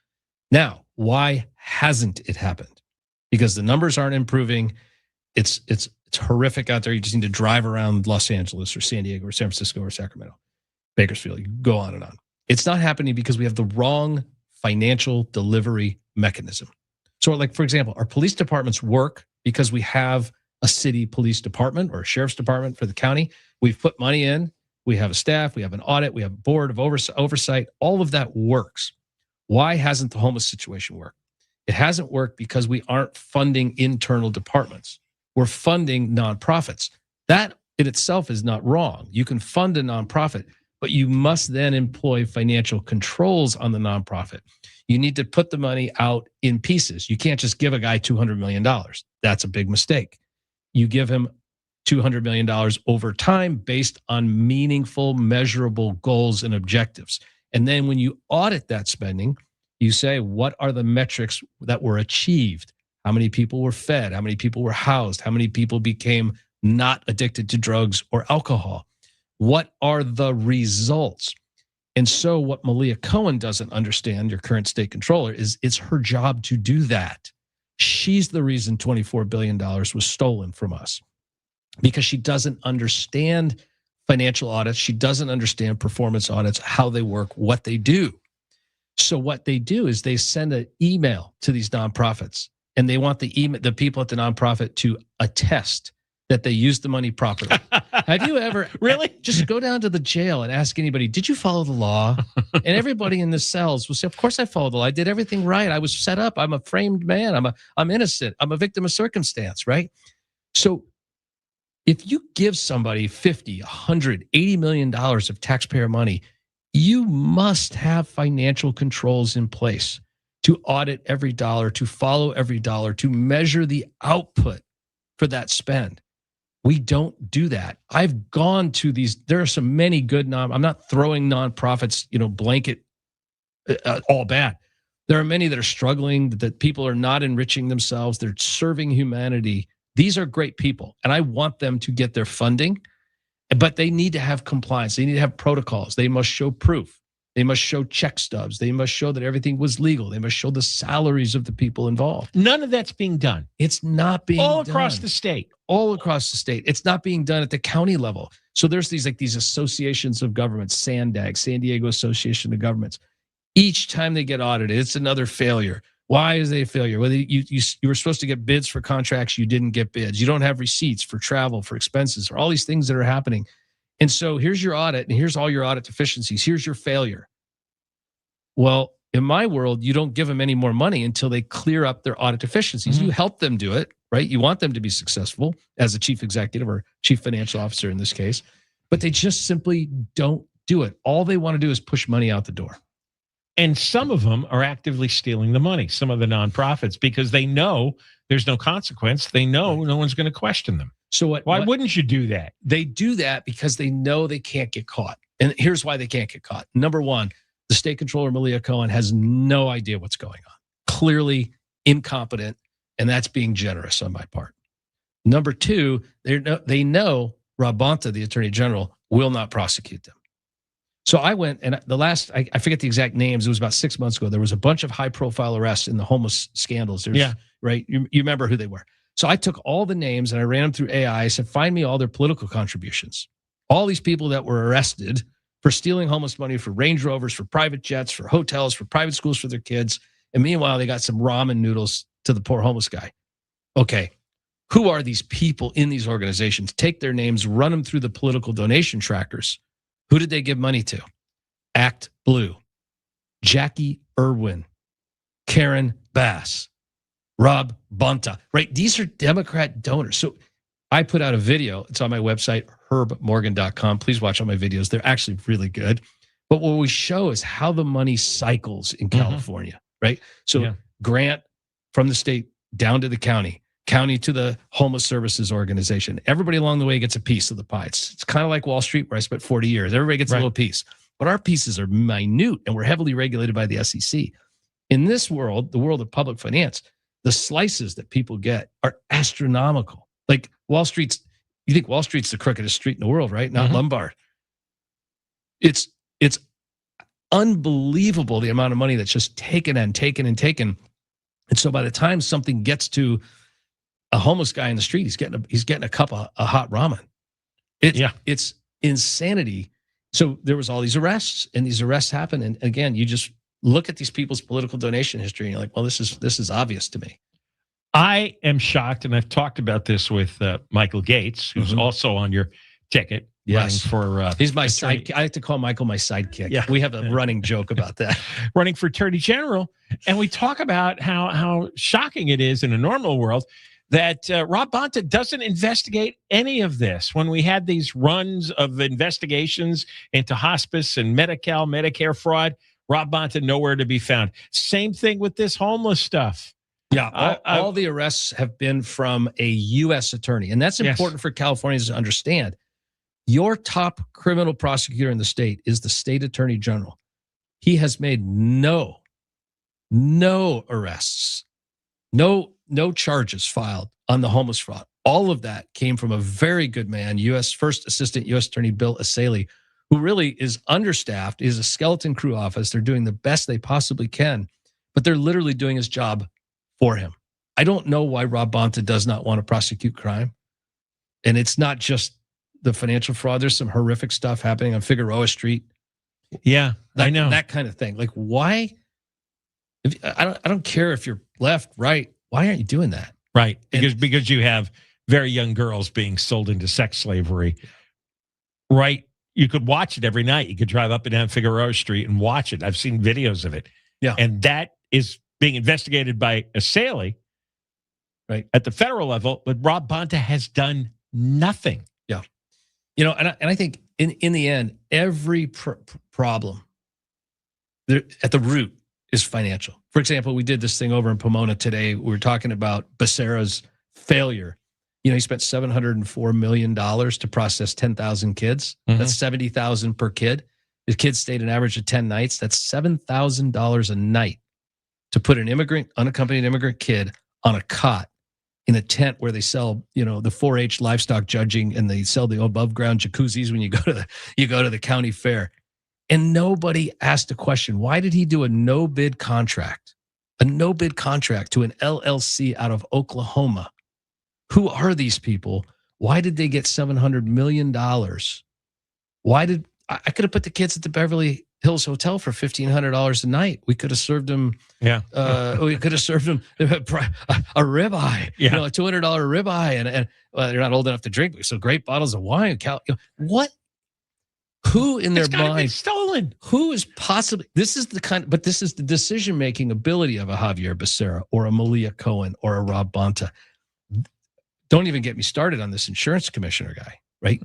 Now, why hasn't it happened? Because the numbers aren't improving. It's horrific out there. You just need to drive around Los Angeles or San Diego or San Francisco or Sacramento, Bakersfield. You go on and on. It's not happening because we have the wrong financial delivery mechanism. So like, for example, our police departments work because we have a city police department or a sheriff's department for the county We've put money in. We have a staff. We have an audit. We have a board of oversight. All of that works. Why hasn't the homeless situation worked? It hasn't worked because we aren't funding internal departments. We're funding nonprofits. That in itself is not wrong. You can fund a nonprofit, but you must then employ financial controls on the nonprofit. You need to put the money out in pieces. You can't just give a guy $200 million. That's a big mistake. You give him $200 million over time based on meaningful, measurable goals and objectives. And then when you audit that spending, you say, what are the metrics that were achieved? How many people were fed? How many people were housed? How many people became not addicted to drugs or alcohol? What are the results? And so what Malia Cohen doesn't understand, your current state controller, is it's her job to do that. She's the reason $24 billion was stolen from us, because she doesn't understand financial audits. She doesn't understand performance audits, how they work, what they do. So what they do is they send an email to these nonprofits, and they want the people at the nonprofit to attest that they used the money properly. Have you ever really just go down to the jail and ask anybody, did you follow the law? And everybody in the cells will say, of course I followed the law. I did everything right. I was set up. I'm a framed man. I'm innocent. I'm a victim of circumstance, right? So if you give somebody $50, $100, $80 million of taxpayer money, you must have financial controls in place to audit every dollar, to follow every dollar, to measure the output for that spend. We don't do that. I've gone to these, there are so many good I'm not throwing nonprofits, blanket all bad. There are many that are struggling, that people are not enriching themselves. They're serving humanity. These are great people, and I want them to get their funding, but they need to have compliance. They need to have protocols. They must show proof. They must show check stubs. They must show that everything was legal. They must show the salaries of the people involved. None of that's being done. It's not being all done. across the state. All across the state. It's not being done at the county level. So there's these associations of governments, SANDAG, San Diego Association of Governments. Each time they get audited, it's another failure. Why is it a failure? Well, you were supposed to get bids for contracts, you didn't get bids. You don't have receipts for travel, for expenses, or all these things that are happening. And so here's your audit, and here's all your audit deficiencies. Here's your failure. Well, in my world, you don't give them any more money until they clear up their audit deficiencies. Mm-hmm. You help them do it, right? You want them to be successful as a chief executive or chief financial officer in this case, but they just simply don't do it. All they want to do is push money out the door. And some of them are actively stealing the money, some of the nonprofits, because they know there's no consequence. They know no one's going to question them. So why wouldn't you do that? They do that because they know they can't get caught. And here's why they can't get caught. Number one, the state controller, Malia Cohen, has no idea what's going on. Clearly incompetent, and that's being generous on my part. Number two, they know Rob Bonta, the attorney general, will not prosecute them. So I went, and I forget the exact names. It was about 6 months ago. There was a bunch of high-profile arrests in the homeless scandals. Right? You remember who they were. So I took all the names and I ran them through AI. I said, find me all their political contributions. All these people that were arrested for stealing homeless money for Range Rovers, for private jets, for hotels, for private schools for their kids. And meanwhile, they got some ramen noodles to the poor homeless guy. Okay, who are these people in these organizations? Take their names, run them through the political donation trackers. Who did they give money to? Act Blue, Jackie Irwin, Karen Bass, Rob Bonta, right? These are Democrat donors. So I put out a video. It's on my website, herbmorgan.com. Please watch all my videos. They're actually really good. But what we show is how the money cycles in California, right? So grant from the state down to the county to the homeless services organization. Everybody along the way gets a piece of the pie. It's kind of like Wall Street, where I spent 40 years. Everybody gets a little piece. But our pieces are minute, and we're heavily regulated by the SEC. In this world, the world of public finance, the slices that people get are astronomical. Like Wall Street's, you think Wall Street's the crookedest street in the world, right? Not Lombard. It's unbelievable the amount of money that's just taken and taken and taken. And so by the time something gets to a homeless guy in the street, he's getting a cup of hot ramen. It's insanity. So there was all these arrests, and these arrests happen. And again, you just look at these people's political donation history, and you're like, well, this is obvious to me. I am shocked, and I've talked about this with Michael Gates, who's also on your ticket. running for he's my sidekick. I like to call Michael my sidekick. Yeah. We have a running joke about that. running for Attorney General. And we talk about how shocking it is in a normal world that Rob Bonta doesn't investigate any of this. When we had these runs of investigations into hospice and Medi-Cal, Medicare fraud, Rob Bonta nowhere to be found. Same thing with this homeless stuff. Yeah, all the arrests have been from a U.S. attorney. And that's important for Californians to understand. Your top criminal prosecutor in the state is the state attorney general. He has made no arrests, no charges filed on the homeless fraud. All of that came from a very good man, First Assistant U.S. Attorney Bill Asaley, who really is understaffed, is a skeleton crew office. They're doing the best they possibly can, but they're literally doing his job for him. I don't know why Rob Bonta does not want to prosecute crime. And it's not just the financial fraud. There's some horrific stuff happening on Figueroa Street. Yeah, I know. That kind of thing. Like, why? I don't care if you're left, right. Why aren't you doing that? Right. Because you have very young girls being sold into sex slavery. Right. You could watch it every night. You could drive up and down Figueroa Street and watch it. I've seen videos of it. Yeah. And that is being investigated by Asaley, right, at the federal level, but Rob Bonta has done nothing. Yeah. And I think in the end, every problem at the root is financial. For example, we did this thing over in Pomona today. We were talking about Becerra's failure. He spent $704 million to process 10,000 kids. Mm-hmm. That's $70,000 per kid. His kids stayed an average of 10 nights. That's $7,000 a night to put an unaccompanied immigrant kid on a cot in a tent where they sell, the 4-H livestock judging, and they sell the above ground jacuzzis when you go to the county fair. And nobody asked a question. Why did he do a no bid contract to an LLC out of Oklahoma? Who are these people? Why did they get $700 million? Why did I could have put the kids at the Beverly Hills Hotel for $1,500 a night? We could have served them. Yeah. We could have served them a ribeye. Yeah. A $200 ribeye, and they're not old enough to drink. So great bottles of wine. What? Who in their mind stolen? Who is possibly? This is the decision-making ability of a Javier Becerra or a Malia Cohen or a Rob Bonta. Don't even get me started on this insurance commissioner guy, right?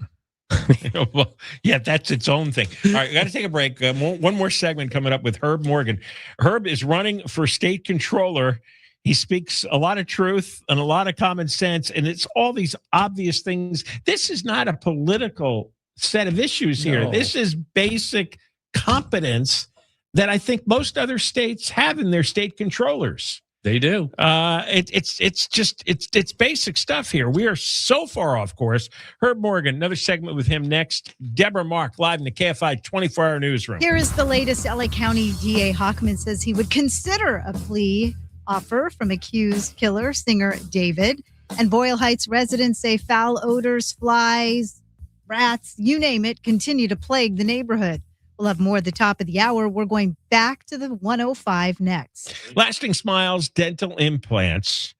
Well, yeah, that's its own thing. All right, we got to take a break. One more segment coming up with Herb Morgan. Herb is running for state controller. He speaks a lot of truth and a lot of common sense, and it's all these obvious things. This is not a political set of issues here. No. This is basic competence that I think most other states have in their state controllers. They do. It's basic stuff here. We are so far off course. Herb Morgan, another segment with him next. Deborah Mark, live in the KFI 24-hour newsroom. Here is the latest. LA County DA Hockman says he would consider a plea offer from accused killer singer David. And Boyle Heights residents say foul odors, flies, rats, you name it, continue to plague the neighborhood. We'll have more at the top of the hour. We're going back to the 105 next. Lasting Smiles dental implants.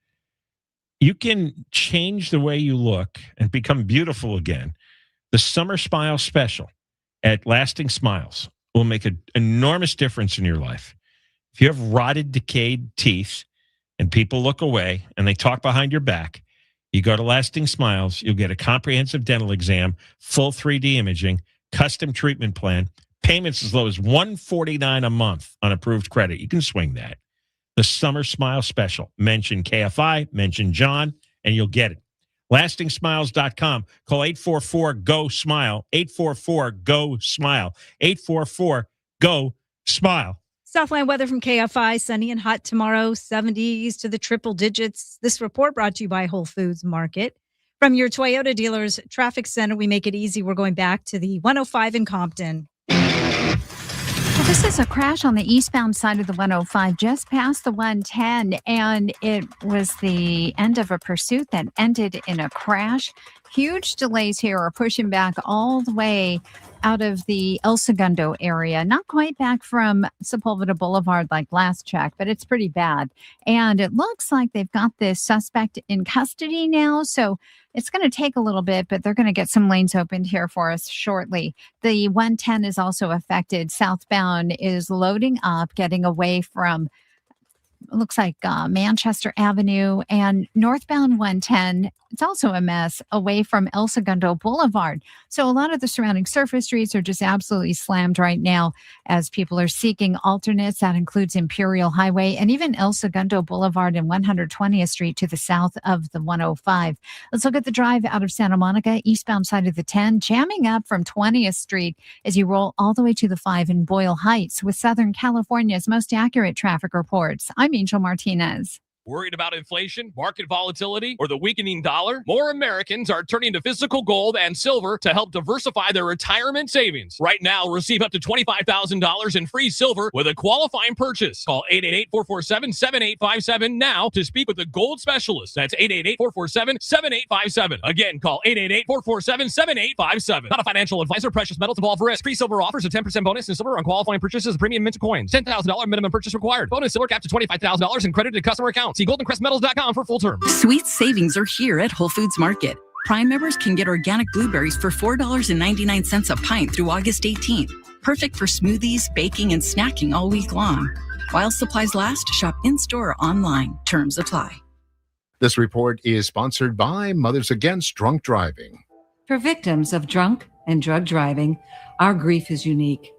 You can change the way you look and become beautiful again. The Summer Smile Special at Lasting Smiles will make an enormous difference in your life. If you have rotted, decayed teeth and people look away and they talk behind your back, you go to Lasting Smiles, you'll get a comprehensive dental exam, full 3D imaging, custom treatment plan, payments as low as $149 a month on approved credit. You can swing that. The Summer Smile Special. Mention KFI, mention John, and you'll get it. LastingSmiles.com. Call 844-GO-SMILE. 844-GO-SMILE. 844-GO-SMILE. Southland weather from KFI. Sunny and hot tomorrow. 70s to the triple digits. This report brought to you by Whole Foods Market. From your Toyota dealers traffic center, we make it easy. We're going back to the 105 in Compton. Well, this is a crash on the eastbound side of the 105, just past the 110, and it was the end of a pursuit that ended in a crash. Huge delays here are pushing back all the way out of the El Segundo area. Not quite back from Sepulveda Boulevard like last check, but it's pretty bad. And it looks like they've got this suspect in custody now. So it's going to take a little bit, but they're going to get some lanes opened here for us shortly. The 110 is also affected. Southbound is loading up, getting away from looks like Manchester Avenue, and northbound 110. It's also a mess away from El Segundo Boulevard. So a lot of the surrounding surface streets are just absolutely slammed right now as people are seeking alternates. That includes Imperial Highway and even El Segundo Boulevard and 120th Street to the south of the 105. Let's look at the drive out of Santa Monica, eastbound side of the 10, jamming up from 20th Street as you roll all the way to the 5 in Boyle Heights with Southern California's most accurate traffic reports. I'm Angel Martinez. Worried about inflation, market volatility, or the weakening dollar? More Americans are turning to physical gold and silver to help diversify their retirement savings. Right now, receive up to $25,000 in free silver with a qualifying purchase. Call 888-447-7857 now to speak with a gold specialist. That's 888-447-7857. Again, call 888-447-7857. Not a financial advisor. Precious metals involve risk. Free silver offers a 10% bonus in silver on qualifying purchases of premium mint coins. $10,000 minimum purchase required. Bonus silver capped to $25,000 and credited to customer account. See goldencrestmetals.com for full terms. Sweet savings are here at Whole Foods Market. Prime members can get organic blueberries for $4.99 a pint through August 18th. Perfect for smoothies, baking, and snacking all week long. While supplies last, shop in-store or online. Terms apply. This report is sponsored by Mothers Against Drunk Driving. For victims of drunk and drug driving, our grief is unique.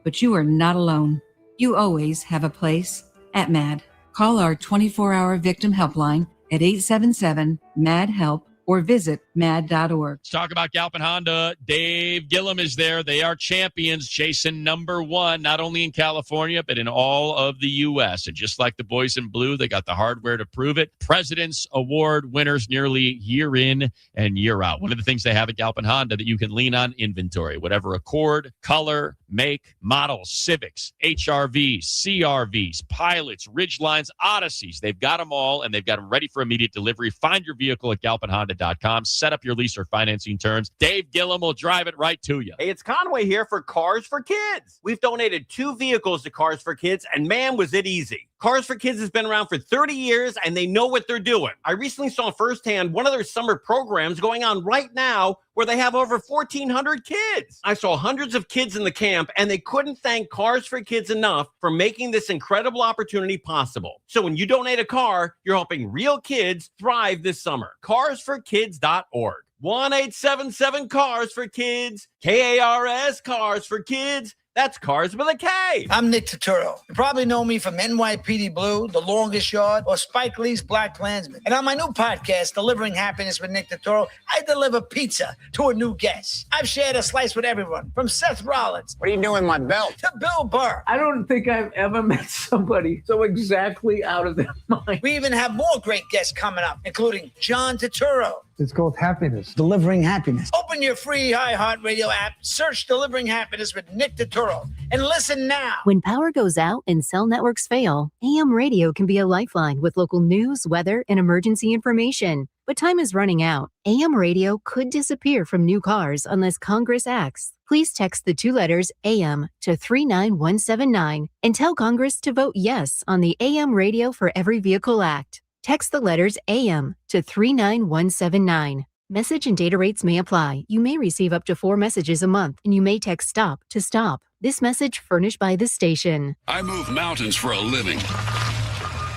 But you are not alone. You always have a place at MAD. Call our 24-hour victim helpline at 877-MAD-HELP or visit mad.org. Let's talk about Galpin Honda. Dave Gillum is there. They are champions, chasing number one, not only in California, but in all of the U.S. And just like the boys in blue, they got the hardware to prove it. President's Award winners nearly year in and year out. One of the things they have at Galpin Honda that you can lean on: inventory. Whatever Accord, color, make, models, Civics, HRVs, CRVs, Pilots, Ridgelines, Odysseys. They've got them all, and they've got them ready for immediate delivery. Find your vehicle at galpinhonda.com. Set up your lease or financing terms. Dave Gillum will drive it right to you. Hey, it's Conway here for Cars for Kids. We've donated 2 vehicles to Cars for Kids, and man, was it easy. Cars for Kids has been around for 30 years, and they know what they're doing. I recently saw firsthand one of their summer programs going on right now where they have over 1,400 kids. I saw hundreds of kids in the camp, and they couldn't thank Cars for Kids enough for making this incredible opportunity possible. So when you donate a car, you're helping real kids thrive this summer. CarsForKids.org. 1-877-CARS-FOR-KIDS. KARS, Cars for Kids. That's Cars with a K. I'm Nick Turturro. You probably know me from NYPD Blue, The Longest Yard, or Spike Lee's Black Klansman. And on my new podcast, Delivering Happiness with Nick Turturro, I deliver pizza to a new guest. I've shared a slice with everyone, from Seth Rollins. What are you doing, my belt? To Bill Burr. I don't think I've ever met somebody so exactly out of their mind. We even have more great guests coming up, including John Turturro. It's called happiness. Delivering happiness. Open your free iHeartRadio app, search Delivering Happiness with Nick Turturro, and listen now. When power goes out and cell networks fail, AM radio can be a lifeline with local news, weather, and emergency information. But time is running out. AM radio could disappear from new cars unless Congress acts. Please text the 2 letters AM to 39179 and tell Congress to vote yes on the AM Radio for Every Vehicle Act. Text the letters AM to 39179. Message and data rates may apply. You may receive up to 4 messages a month, and you may text STOP to stop. This message furnished by the station. I move mountains for a living.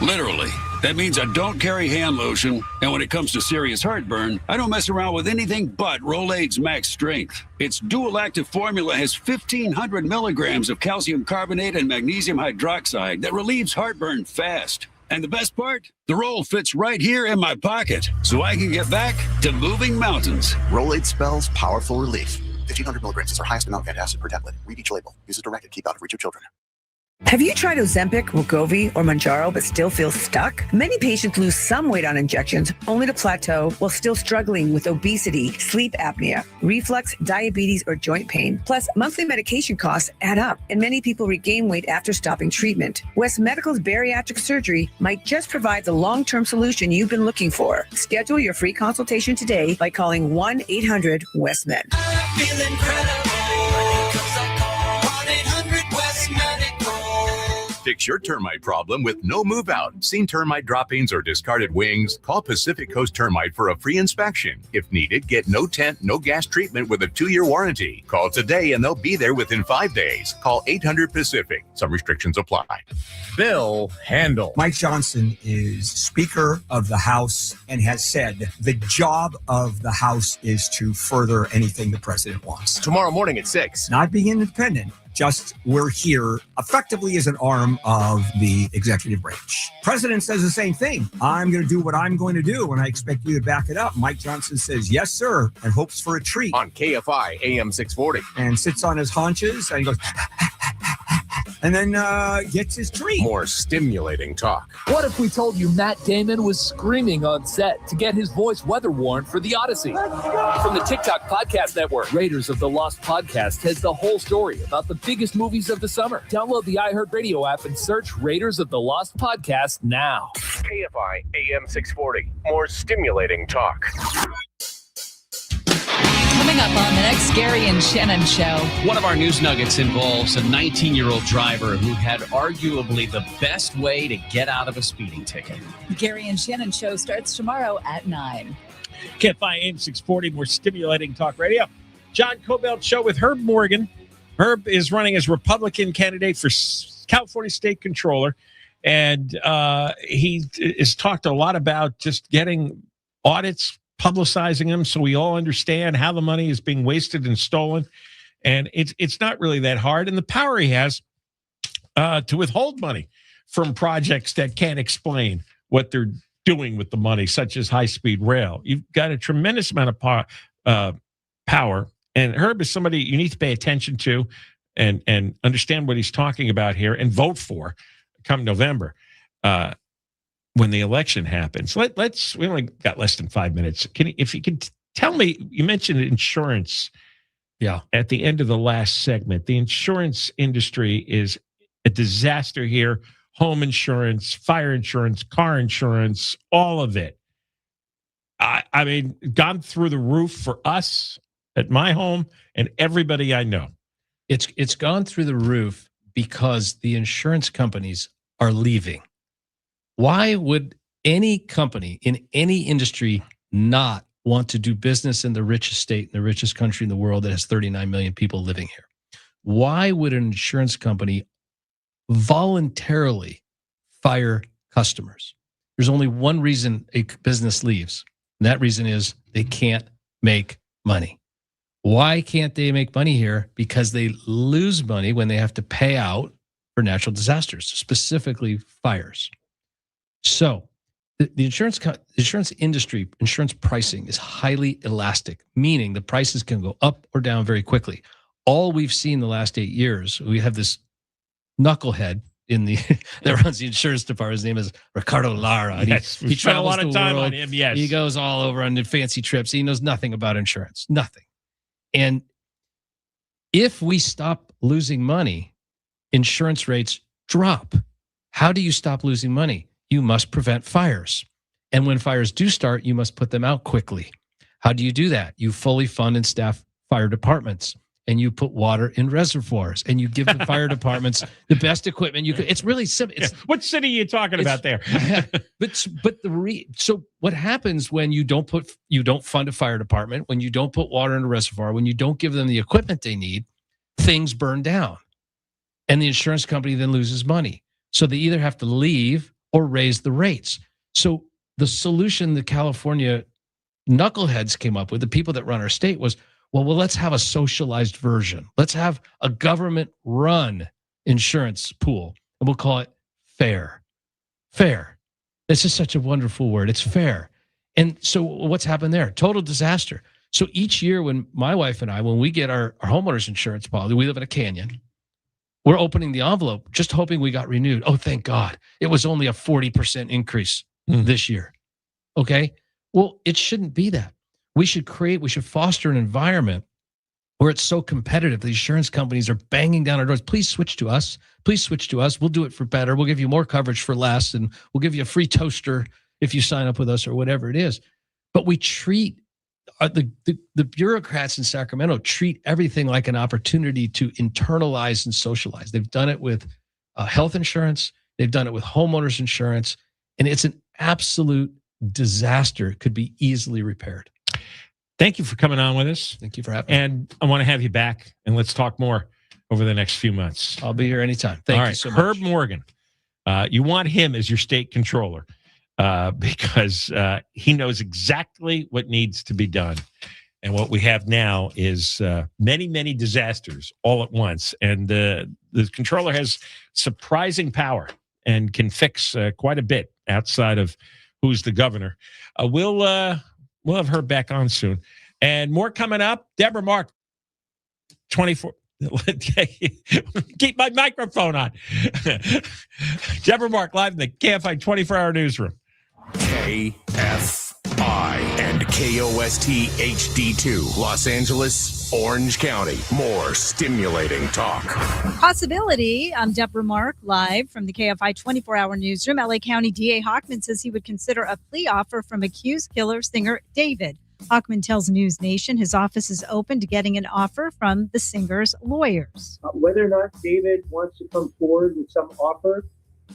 Literally. That means I don't carry hand lotion, and when it comes to serious heartburn, I don't mess around with anything but Rolaids Max Strength. Its dual active formula has 1,500 milligrams of calcium carbonate and magnesium hydroxide that relieves heartburn fast. And the best part? The roll fits right here in my pocket, so I can get back to moving mountains. Rolaids spells powerful relief. 1,500 milligrams is our highest amount of antacid per tablet. Read each label. Use as directed. Keep out of reach of children. Have you tried Ozempic, Wegovy, or Mounjaro but still feel stuck? Many patients lose some weight on injections only to plateau while still struggling with obesity, sleep apnea, reflux, diabetes, or joint pain. Plus, monthly medication costs add up, and many people regain weight after stopping treatment. West Medical's bariatric surgery might just provide the long-term solution you've been looking for. Schedule your free consultation today by calling 1-800-WEST-MED. I feel incredible. Fix your termite problem with no move out. Seen termite droppings or discarded wings? Call Pacific Coast Termite for a free inspection. If needed, get no tent, no gas treatment with a 2-year warranty. Call today and they'll be there within 5 days. Call 800-PACIFIC. Some restrictions apply. Bill Handel. Mike Johnson is Speaker of the House and has said the job of the House is to further anything the president wants. Tomorrow morning at 6. Not being independent. Just we're here effectively as an arm of the executive branch. President says the same thing. I'm going to do what I'm going to do, and I expect you to back it up. Mike Johnson says, yes, sir, and hopes for a treat. On KFI AM 640. And sits on his haunches and he goes, and then gets his treat. More stimulating talk. What if we told you Matt Damon was screaming on set to get his voice weather worn for the Odyssey? From the TikTok Podcast Network, Raiders of the Lost Podcast has the whole story about the biggest movies of the summer. Download the iHeartRadio app and search Raiders of the Lost Podcast now. KFI AM 640. More stimulating talk. Coming up on the next Gary and Shannon show. One of our news nuggets involves a 19-year-old driver who had arguably the best way to get out of a speeding ticket. Gary and Shannon show starts tomorrow at 9. KFI AM 640, more stimulating talk radio. John Kobylt Show with Herb Morgan. Herb is running as Republican candidate for California State Controller, and he has talked a lot about just getting audits, publicizing them so we all understand how the money is being wasted and stolen. And it's not really that hard. And the power he has to withhold money from projects that can't explain what they're doing with the money, such as high-speed rail. You've got a tremendous amount of power. And Herb is somebody you need to pay attention to and understand what he's talking about here and vote for come November. When the election happens. We only got less than 5 minutes. If you can tell me, you mentioned insurance. Yeah. At the end of the last segment, the insurance industry is a disaster here. Home insurance, fire insurance, car insurance, all of it. I mean, gone through the roof for us at my home and everybody I know. It's gone through the roof because the insurance companies are leaving. Why would any company in any industry not want to do business in the richest state, in the richest country in the world that has 39 million people living here? Why would an insurance company voluntarily fire customers? There's only one reason a business leaves, and that reason is they can't make money. Why can't they make money here? Because they lose money when they have to pay out for natural disasters, specifically fires. So the insurance industry, insurance pricing is highly elastic, meaning the prices can go up or down very quickly. All we've seen the last 8 years, we have this knucklehead in the that runs the insurance department. His name is Ricardo Lara. Yes, he spent a lot of time on him. Yes, he goes all over on the fancy trips. He knows nothing about insurance, nothing. And if we stop losing money, insurance rates drop. How do you stop losing money? You must prevent fires. And when fires do start, you must put them out quickly. How do you do that? You fully fund and staff fire departments, and you put water in reservoirs, and you give the fire departments the best equipment you could. It's really simple. What city are you talking about there? So what happens when you don't fund a fire department, when you don't put water in a reservoir, when you don't give them the equipment they need, things burn down. And the insurance company then loses money. So they either have to leave or raise the rates. So the solution the California knuckleheads came up with, the people that run our state, was, well, let's have a socialized version. Let's have a government-run insurance pool, and we'll call it FAIR. FAIR. This is such a wonderful word. It's fair. And so what's happened there? Total disaster. So each year when my wife and I, when we get our homeowners insurance policy, we live in a canyon. We're opening the envelope, just hoping we got renewed. Oh, thank God. It was only a 40% increase this year. Okay. Well, it shouldn't be that. We should foster an environment where it's so competitive. The insurance companies are banging down our doors. Please switch to us. Please switch to us. We'll do it for better. We'll give you more coverage for less, and we'll give you a free toaster if you sign up with us or whatever it is. But we treat the bureaucrats in Sacramento treat everything like an opportunity to internalize and socialize. They've done it with health insurance. They've done it with homeowners insurance, and it's an absolute disaster. It could be easily repaired. Thank you for coming on with us. Thank you for having me. And I want to have you back, and let's talk more over the next few months. I'll be here anytime. Thank you so much. Herb Morgan, you want him as your state controller because he knows exactly what needs to be done. And what we have now is many, many disasters all at once. And the controller has surprising power and can fix quite a bit outside of who's the governor. We'll have her back on soon. And more coming up. Deborah Mark, 24. Keep my microphone on. Deborah Mark, live in the KFI 24-hour newsroom. KFI and KOST HD2, Los Angeles, Orange County. More stimulating talk. Possibility. I'm Deborah Mark, live from the KFI 24-hour newsroom. LA County DA Hochman says he would consider a plea offer from accused killer singer David. Hochman tells News Nation his office is open to getting an offer from the singer's lawyers. Whether or not David wants to come forward with some offer,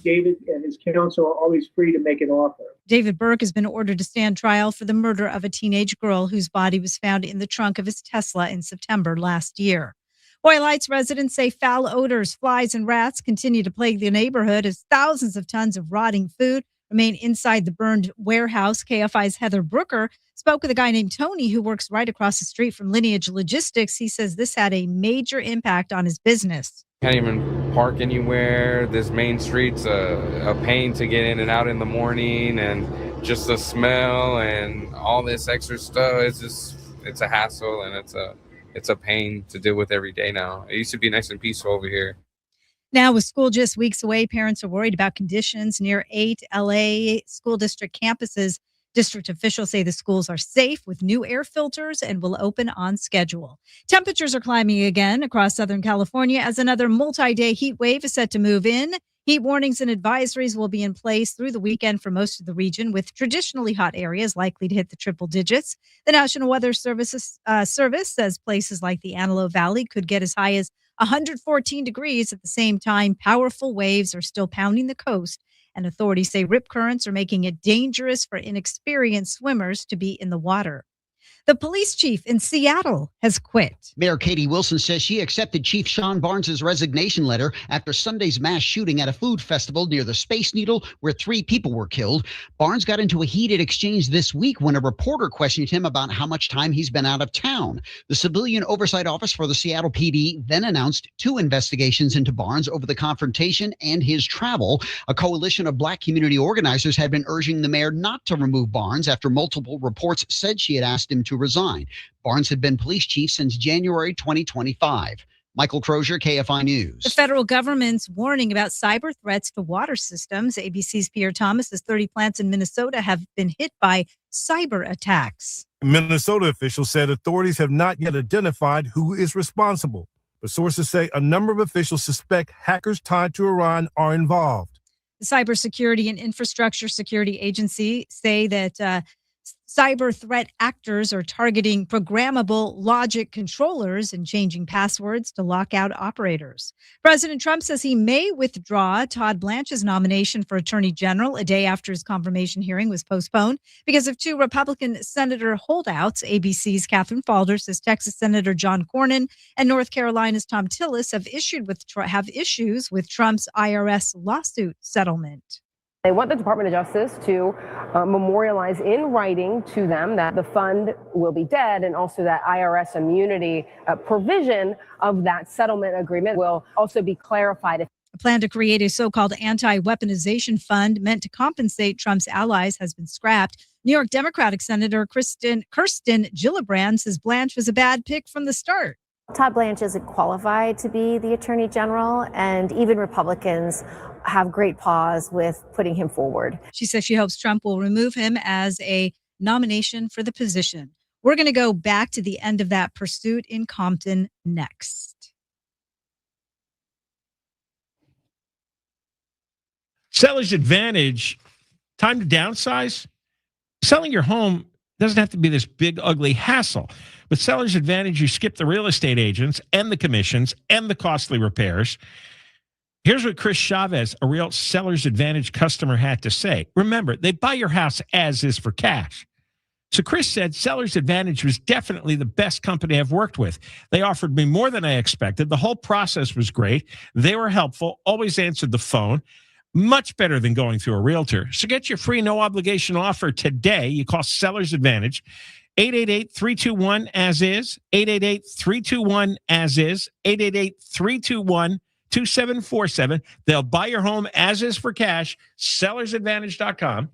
David and his counsel are always free to make an offer. David Burke has been ordered to stand trial for the murder of a teenage girl whose body was found in the trunk of his Tesla in September last year. Boyle Heights residents say foul odors, flies, and rats continue to plague the neighborhood as thousands of tons of rotting food remain inside the burned warehouse. KFI's Heather Brooker spoke with a guy named Tony who works right across the street from Lineage Logistics. He says this had a major impact on his business. Can't even park anywhere. This main street's a pain to get in and out in the morning, and just the smell and all this extra stuff. It's a hassle, and it's a pain to deal with every day now. It used to be nice and peaceful over here. Now, with school just weeks away, parents are worried about conditions near 8 LA school district campuses. District officials say the schools are safe with new air filters and will open on schedule. Temperatures are climbing again across Southern California as another multi-day heat wave is set to move in. Heat warnings and advisories will be in place through the weekend for most of the region, with traditionally hot areas likely to hit the triple digits. The National Weather Service says places like the Antelope Valley could get as high as 114 degrees. At the same time, powerful waves are still pounding the coast, and authorities say rip currents are making it dangerous for inexperienced swimmers to be in the water. The police chief in Seattle has quit. Mayor Katie Wilson says she accepted Chief Sean Barnes' resignation letter after Sunday's mass shooting at a food festival near the Space Needle, where 3 people were killed. Barnes got into a heated exchange this week when a reporter questioned him about how much time he's been out of town. The Civilian Oversight Office for the Seattle PD then announced 2 investigations into Barnes over the confrontation and his travel. A coalition of Black community organizers had been urging the mayor not to remove Barnes after multiple reports said she had asked him to resign. Barnes had been police chief since January 2025. Michael Crozier, KFI News. The federal government's warning about cyber threats to water systems. ABC's Pierre Thomas says 30 plants in Minnesota have been hit by cyber attacks. Minnesota officials said authorities have not yet identified who is responsible, but sources say a number of officials suspect hackers tied to Iran are involved. The Cybersecurity and Infrastructure Security Agency say that cyber threat actors are targeting programmable logic controllers and changing passwords to lock out operators. President Trump says he may withdraw Todd Blanche's nomination for Attorney General a day after his confirmation hearing was postponed because of 2 Republican senator holdouts. ABC's Catherine Falder says Texas Senator John Cornyn and North Carolina's Tom Tillis have issues with Trump's IRS lawsuit settlement. They want the Department of Justice to memorialize in writing to them that the fund will be dead, and also that IRS immunity provision of that settlement agreement will also be clarified. A plan to create a so-called anti-weaponization fund meant to compensate Trump's allies has been scrapped. New York Democratic Senator Kirsten Gillibrand says Blanche was a bad pick from the start. Todd Blanche isn't qualified to be the Attorney General, and even Republicans have great pause with putting him forward. She says she hopes Trump will remove him as a nomination for the position. We're going to go back to the end of that pursuit in Compton next. Seller's advantage, time to downsize. Selling your home doesn't have to be this big, ugly hassle. With Seller's Advantage, you skip the real estate agents and the commissions and the costly repairs. Here's what Chris Chavez, a real Seller's Advantage customer, had to say. Remember, they buy your house as is for cash. So Chris said Seller's Advantage was definitely the best company I've worked with. They offered me more than I expected. The whole process was great. They were helpful, always answered the phone. Much better than going through a realtor. So get your free no-obligation offer today. You call Seller's Advantage, 888-321-AS-IS, 888-321-AS-IS, 888-321-2747. They'll buy your home as is for cash, sellersadvantage.com.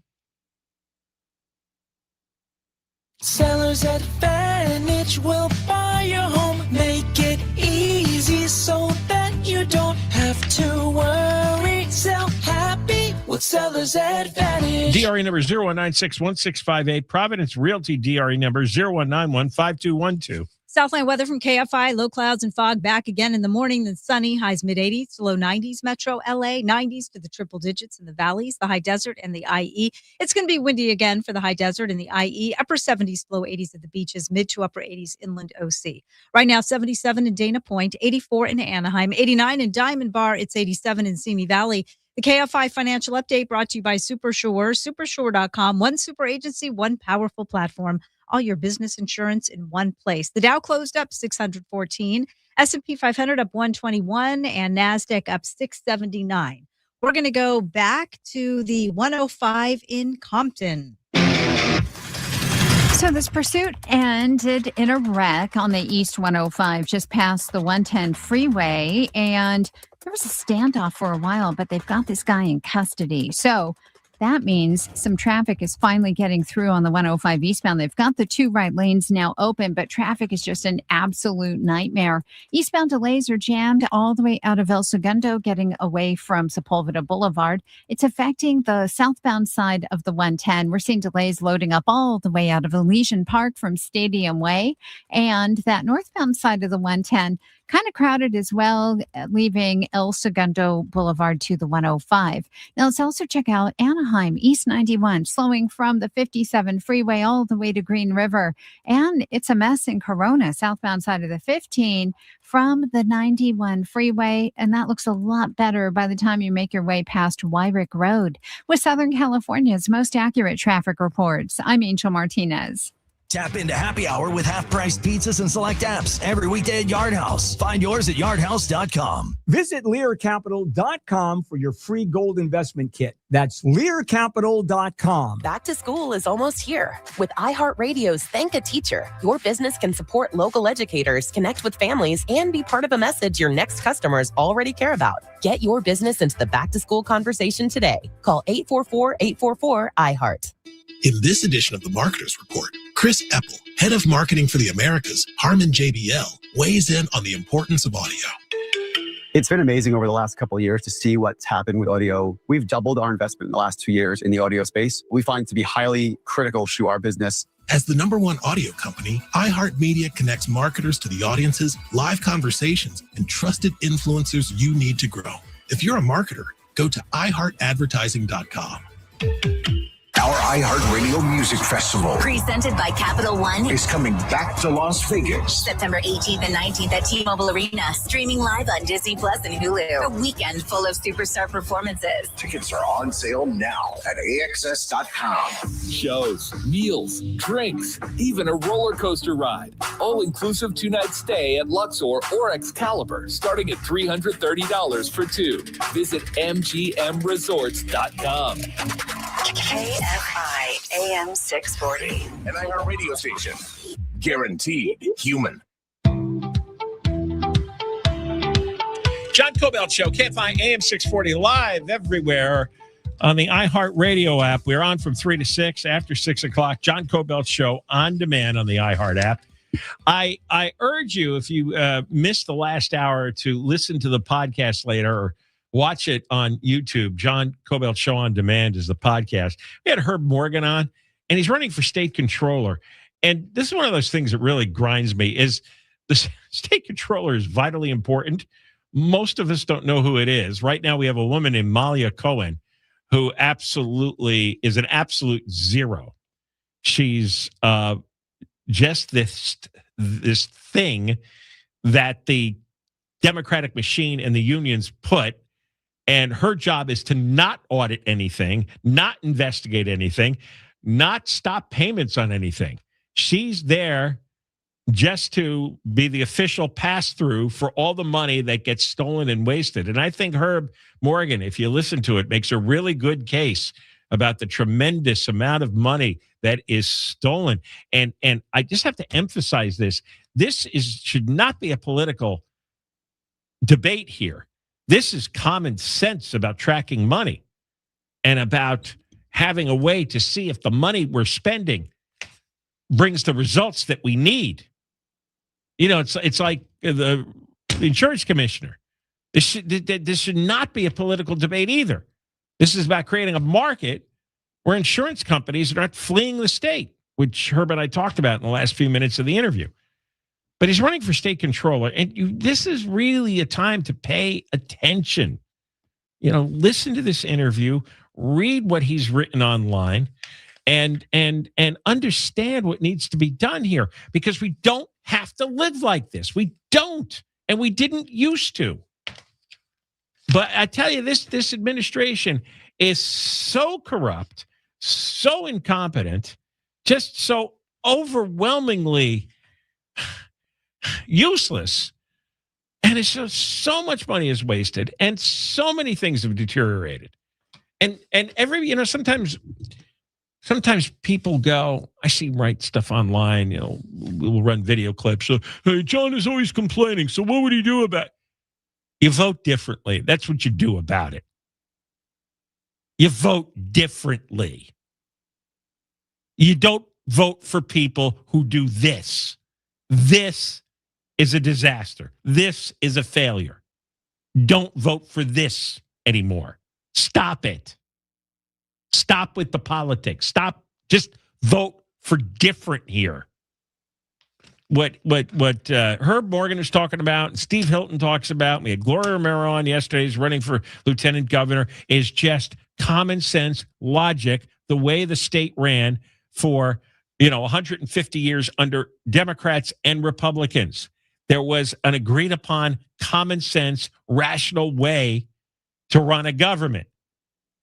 Seller's Advantage will buy your home, make it easy so that you don't have to worry. Sell happy with Seller's Advantage. DRE number 01961658, Providence Realty DRE number 01915212. Southland weather from KFI, low clouds and fog back again in the morning, then sunny, highs mid-80s to low 90s. Metro LA, 90s to the triple digits in the valleys, the high desert and the IE. It's going to be windy again for the high desert and the IE. Upper 70s, low 80s at the beaches, mid to upper 80s inland OC. Right now, 77 in Dana Point, 84 in Anaheim, 89 in Diamond Bar. It's 87 in Simi Valley. The KFI financial update brought to you by Supersure, supersure.com. One super agency, one powerful platform. All your business insurance in one place. The Dow closed up 614, S&P 500 up 121, and NASDAQ up 679. We're going to go back to the 105 in Compton. So this pursuit ended in a wreck on the East 105, just past the 110 freeway. And there was a standoff for a while, but they've got this guy in custody. So that means some traffic is finally getting through on the 105 eastbound. They've got the two right lanes now open, but traffic is just an absolute nightmare. Eastbound delays are jammed all the way out of El Segundo, getting away from Sepulveda Boulevard. It's affecting the southbound side of the 110. We're seeing delays loading up all the way out of Elysian Park from Stadium Way. And that northbound side of the 110, kind of crowded as well, leaving El Segundo Boulevard to the 105. Now, let's also check out Anaheim, East 91, slowing from the 57 freeway all the way to Green River. And it's a mess in Corona, southbound side of the 15 from the 91 freeway. And that looks a lot better by the time you make your way past Wyrick Road. With Southern California's most accurate traffic reports, I'm Angel Martinez. Tap into Happy Hour with half-priced pizzas and select apps every weekday at Yard House. Find yours at yardhouse.com. Visit LearCapital.com for your free gold investment kit. That's LearCapital.com. Back to school is almost here. With iHeartRadio's Thank a Teacher, your business can support local educators, connect with families, and be part of a message your next customers already care about. Get your business into the back-to-school conversation today. Call 844-844-iHeart. In this edition of the Marketers Report, Chris Eppel, head of marketing for the Americas, Harman JBL, weighs in on the importance of audio. It's been amazing over the last couple of years to see what's happened with audio. We've doubled our investment in the last 2 years in the audio space. We find it to be highly critical to our business. As the #1 audio company, iHeartMedia connects marketers to the audiences, live conversations, and trusted influencers you need to grow. If you're a marketer, go to iHeartAdvertising.com. Our iHeartRadio Music Festival, presented by Capital One, is coming back to Las Vegas. September 18th and 19th at T-Mobile Arena, streaming live on Disney Plus and Hulu. A weekend full of superstar performances. Tickets are on sale now at AXS.com. Shows, meals, drinks, even a roller coaster ride. All-inclusive 2-night stay at Luxor or Excalibur, starting at $330 for two. Visit MGMResorts.com. KFI AM 640. An iHeart radio station. Guaranteed human. John Kobylt Show, KFI AM 640, live everywhere on the iHeartRadio app. We're on from 3 to 6, after 6 o'clock. John Kobylt Show on demand on the iHeart app. I urge you, if you missed the last hour, to listen to the podcast later or watch it on YouTube. John Kobylt Show on Demand is the podcast. We had Herb Morgan on, and he's running for state controller. And this is one of those things that really grinds me, is the state controller is vitally important. Most of us don't know who it is. Right now, we have a woman named Malia Cohen, who absolutely is an absolute zero. She's just this thing that the Democratic machine and the unions put, and her job is to not audit anything, not investigate anything, not stop payments on anything. She's there just to be the official pass-through for all the money that gets stolen and wasted. And I think Herb Morgan, if you listen to it, makes a really good case about the tremendous amount of money that is stolen. And I just have to emphasize this. This should not be a political debate here. This is common sense about tracking money and about having a way to see if the money we're spending brings the results that we need. You know, it's like the insurance commissioner. This should not be a political debate either. This is about creating a market where insurance companies are not fleeing the state, which Herb and I talked about in the last few minutes of the interview. But he's running for state controller, and this is really a time to pay attention. You know, listen to this interview, read what he's written online, and understand what needs to be done here, because we don't have to live like this. We don't, and we didn't used to. But I tell you, this administration is so corrupt, so incompetent, just so overwhelmingly useless, and it's just so much money is wasted, and so many things have deteriorated. And sometimes people go, I see write stuff online, you know, we'll run video clips. So, hey, John is always complaining. So what would he do about it? You vote differently. That's what you do about it. You vote differently. You don't vote for people who do this. This is a disaster. This is a failure. Don't vote for this anymore. Stop it. Stop with the politics. Stop. Just vote for different here. What Herb Morgan is talking about, and Steve Hilton talks about, we had Gloria Romero on yesterday, who's running for lieutenant governor, is just common sense logic, the way the state ran for 150 years under Democrats and Republicans. There was an agreed upon common sense, rational way to run a government.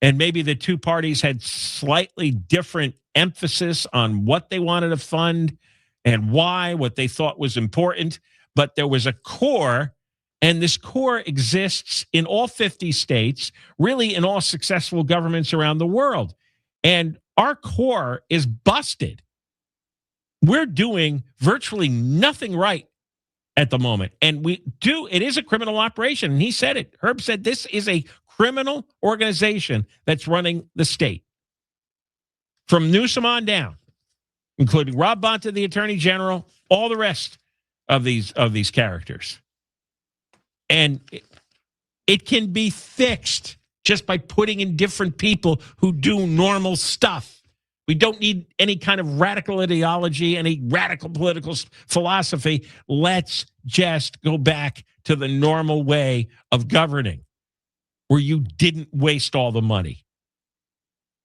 And maybe the two parties had slightly different emphasis on what they wanted to fund and why, what they thought was important. But there was a core, and this core exists in all 50 states, really in all successful governments around the world. And our core is busted. We're doing virtually nothing right at the moment. And it is a criminal operation. And he said it. Herb said this is a criminal organization that's running the state. From Newsom on down, including Rob Bonta, the Attorney General, all the rest of these characters. And it can be fixed just by putting in different people who do normal stuff. We don't need any kind of radical ideology, any radical political philosophy. Let's just go back to the normal way of governing, where you didn't waste all the money,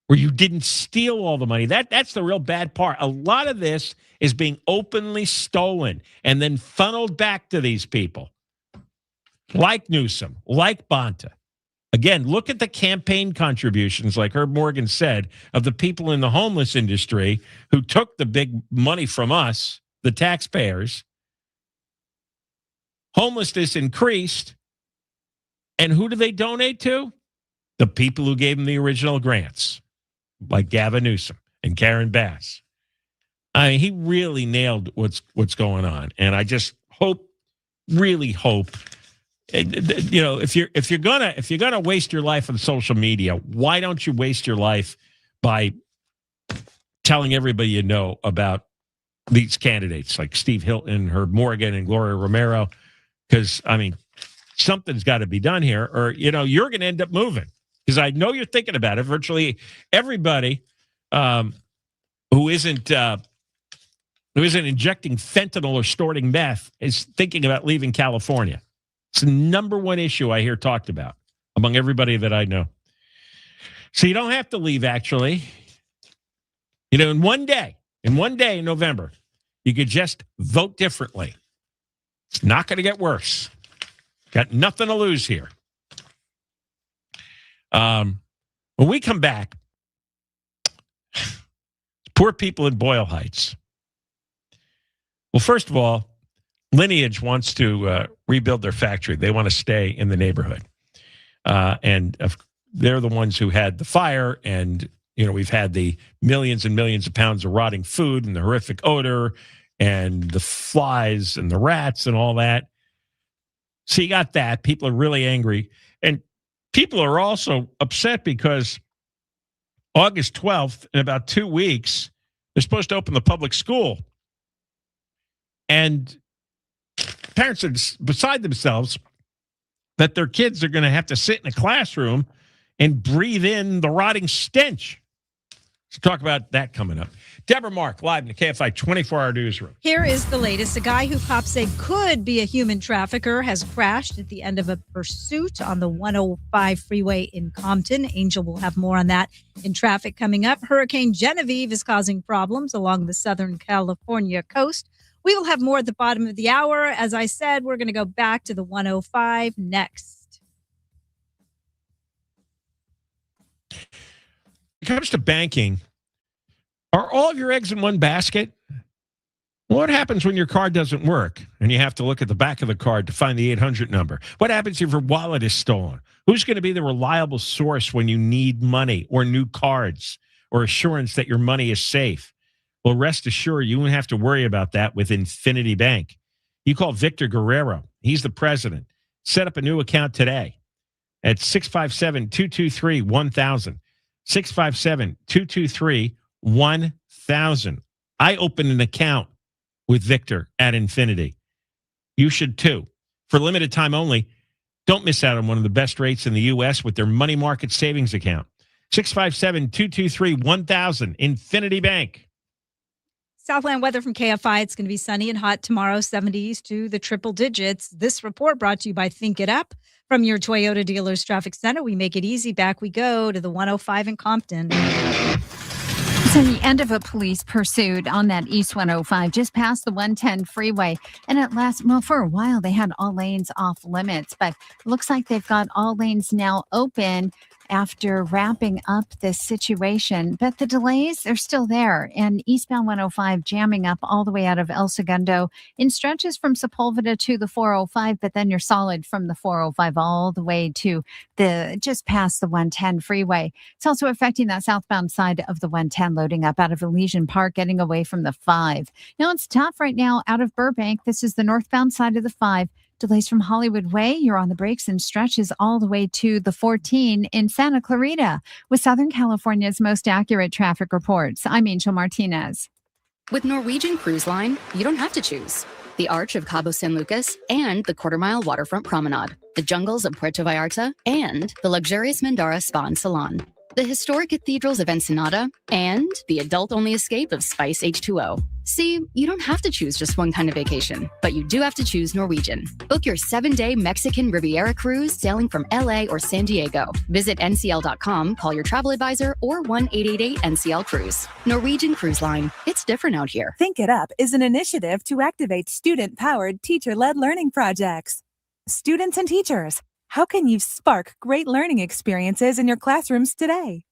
where you didn't steal all the money. That's the real bad part. A lot of this is being openly stolen and then funneled back to these people, like Newsom, like Bonta. Again, look at the campaign contributions, like Herb Morgan said, of the people in the homeless industry who took the big money from us, the taxpayers. Homelessness increased. And who do they donate to? The people who gave them the original grants, like Gavin Newsom and Karen Bass. I mean, he really nailed what's going on. And I just really hope, if you're gonna waste your life on social media, why don't you waste your life by telling everybody you know about these candidates like Steve Hilton, Herb Morgan, and Gloria Romero, because, I mean, something's got to be done here, or, you're going to end up moving. Because I know you're thinking about it. Virtually everybody who isn't injecting fentanyl or storing meth is thinking about leaving California. It's the number one issue I hear talked about among everybody that I know. So you don't have to leave, actually. In one day in November, you could just vote differently. It's not going to get worse. Got nothing to lose here. When we come back, poor people in Boyle Heights. Well, first of all, Lineage wants to rebuild their factory. They want to stay in the neighborhood. And they're the ones who had the fire. And, we've had the millions and millions of pounds of rotting food and the horrific odor and the flies and the rats and all that. So you got that. People are really angry. And people are also upset because August 12th, in about 2 weeks, they're supposed to open the public school. And parents are beside themselves that their kids are going to have to sit in a classroom and breathe in the rotting stench. Let's talk about that coming up. Deborah Mark, live in the KFI 24-hour newsroom. Here is the latest. A guy who cops say could be a human trafficker has crashed at the end of a pursuit on the 105 freeway in Compton. Angel will have more on that in traffic coming up. Hurricane Genevieve is causing problems along the Southern California coast. We will have more at the bottom of the hour. As I said, we're going to go back to the 105 next. When it comes to banking, are all of your eggs in one basket? What happens when your card doesn't work and you have to look at the back of the card to find the 800 number? What happens if your wallet is stolen? Who's going to be the reliable source when you need money or new cards or assurance that your money is safe? Well, rest assured, you won't have to worry about that with Infinity Bank. You call Victor Guerrero. He's the president. Set up a new account today at 657-223-1000. 657-223-1000. I opened an account with Victor at Infinity. You should too. For limited time only, don't miss out on one of the best rates in the U.S. with their money market savings account. 657-223-1000. Infinity Bank. Southland weather from KFI. It's going to be sunny and hot tomorrow, 70s to the triple digits. This report brought to you by Think It Up. From your Toyota Dealers Traffic Center, we make it easy. Back we go to the 105 in Compton. So the end of a police pursuit on that East 105, just past the 110 freeway. And at last, for a while, they had all lanes off limits, but it looks like they've got all lanes now open after wrapping up this situation. But the delays are still there, and eastbound 105 jamming up all the way out of El Segundo in stretches from Sepulveda to the 405, but then you're solid from the 405 all the way to just past the 110 freeway. It's also affecting that southbound side of the 110, loading up out of Elysian Park, getting away from the 5. Now it's tough right now out of Burbank. This is the northbound side of the 5. Delays from Hollywood Way, you're on the brakes and stretches all the way to the 14 in Santa Clarita. With Southern California's most accurate traffic reports, I'm Angel Martinez. With Norwegian Cruise Line, you don't have to choose. The Arch of Cabo San Lucas and the quarter-mile waterfront promenade, the jungles of Puerto Vallarta, and the luxurious Mandara Spa and Salon, the historic cathedrals of Ensenada, and the adult-only escape of Spice H2O. See, you don't have to choose just one kind of vacation, but you do have to choose Norwegian. Book your 7-day Mexican Riviera cruise sailing from LA or San Diego. Visit ncl.com, call your travel advisor, or 1-888-NCL-CRUISE. Norwegian Cruise Line. It's different out here. Think It Up is an initiative to activate student-powered, teacher-led learning projects. Students and teachers, how can you spark great learning experiences in your classrooms today?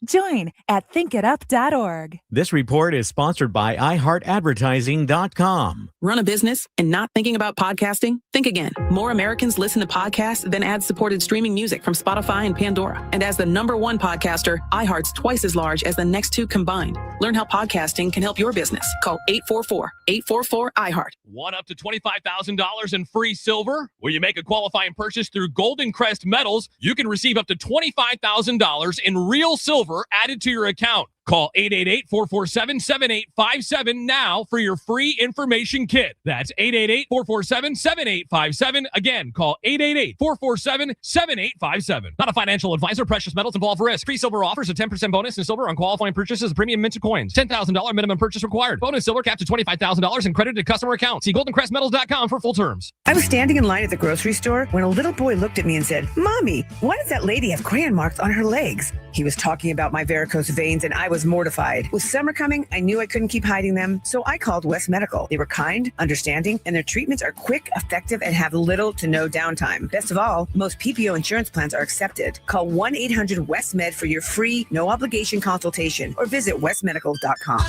Join at thinkitup.org. This report is sponsored by iHeartAdvertising.com. Run a business and not thinking about podcasting? Think again. More Americans listen to podcasts than ad-supported streaming music from Spotify and Pandora. And as the #1 podcaster, iHeart's twice as large as the next two combined. Learn how podcasting can help your business. Call 844-844-iHeart. Want up to $25,000 in free silver? When you make a qualifying purchase through Golden Crest Metals, you can receive up to $25,000 in real silver added to your account. Call 888-447-7857 now for your free information kit. That's 888-447-7857. Again, call 888-447-7857. Not a financial advisor. Precious metals involve risk. Free silver offers a 10% bonus in silver on qualifying purchases of premium minted coins. $10,000 minimum purchase required. Bonus silver capped to $25,000 and credited to customer account. See goldencrestmetals.com for full terms. I was standing in line at the grocery store when a little boy looked at me and said, "Mommy, why does that lady have crayon marks on her legs?" He was talking about my varicose veins, and I was mortified. With summer coming, I knew I couldn't keep hiding them, so I called West Medical. They were kind, understanding, and their treatments are quick, effective, and have little to no downtime. Best of all, most PPO insurance plans are accepted. Call 1-800-WEST-MED for your free, no-obligation consultation, or visit westmedical.com.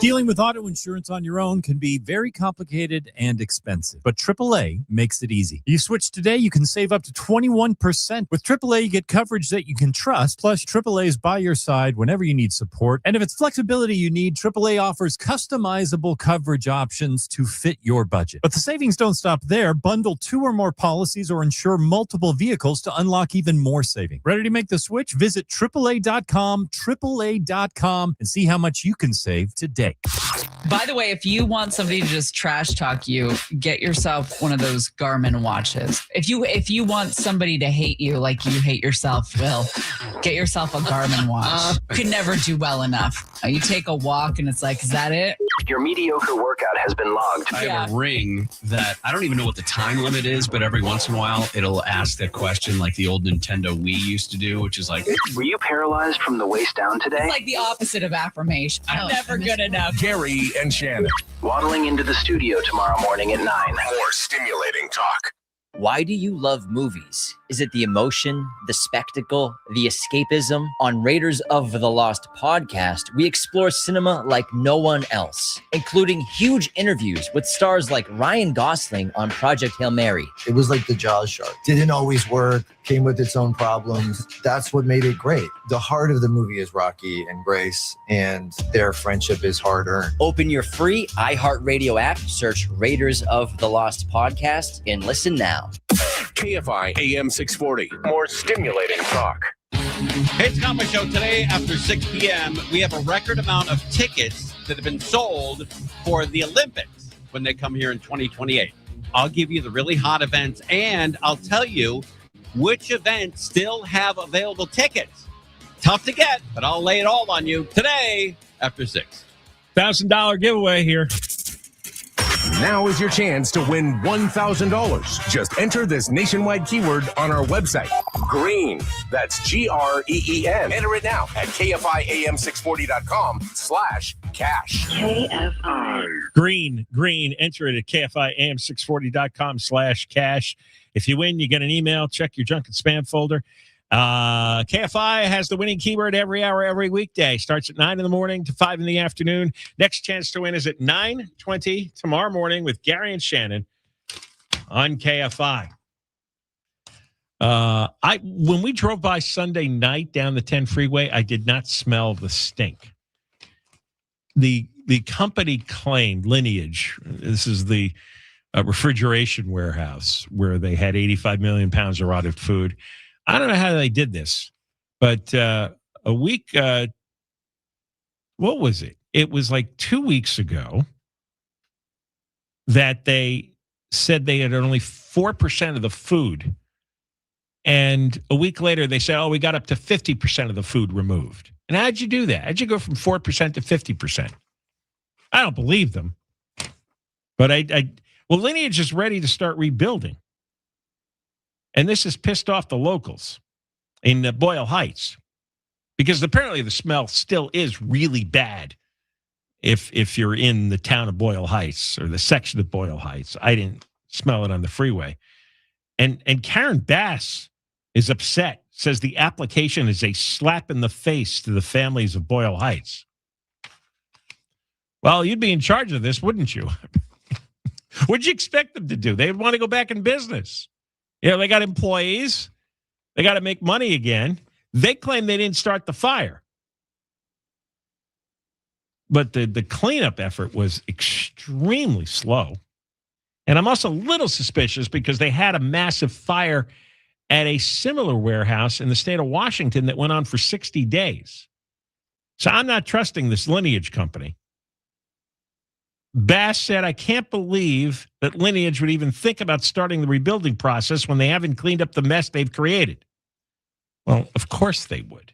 Dealing with auto insurance on your own can be very complicated and expensive, but AAA makes it easy. You switch today, you can save up to 21%. With AAA, you get coverage that you can trust, plus AAA is by your side whenever you need support. And if it's flexibility you need, AAA offers customizable coverage options to fit your budget. But the savings don't stop there. Bundle 2 or more policies or insure multiple vehicles to unlock even more savings. Ready to make the switch? Visit AAA.com, AAA.com, and see how much you can save today. By the way, if you want somebody to just trash talk you, get yourself one of those Garmin watches. If you want somebody to hate you like you hate yourself, Will, get yourself a Garmin watch. You can never do well enough. You take a walk and it's like, is that it? Your mediocre workout has been logged. I have a ring that I don't even know what the time limit is, but every once in a while it'll ask that question like the old Nintendo Wii used to do, which is like, were you paralyzed from the waist down today? It's like the opposite of affirmation. I'm never good enough. Gary and Shannon. Waddling into the studio tomorrow morning at 9. More stimulating talk. Why do you love movies? Is it the emotion, the spectacle, the escapism? On Raiders of the Lost podcast, we explore cinema like no one else, including huge interviews with stars like Ryan Gosling on Project Hail Mary. It was like the Jaws shark. Didn't always work, came with its own problems. That's what made it great. The heart of the movie is Rocky and Grace, and their friendship is hard-earned. Open your free iHeartRadio app, search Raiders of the Lost podcast, and listen now. KFI AM 640. More stimulating talk. Hey, it's Kobylt Show. Today, after 6 p.m., we have a record amount of tickets that have been sold for the Olympics when they come here in 2028. I'll give you the really hot events, and I'll tell you which events still have available tickets. Tough to get, but I'll lay it all on you today after 6. $1,000 giveaway here. Now is your chance to win $1,000. Just enter this nationwide keyword on our website. Green. That's GREEN. Enter it now at KFIAM640.com/cash. KFI. Green. Enter it at KFIAM640.com/cash. If you win, you get an email. Check your junk and spam folder. KFI has the winning keyword every hour, every weekday. Starts at 9 in the morning to 5 in the afternoon. Next chance to win is at 9:20 tomorrow morning with Gary and Shannon on KFI. When we drove by Sunday night down the 10 freeway, I did not smell the stink. The company claimed Lineage. This is the refrigeration warehouse where they had 85 million pounds of rotted food. I don't know how they did this, but a week, what was it? It was like 2 weeks ago that they said they had only 4% of the food. And a week later, they said, we got up to 50% of the food removed. And how'd you do that? How'd you go from 4% to 50%? I don't believe them. But Lineage is ready to start rebuilding. And this has pissed off the locals in Boyle Heights because apparently the smell still is really bad if you're in the town of Boyle Heights or the section of Boyle Heights. I didn't smell it on the freeway. And Karen Bass is upset, says the application is a slap in the face to the families of Boyle Heights. Well, you'd be in charge of this, wouldn't you? What'd you expect them to do? They'd want to go back in business. They got employees. They got to make money again. They claim they didn't start the fire. But the cleanup effort was extremely slow. And I'm also a little suspicious because they had a massive fire at a similar warehouse in the state of Washington that went on for 60 days. So I'm not trusting this Lineage company. Bass said, I can't believe that Lineage would even think about starting the rebuilding process when they haven't cleaned up the mess they've created. Well, of course they would,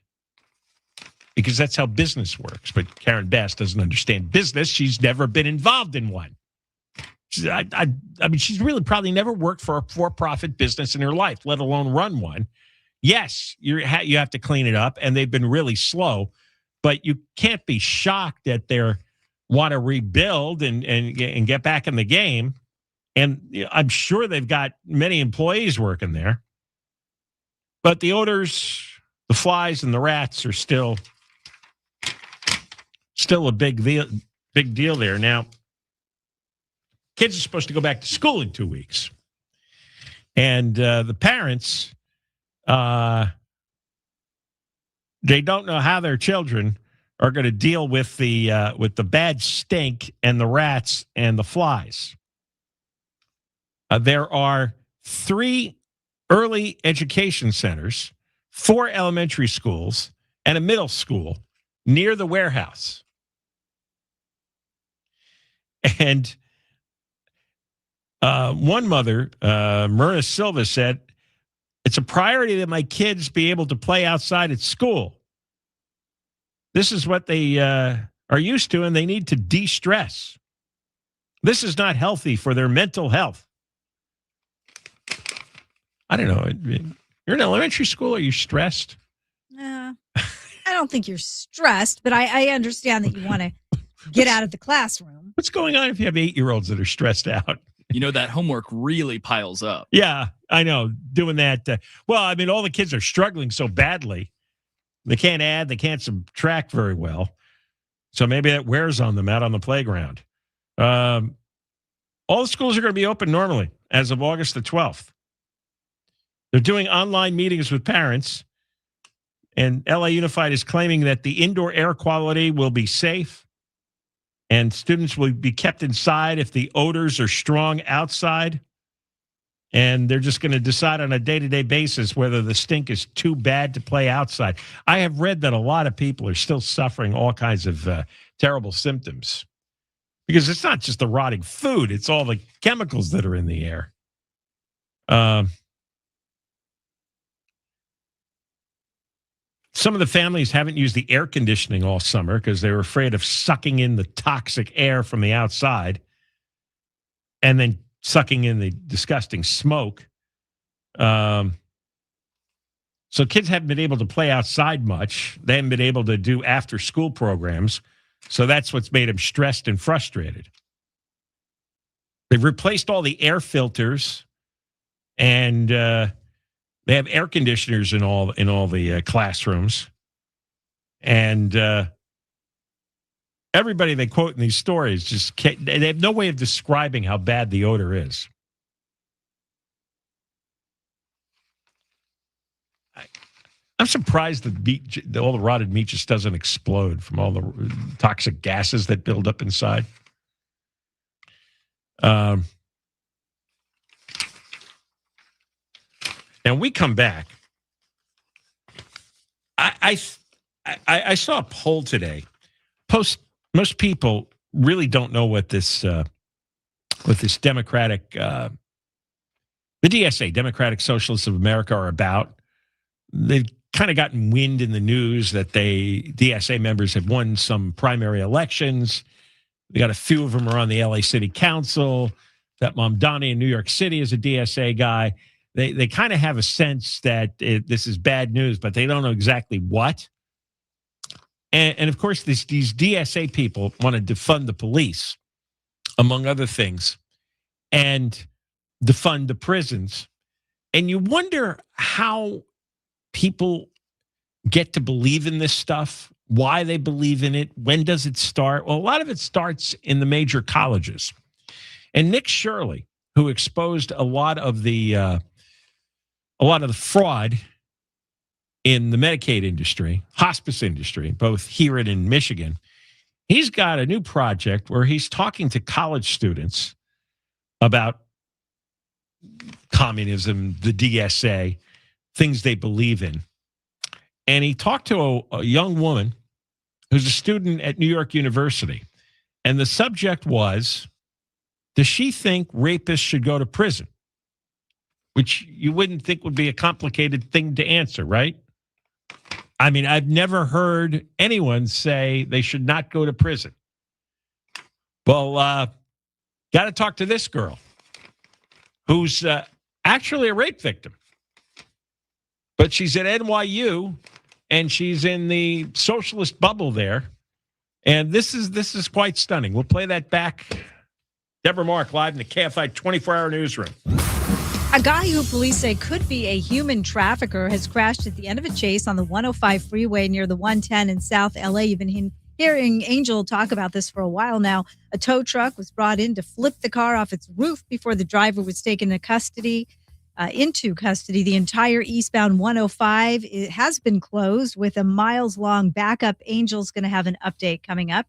because that's how business works. But Karen Bass doesn't understand business. She's never been involved in one. I mean, she's really probably never worked for a for-profit business in her life, let alone run one. Yes, you have to clean it up, and they've been really slow, but you can't be shocked that they're want to rebuild and get back in the game. And I'm sure they've got many employees working there. But the odors, the flies, and the rats are still a big deal there. Now, kids are supposed to go back to school in 2 weeks. And the parents, they don't know how their children are going to deal with the bad stink and the rats and the flies. There are 3 early education centers, 4 elementary schools, and a middle school near the warehouse. And one mother, Myrna Silva, said, it's a priority that my kids be able to play outside at school. This is what they are used to, and they need to de-stress. This is not healthy for their mental health. I don't know. You're in elementary school. Are you stressed? I don't think you're stressed, but I understand that you want to get out of the classroom. What's going on if you have 8-year-olds that are stressed out? You know, that homework really piles up. Yeah, I know. Doing that. Well, I mean, all the kids are struggling so badly. They can't add, they can't subtract very well. So maybe that wears on them out on the playground. All the schools are going to be open normally as of August the 12th. They're doing online meetings with parents. And LA Unified is claiming that the indoor air quality will be safe. And students will be kept inside if the odors are strong outside. And they're just going to decide on a day-to-day basis whether the stink is too bad to play outside. I have read that a lot of people are still suffering all kinds of terrible symptoms. Because it's not just the rotting food. It's all the chemicals that are in the air. Some of the families haven't used the air conditioning all summer because they were afraid of sucking in the toxic air from the outside and then sucking in the disgusting smoke. So kids haven't been able to play outside much. They haven't been able to do after-school programs. So that's what's made them stressed and frustrated. They've replaced all the air filters, and they have air conditioners in all the classrooms. And everybody they quote in these stories just can't, they have no way of describing how bad the odor is. I'm surprised that all the rotted meat just doesn't explode from all the toxic gases that build up inside. And we come back. I saw a poll today. Most people really don't know what this Democratic, the DSA, Democratic Socialists of America, are about. They've kind of gotten wind in the news that DSA members have won some primary elections. They got a few of them are on the LA City Council. That Mamdani in New York City is a DSA guy. They kind of have a sense that this is bad news, but they don't know exactly what. And of course, these DSA people want to defund the police, among other things, and defund the prisons. And you wonder how people get to believe in this stuff, why they believe in it, when does it start? Well, a lot of it starts in the major colleges. And Nick Shirley, who exposed a lot of the fraud in the Medicaid industry, hospice industry, both here and in Michigan, he's got a new project where he's talking to college students about communism, the DSA, things they believe in. And he talked to a young woman who's a student at New York University. And the subject was, does she think rapists should go to prison? Which you wouldn't think would be a complicated thing to answer, right? I mean, I've never heard anyone say they should not go to prison. Well, got to talk to this girl who's actually a rape victim. But she's at NYU, and she's in the socialist bubble there. And this is quite stunning. We'll play that back. Deborah Mark, live in the KFI 24-hour newsroom. A guy who police say could be a human trafficker has crashed at the end of a chase on the 105 freeway near the 110 in South LA. You've been hearing Angel talk about this for a while now. A tow truck was brought in to flip the car off its roof before the driver was taken into custody. The entire eastbound 105 has been closed with a miles-long backup. Angel's going to have an update coming up.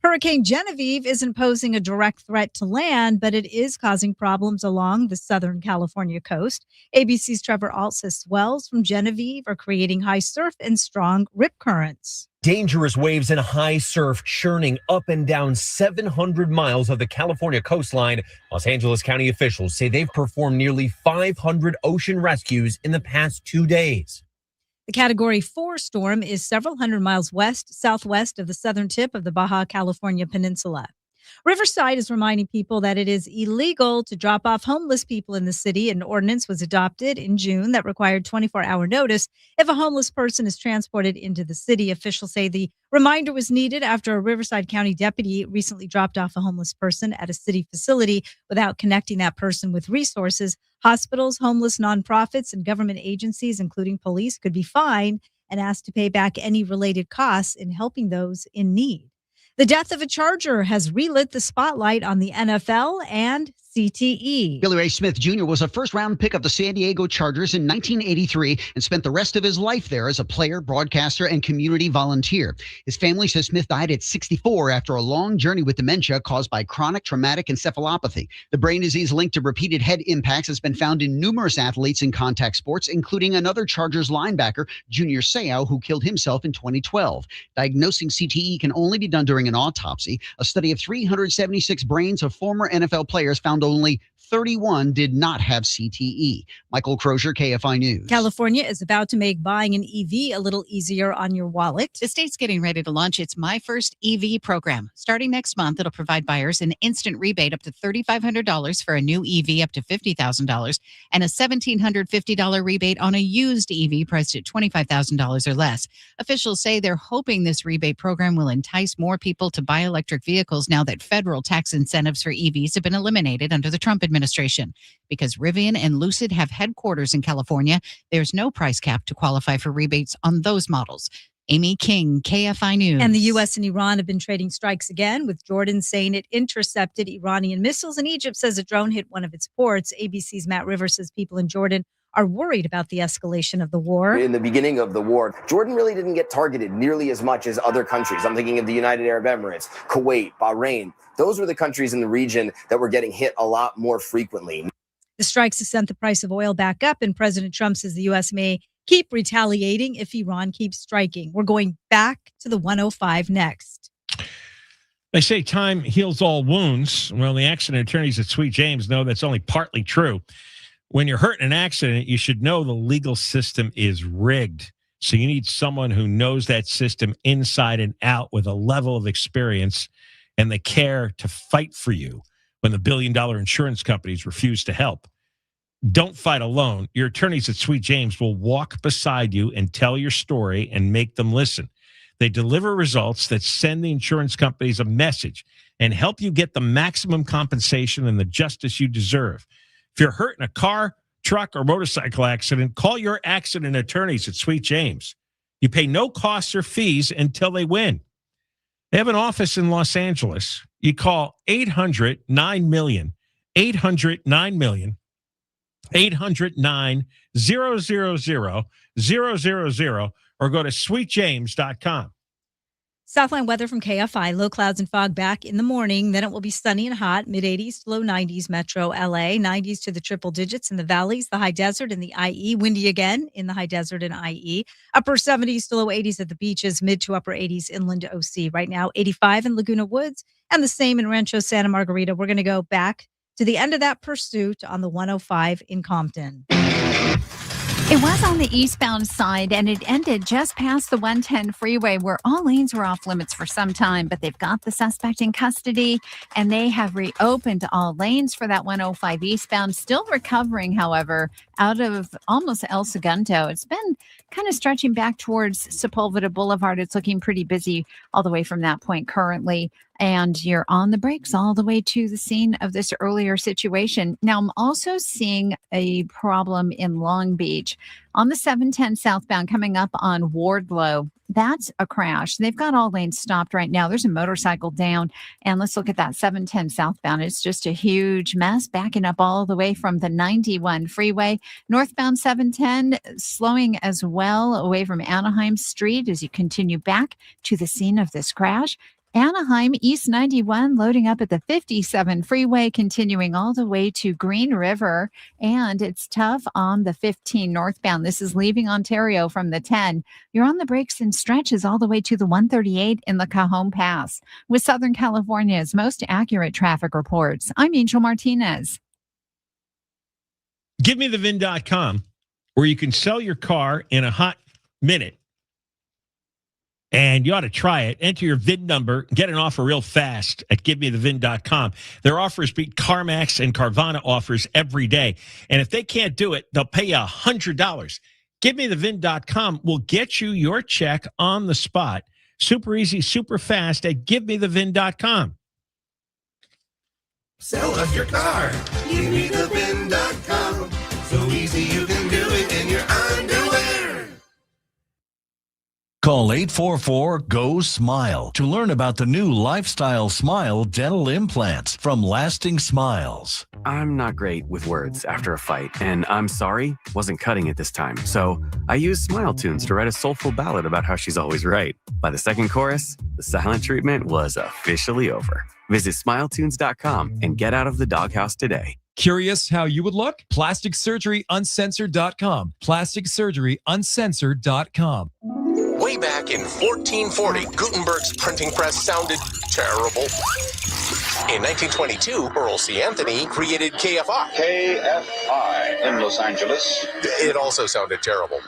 Hurricane Genevieve isn't posing a direct threat to land, but it is causing problems along the Southern California coast. ABC's Trevor Alt says swells from Genevieve are creating high surf and strong rip currents. Dangerous waves and high surf churning up and down 700 miles of the California coastline. Los Angeles County officials say they've performed nearly 500 ocean rescues in the past 2 days. The Category 4 storm is several hundred miles southwest of the southern tip of the Baja California Peninsula. Riverside is reminding people that it is illegal to drop off homeless people in the city. An ordinance was adopted in June that required 24-hour notice if a homeless person is transported into the city. Officials say the reminder was needed after a Riverside County deputy recently dropped off a homeless person at a city facility without connecting that person with resources. Hospitals, homeless nonprofits, and government agencies, including police, could be fined and asked to pay back any related costs in helping those in need. The death of a Charger has relit the spotlight on the NFL and CTE. Billy Ray Smith Jr. was a first-round pick of the San Diego Chargers in 1983 and spent the rest of his life there as a player, broadcaster, and community volunteer. His family says Smith died at 64 after a long journey with dementia caused by chronic traumatic encephalopathy. The brain disease linked to repeated head impacts has been found in numerous athletes in contact sports, including another Chargers linebacker, Junior Seau, who killed himself in 2012. Diagnosing CTE can only be done during an autopsy. A study of 376 brains of former NFL players found only 31 did not have CTE. Michael Crozier, KFI News. California is about to make buying an EV a little easier on your wallet. The state's getting ready to launch its My First EV program. Starting next month, it'll provide buyers an instant rebate up to $3,500 for a new EV up to $50,000 and a $1,750 rebate on a used EV priced at $25,000 or less. Officials say they're hoping this rebate program will entice more people to buy electric vehicles now that federal tax incentives for EVs have been eliminated under the Trump administration. Because Rivian and Lucid have headquarters in California, there's no price cap to qualify for rebates on those models. Amy King, KFI News. And the U.S. and Iran have been trading strikes again, with Jordan saying it intercepted Iranian missiles, and Egypt says a drone hit one of its ports. ABC's Matt Rivers says people in Jordan are worried about the escalation of the war. In the beginning of the war, Jordan really didn't get targeted nearly as much as other countries. I'm thinking of the United Arab Emirates, Kuwait, Bahrain. Those were the countries in the region that were getting hit a lot more frequently. The strikes have sent the price of oil back up, and President Trump says the U.S. may keep retaliating if Iran keeps striking. We're going back to the 105 next. They say time heals all wounds. Well, the accident attorneys at Sweet James know that's only partly true. When you're hurt in an accident, you should know the legal system is rigged. So you need someone who knows that system inside and out with a level of experience and the care to fight for you when the billion-dollar insurance companies refuse to help. Don't fight alone. Your attorneys at Sweet James will walk beside you and tell your story and make them listen. They deliver results that send the insurance companies a message and help you get the maximum compensation and the justice you deserve. If you're hurt in a car, truck, or motorcycle accident, call your accident attorneys at Sweet James. You pay no costs or fees until they win. They have an office in Los Angeles. You call 800-9-MILLION, 800-9-MILLION, 800-9-000-000, or go to sweetjames.com. Southline weather from KFI. Low clouds and fog back in the morning. Then it will be sunny and hot. Mid-80s to low 90s metro LA. 90s to the triple digits in the valleys, the high desert, and the IE. Windy again in the high desert and IE. Upper 70s to low 80s at the beaches. Mid to upper 80s inland OC. Right now, 85 in Laguna Woods and the same in Rancho Santa Margarita. We're going to go back to the end of that pursuit on the 105 in Compton. It was on the eastbound side, and it ended just past the 110 freeway where all lanes were off limits for some time, but they've got the suspect in custody, and they have reopened all lanes for that 105 eastbound. Still recovering, however, out of almost El Segundo. It's been kind of stretching back towards Sepulveda Boulevard. It's looking pretty busy all the way from that point currently. And you're on the brakes all the way to the scene of this earlier situation. Now, I'm also seeing a problem in Long Beach on the 710 southbound coming up on Wardlow. That's a crash. They've got all lanes stopped right now. There's a motorcycle down. And let's look at that 710 southbound. It's just a huge mess, backing up all the way from the 91 freeway. Northbound 710 slowing as well away from Anaheim Street as you continue back to the scene of this crash. Anaheim East 91 loading up at the 57 freeway, continuing all the way to Green River. And it's tough on the 15 northbound. This is leaving Ontario from the 10. You're on the brakes and stretches all the way to the 138 in the Cajon Pass. With Southern California's most accurate traffic reports, I'm Angel Martinez. GiveMeTheVin.com, where you can sell your car in a hot minute. And you ought to try it. Enter your VIN number. Get an offer real fast at GiveMeTheVin.com. Their offers beat CarMax and Carvana offers every day. And if they can't do it, they'll pay you $100. GiveMeTheVin.com will get you your check on the spot. Super easy, super fast at GiveMeTheVin.com. Sell us your car. GiveMeTheVin.com. So easy you can do it in your underwear. Call 844-GO-SMILE to learn about the new Lifestyle Smile dental implants from Lasting Smiles. I'm not great with words after a fight, and I'm sorry, wasn't cutting it this time. So I used Smile Tunes to write a soulful ballad about how she's always right. By the second chorus, the silent treatment was officially over. Visit SmileTunes.com and get out of the doghouse today. Curious how you would look? PlasticSurgeryUncensored.com. PlasticSurgeryUncensored.com. Way back in 1440, Gutenberg's printing press sounded terrible. In 1922, Earl C. Anthony created KFI. KFI in Los Angeles. It also sounded terrible.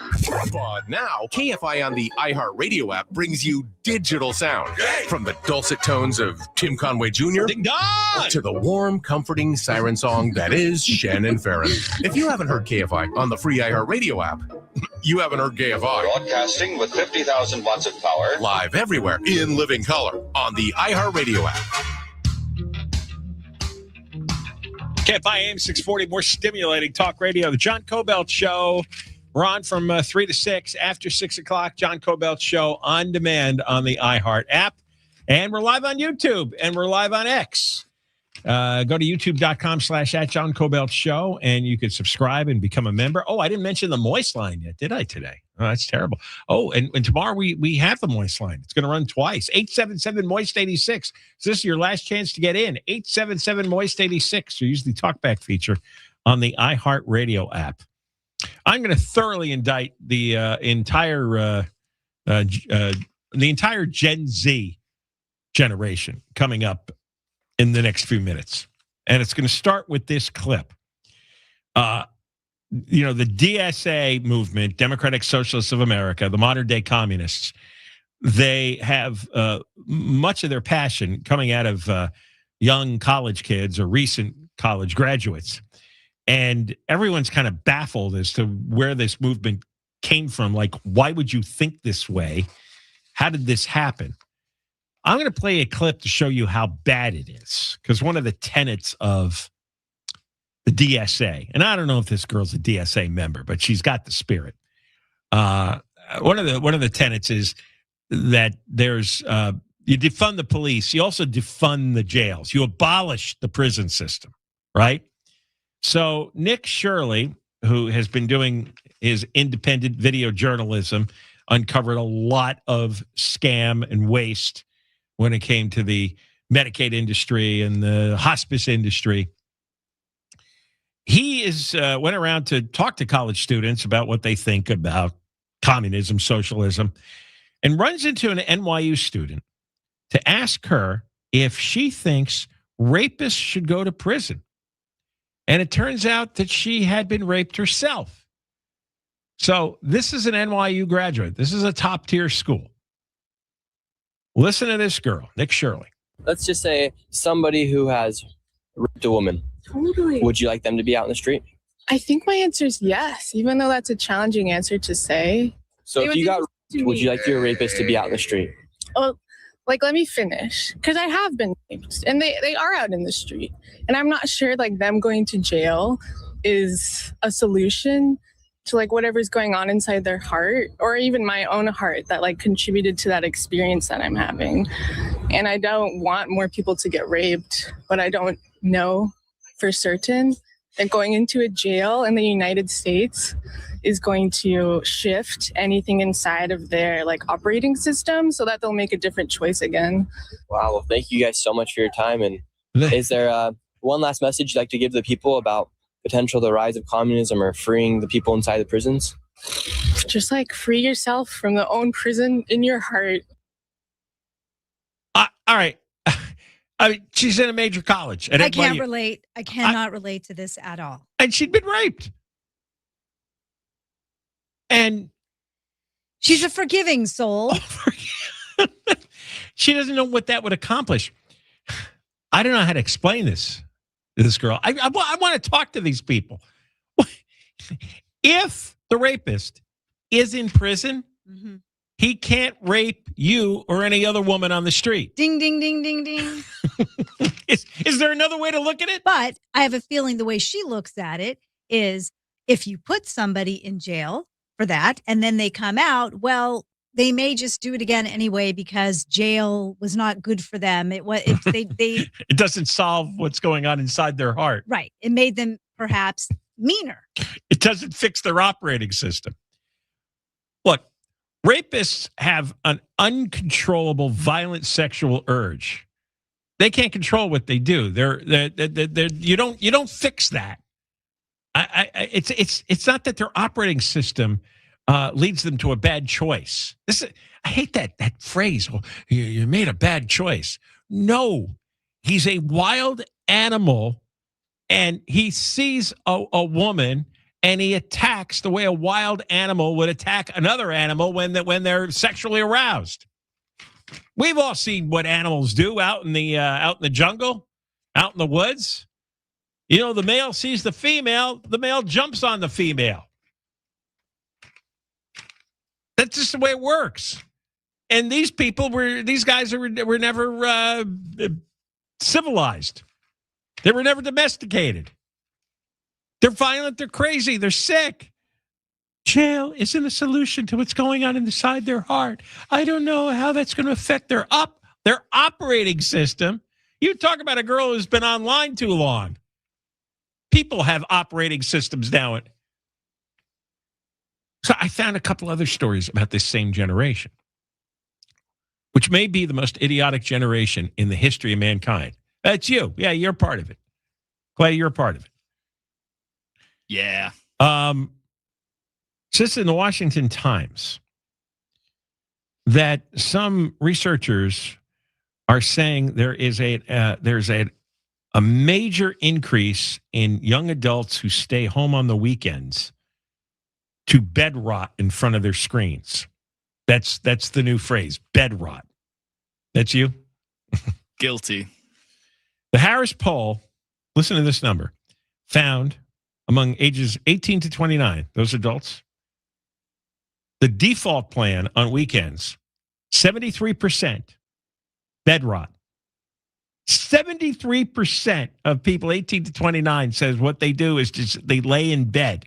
But now, KFI on the iHeartRadio app brings you digital sound. From the dulcet tones of Tim Conway Jr. to the warm, comforting siren song that is Shannon Farron. If you haven't heard KFI on the free iHeartRadio app, you haven't heard KFI. Broadcasting with 50,000 watts of power. Live everywhere in living color on the iHeartRadio app. KFI AM 640, more stimulating talk radio. The John Kobylt Show. We're on from 3 to 6. After 6 o'clock, John Kobylt Show on demand on the iHeart app. And we're live on YouTube, and we're live on X. Go to youtube.com/@John Kobylt Show, and you can subscribe and become a member. Oh, I didn't mention the Moist line yet, did I, today? Oh, that's terrible. Oh, and tomorrow we have the Moist line. It's going to run twice. 877-MOIST-86. So this is your last chance to get in. 877-MOIST-86. So use the talkback feature on the iHeartRadio app. I'm going to thoroughly indict the entire Gen Z generation coming up in the next few minutes. And it's going to start with this clip. The DSA movement, Democratic Socialists of America, the modern day communists, they have much of their passion coming out of young college kids or recent college graduates. And everyone's kind of baffled as to where this movement came from. Like, why would you think this way? How did this happen? I'm going to play a clip to show you how bad it is, because one of the tenets of the DSA, and I don't know if this girl's a DSA member, but she's got the spirit. One of the tenets is that there's you defund the police, you also defund the jails, you abolish the prison system, right? So Nick Shirley, who has been doing his independent video journalism uncovered a lot of scam and waste when it came to the Medicaid industry and the hospice industry. He went around to talk to college students about what they think about communism, socialism, and runs into an NYU student to ask her if she thinks rapists should go to prison. And it turns out that she had been raped herself. So this is an NYU graduate. This is a top-tier school. Listen to this girl, Nick Shirley. Let's just say somebody who has raped a woman. Totally. Would you like them to be out in the street? I think my answer is yes, even though that's a challenging answer to say. So if you got raped, would you like your rapist to be out in the street? Oh, like, let me finish. Because I have been raped, and they are out in the street. And I'm not sure, like, them going to jail is a solution to, like, whatever's going on inside their heart, or even my own heart that, like, contributed to that experience that I'm having. And I don't want more people to get raped, but I don't know for certain that going into a jail in the United States is going to shift anything inside of their, like, operating system so that they'll make a different choice again. Wow. Well, thank you guys so much for your time. And is there one last message you'd like to give the people about the rise of communism or freeing the people inside the prisons? Just, like, free yourself from the own prison in your heart. All right. I mean, she's in a major college. I can't relate. I cannot relate to this at all. And she'd been raped. And she's a forgiving soul. She doesn't know what that would accomplish. I don't know how to explain this to this girl. I want to talk to these people. If the rapist is in prison, he can't rape you or any other woman on the street. Ding, ding, ding, ding, ding. Is there another way to look at it? But I have a feeling the way she looks at it is if you put somebody in jail for that and then they come out, well, they may just do it again anyway because jail was not good for them. It doesn't solve what's going on inside their heart. Right. It made them perhaps meaner. It doesn't fix their operating system. Look, rapists have an uncontrollable violent sexual urge. They can't control what they do. You don't fix that. It's not that their operating system leads them to a bad choice. I hate that phrase. Oh, you made a bad choice. No, he's a wild animal, and he sees a woman, and he attacks the way a wild animal would attack another animal when they're sexually aroused. We've all seen what animals do out in the jungle, out in the woods. You know, the male sees the male jumps on the female. That's just the way it works. And these guys were never civilized. They were never domesticated. They're violent. They're crazy. They're sick. Jail isn't a solution to what's going on inside their heart. I don't know how that's going to affect their operating system. You talk about a girl who's been online too long. People have operating systems now. So I found a couple other stories about this same generation, which may be the most idiotic generation in the history of mankind. That's you. Yeah, you're part of it. Clay, you're a part of it. Yeah. Says in the Washington Times that some researchers are saying there's a major increase in young adults who stay home on the weekends to bed rot in front of their screens. That's the new phrase, bed rot. That's you? Guilty. The Harris poll, listen to this number, found among ages 18 to 29, those adults, the default plan on weekends, 73% bed rot. 73% of people 18 to 29 says what they do is just they lay in bed.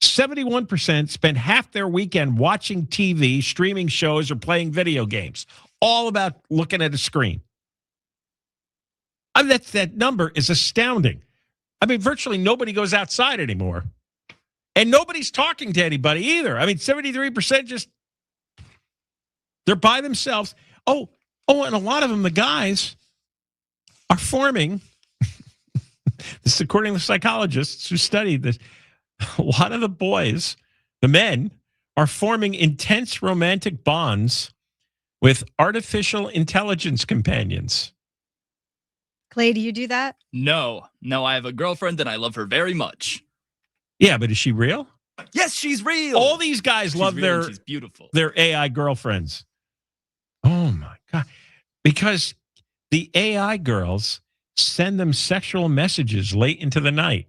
71% spend half their weekend watching TV, streaming shows, or playing video games. All about looking at a screen. I mean, that number is astounding. I mean, virtually nobody goes outside anymore. And nobody's talking to anybody either. I mean, 73% just, they're by themselves. Oh, and a lot of them, the guys, are forming, this is according to psychologists who studied this, a lot of the boys, the men, are forming intense romantic bonds with artificial intelligence companions. Clay, do you do that? No, I have a girlfriend and I love her very much. Yeah, but is she real? Yes, she's real. All these guys love real and she's beautiful. Their AI girlfriends. Oh my God. Because the AI girls send them sexual messages late into the night.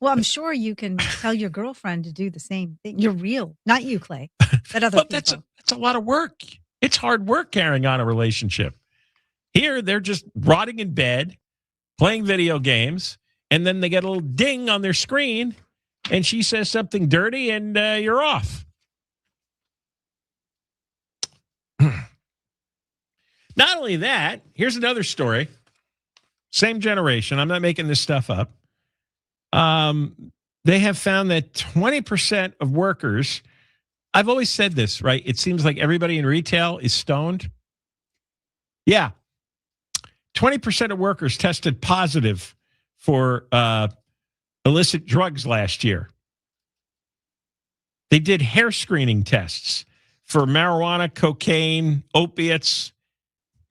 Well, I'm sure you can tell your girlfriend to do the same thing. You're real, not you, Clay. That other But people. that's a lot of work. It's hard work carrying on a relationship. Here, they're just rotting in bed, playing video games, and then they get a little ding on their screen, and she says something dirty, and you're off. Not only that, here's another story. Same generation. I'm not making this stuff up. They have found that 20% of workers, I've always said this, right? It seems like everybody in retail is stoned. Yeah. 20% of workers tested positive for illicit drugs last year. They did hair screening tests for marijuana, cocaine, opiates.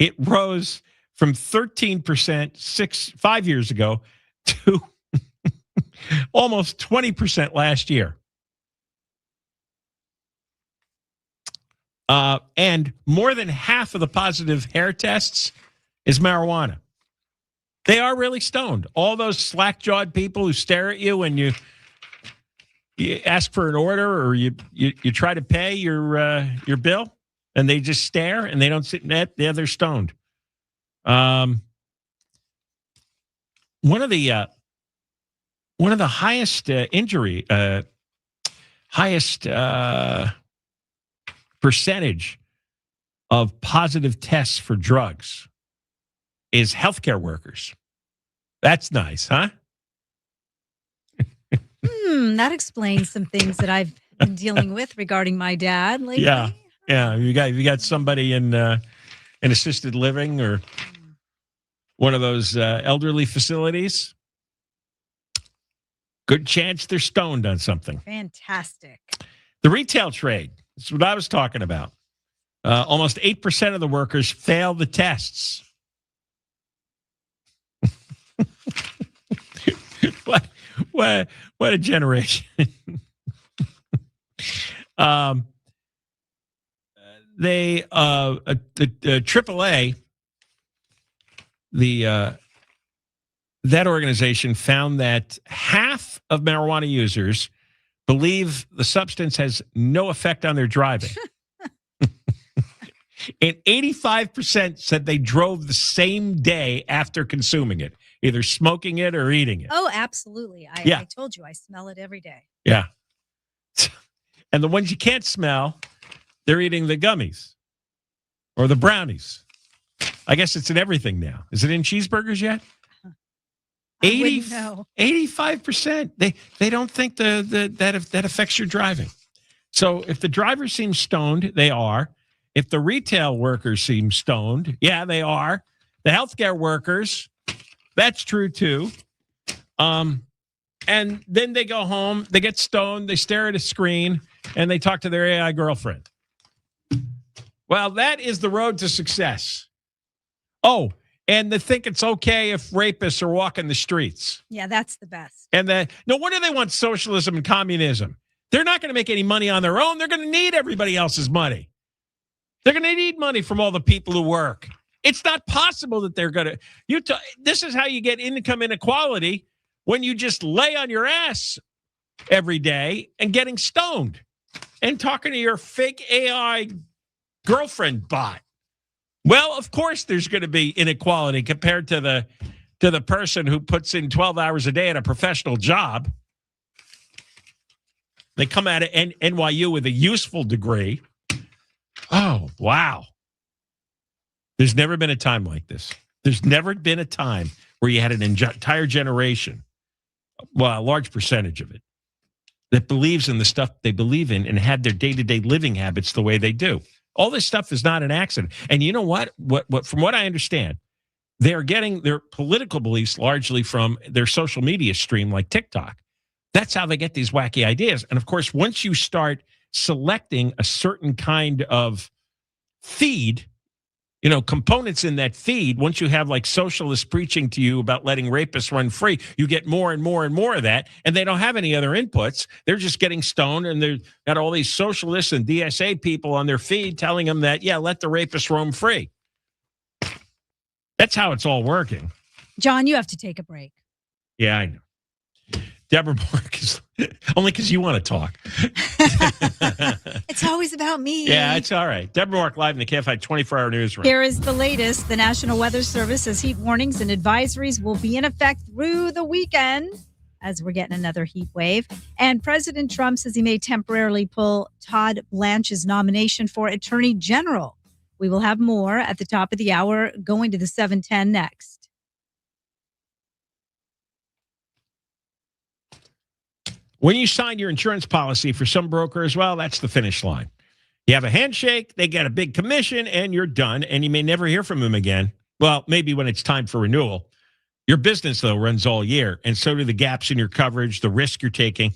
It rose from 13% 5 years ago to almost 20% last year. And more than half of the positive hair tests is marijuana. They are really stoned. All those slack-jawed people who stare at you when you ask for an order or you try to pay your bill, and they just stare and they don't sit in that. Yeah, they're stoned. One of the highest highest percentage of positive tests for drugs is healthcare workers. That's nice, huh? That explains some things that I've been dealing with regarding my dad lately. Yeah. You got somebody in assisted living or one of those elderly facilities. Good chance they're stoned on something. Fantastic. The retail trade. That's what I was talking about. Almost 8% of the workers fail the tests. What a generation. The AAA, that organization found that half of marijuana users believe the substance has no effect on their driving. And 85% said they drove the same day after consuming it, either smoking it or eating it. Oh, absolutely. I told you, I smell it every day. Yeah. And the ones you can't smell, they're eating the gummies or the brownies. I guess it's in everything now. Is it in cheeseburgers yet? 85%. They don't think that affects your driving. So if the driver seems stoned, they are. If the retail workers seem stoned, yeah, they are. The healthcare workers, that's true too. And then they go home, they get stoned, they stare at a screen, and they talk to their AI girlfriend. Well, that is the road to success. Oh, and they think it's okay if rapists are walking the streets. Yeah, that's the best. And no wonder they want socialism and communism. They're not going to make any money on their own. They're going to need everybody else's money. They're going to need money from all the people who work. It's not possible that they're going to. This is how you get income inequality, when you just lay on your ass every day and getting stoned and talking to your fake AI girlfriend bot. Well, of course, there's going to be inequality compared to the person who puts in 12 hours a day at a professional job. They come out of NYU with a useful degree. Oh, wow. There's never been a time like this. There's never been a time where you had an entire generation a large percentage of it, that believes in the stuff they believe in and had their day-to-day living habits the way they do. All this stuff is not an accident. And you know what? What from what I understand, they're getting their political beliefs largely from their social media stream like TikTok. That's how they get these wacky ideas. And of course, once you start selecting a certain kind of feed, components in that feed, once you have like socialists preaching to you about letting rapists run free, you get more and more and more of that. And they don't have any other inputs. They're just getting stoned, and they've got all these socialists and DSA people on their feed telling them that, yeah, let the rapists roam free. That's how it's all working. John, you have to take a break. Yeah, I know. Deborah Mark is only because you want to talk. It's always about me. Yeah, it's all right. Deborah Mark live in the KFI 24-hour newsroom. Here is the latest. The National Weather Service says heat warnings and advisories will be in effect through the weekend as we're getting another heat wave. And President Trump says he may temporarily pull Todd Blanche's nomination for Attorney General. We will have more at the top of the hour, going to the 7:10 next. When you sign your insurance policy for some broker as well, that's the finish line. You have a handshake, they get a big commission, and you're done, and you may never hear from them again. Well, maybe when it's time for renewal. Your business, though, runs all year, and so do the gaps in your coverage, the risk you're taking.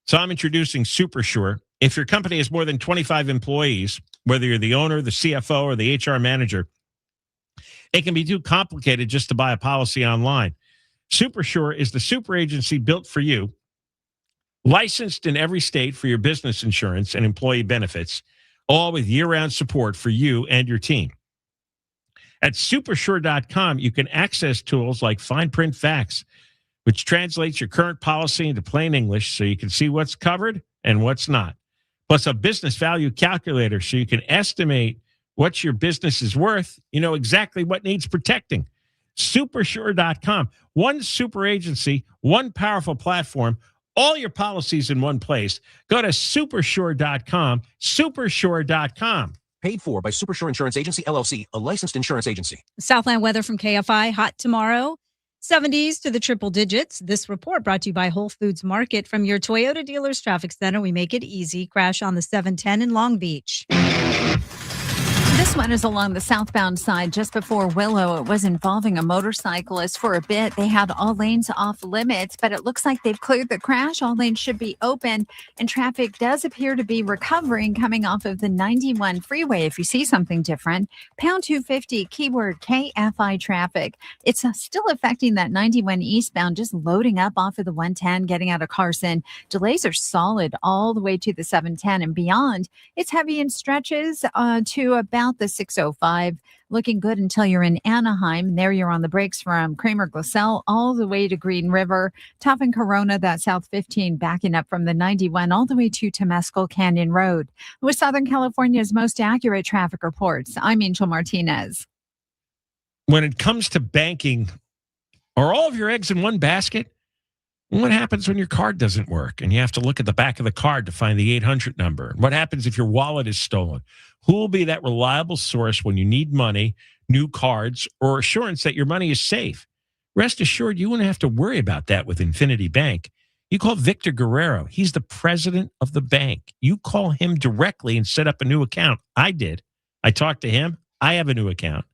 So I'm introducing SuperSure. If your company has more than 25 employees, whether you're the owner, the CFO, or the HR manager, it can be too complicated just to buy a policy online. SuperSure is the super agency built for you, licensed in every state for your business insurance and employee benefits, all with year-round support for you and your team. At supersure.com, you can access tools like fine print facts, which translates your current policy into plain English so you can see what's covered and what's not. Plus a business value calculator so you can estimate what your business is worth. You know exactly what needs protecting. Supersure.com. One super agency, one powerful platform, all your policies in one place. Go to supersure.com, supersure.com. Paid for by SuperSure Insurance Agency, LLC, a licensed insurance agency. Southland weather from KFI. Hot tomorrow. 70s to the triple digits. This report brought to you by Whole Foods Market. From your Toyota Dealers Traffic Center, we make it easy. Crash on the 710 in Long Beach. This one is along the southbound side just before Willow. It was involving a motorcyclist for a bit. They had all lanes off limits, but it looks like they've cleared the crash. All lanes should be open, and traffic does appear to be recovering coming off of the 91 freeway. If you see something different, pound 250, keyword KFI traffic. It's still affecting that 91 eastbound, just loading up off of the 110, getting out of Carson. Delays are solid all the way to the 710 and beyond. It's heavy in stretches to about the 605, looking good until you're in Anaheim. There you're on the brakes from Kramer Glassell all the way to Green River. Tough in Corona, that South 15 backing up from the 91 all the way to Temescal Canyon Road. With Southern California's most accurate traffic reports, I'm Angel Martinez. When it comes to banking, are all of your eggs in one basket? What happens when your card doesn't work and you have to look at the back of the card to find the 800 number? What happens if your wallet is stolen? Who will be that reliable source when you need money, new cards, or assurance that your money is safe? Rest assured, you won't have to worry about that with Infinity Bank. You call Victor Guerrero. He's the president of the bank. You call him directly and set up a new account. I did. I talked to him. I have a new account.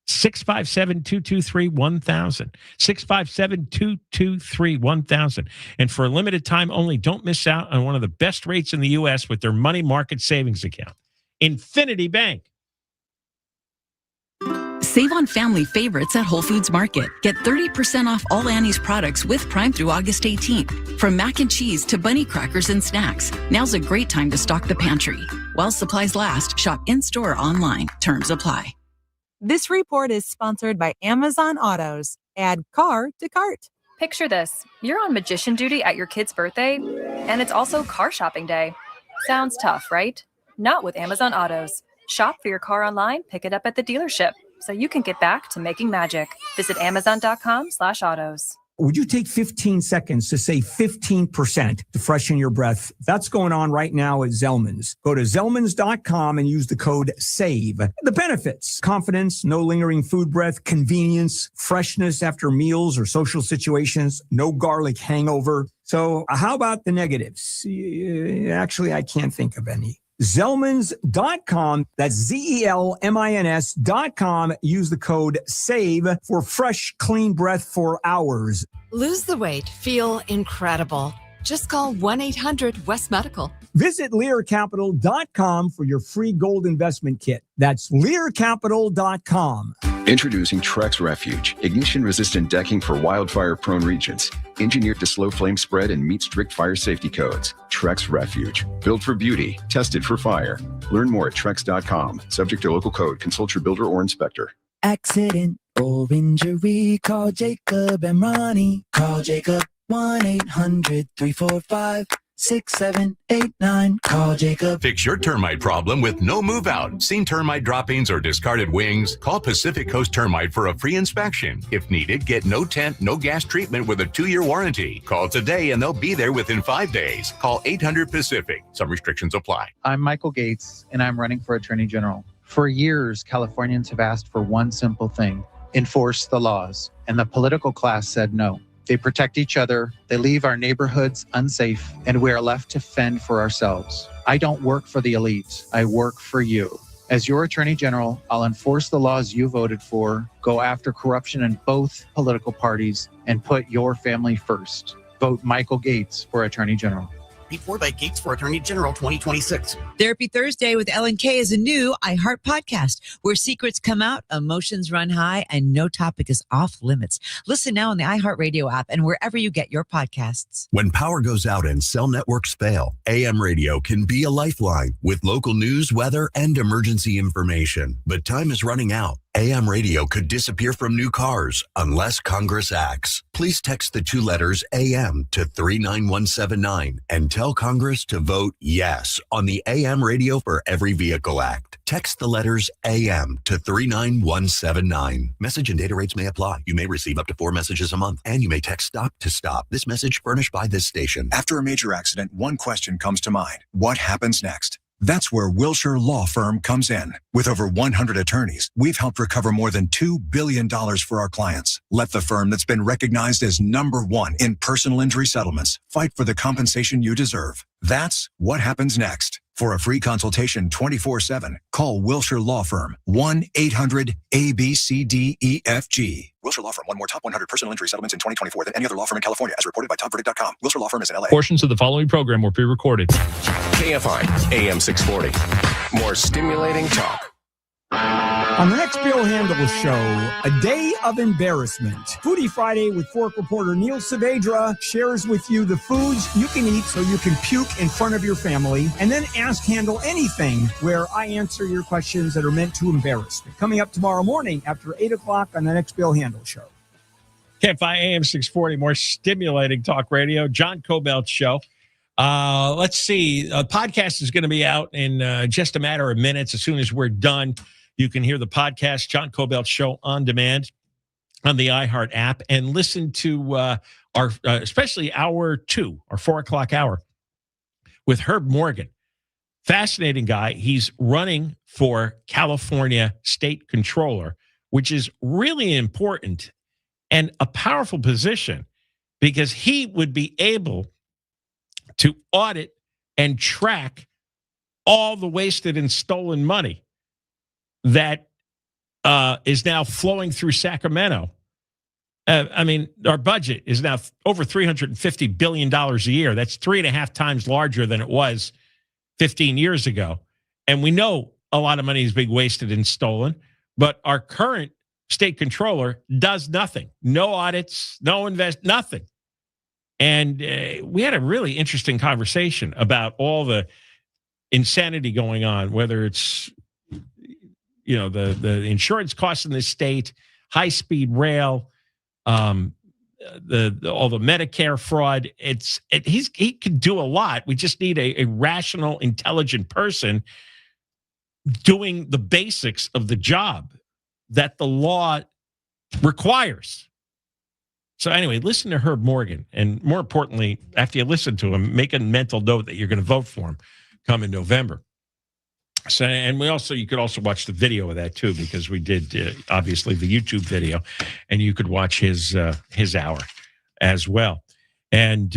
657-223-1000. 657-223-1000. And for a limited time only, don't miss out on one of the best rates in the U.S. with their money market savings account. Infinity Bank. Save on family favorites at Whole Foods Market. Get 30% off all Annie's products with Prime through August 18th. From mac and cheese to bunny crackers and snacks, now's a great time to stock the pantry. While supplies last, shop in-store or online. Terms apply. This report is sponsored by Amazon Autos. Add car to cart. Picture this. You're on magician duty at your kid's birthday, and it's also car shopping day. Sounds tough, right? Not with Amazon Autos. Shop for your car online, pick it up at the dealership, so you can get back to making magic. Visit Amazon.com/autos. Would you take 15 seconds to say 15% to freshen your breath? That's going on right now at Zellman's. Go to Zellmans.com and use the code SAVE. The benefits: confidence, no lingering food breath, convenience, freshness after meals or social situations, no garlic hangover. So how about the negatives? Actually, I can't think of any. Zellmans.com. That's Zellmins.com. Use the code SAVE for fresh, clean breath for hours. Lose the weight. Feel incredible. Just call 1-800-WEST-MEDICAL. Visit LearCapital.com for your free gold investment kit. That's LearCapital.com. Introducing Trex Refuge, ignition-resistant decking for wildfire-prone regions. Engineered to slow flame spread and meet strict fire safety codes. Trex Refuge, built for beauty, tested for fire. Learn more at Trex.com. Subject to local code. Consult your builder or inspector. Accident or injury, call Jacob and Ronnie. Call Jacob 1-800-345-6789. Call Jacob. Fix your termite problem with no move out. Seen termite droppings or discarded wings? Call Pacific Coast Termite for a free inspection. If needed, get no tent, no gas treatment with a 2-year warranty. Call today and they'll be there within 5 days. Call 800-PACIFIC. Some restrictions apply. I'm Michael Gates, and I'm running for Attorney General. For years, Californians have asked for one simple thing: enforce the laws. And the political class said no. They protect each other, they leave our neighborhoods unsafe, and we are left to fend for ourselves. I don't work for the elites, I work for you. As your Attorney General, I'll enforce the laws you voted for, go after corruption in both political parties, and put your family first. Vote Michael Gates for Attorney General. Paid for by Gates for Attorney General 2026. Therapy Thursday with Ellen Kay is a new iHeart podcast where secrets come out, emotions run high, and no topic is off limits. Listen now on the iHeart Radio app and wherever you get your podcasts. When power goes out and cell networks fail, AM radio can be a lifeline with local news, weather, and emergency information. But time is running out. AM radio could disappear from new cars unless Congress acts. Please text the 2 letters AM to 39179 and tell Congress to vote yes on the AM Radio for Every Vehicle Act. Text the letters AM to 39179. Message and data rates may apply. You may receive up to 4 messages a month, and you may text STOP to STOP. This message furnished by this station. After a major accident, one question comes to mind: what happens next? That's where Wilshire Law Firm comes in. With over 100 attorneys, we've helped recover more than $2 billion for our clients. Let the firm that's been recognized as #1 in personal injury settlements fight for the compensation you deserve. That's what happens next. For a free consultation 24/7, call Wilshire Law Firm 1-800-ABCDEFG. Wilshire Law Firm won more top 100 personal injury settlements in 2024 than any other law firm in California, as reported by TopVerdict.com. Wilshire Law Firm is in LA. Portions of the following program were pre-recorded. KFI, AM 640. More stimulating talk. On the next Bill Handel Show, a day of embarrassment. Foodie Friday with Fork reporter Neil Saavedra shares with you the foods you can eat so you can puke in front of your family, and then Ask Handel Anything, where I answer your questions that are meant to embarrass me. Coming up tomorrow morning after 8 o'clock on the next Bill Handel Show. KFI AM 640, more stimulating talk radio. John Kobylt Show. Let's see. A podcast is going to be out in just a matter of minutes. As soon as we're done, you can hear the podcast, John Kobylt Show, on demand on the iHeart app, and listen to our, especially hour 2, our 4 o'clock hour with Herb Morgan. Fascinating guy. He's running for California State Controller, which is really important and a powerful position because he would be able to audit and track all the wasted and stolen money that is now flowing through Sacramento. I mean, our budget is now over $350 billion a year. That's 3.5 times larger than it was 15 years ago. And we know a lot of money is being wasted and stolen, but our current state controller does nothing. No audits, no nothing. And we had a really interesting conversation about all the insanity going on, whether it's, you know, the insurance costs in the state, high-speed rail, all the Medicare fraud. He can do a lot. We just need a rational, intelligent person doing the basics of the job that the law requires. So anyway, listen to Herb Morgan. And more importantly, after you listen to him, make a mental note that you're going to vote for him come in November. So, and you could also watch the video of that too, because we did obviously the YouTube video, and you could watch his hour as well. And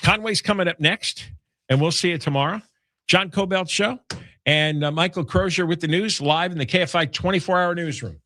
Conway's coming up next, and we'll see you tomorrow. John Kobylt Show and Michael Crozier with the news live in the KFI 24-hour newsroom.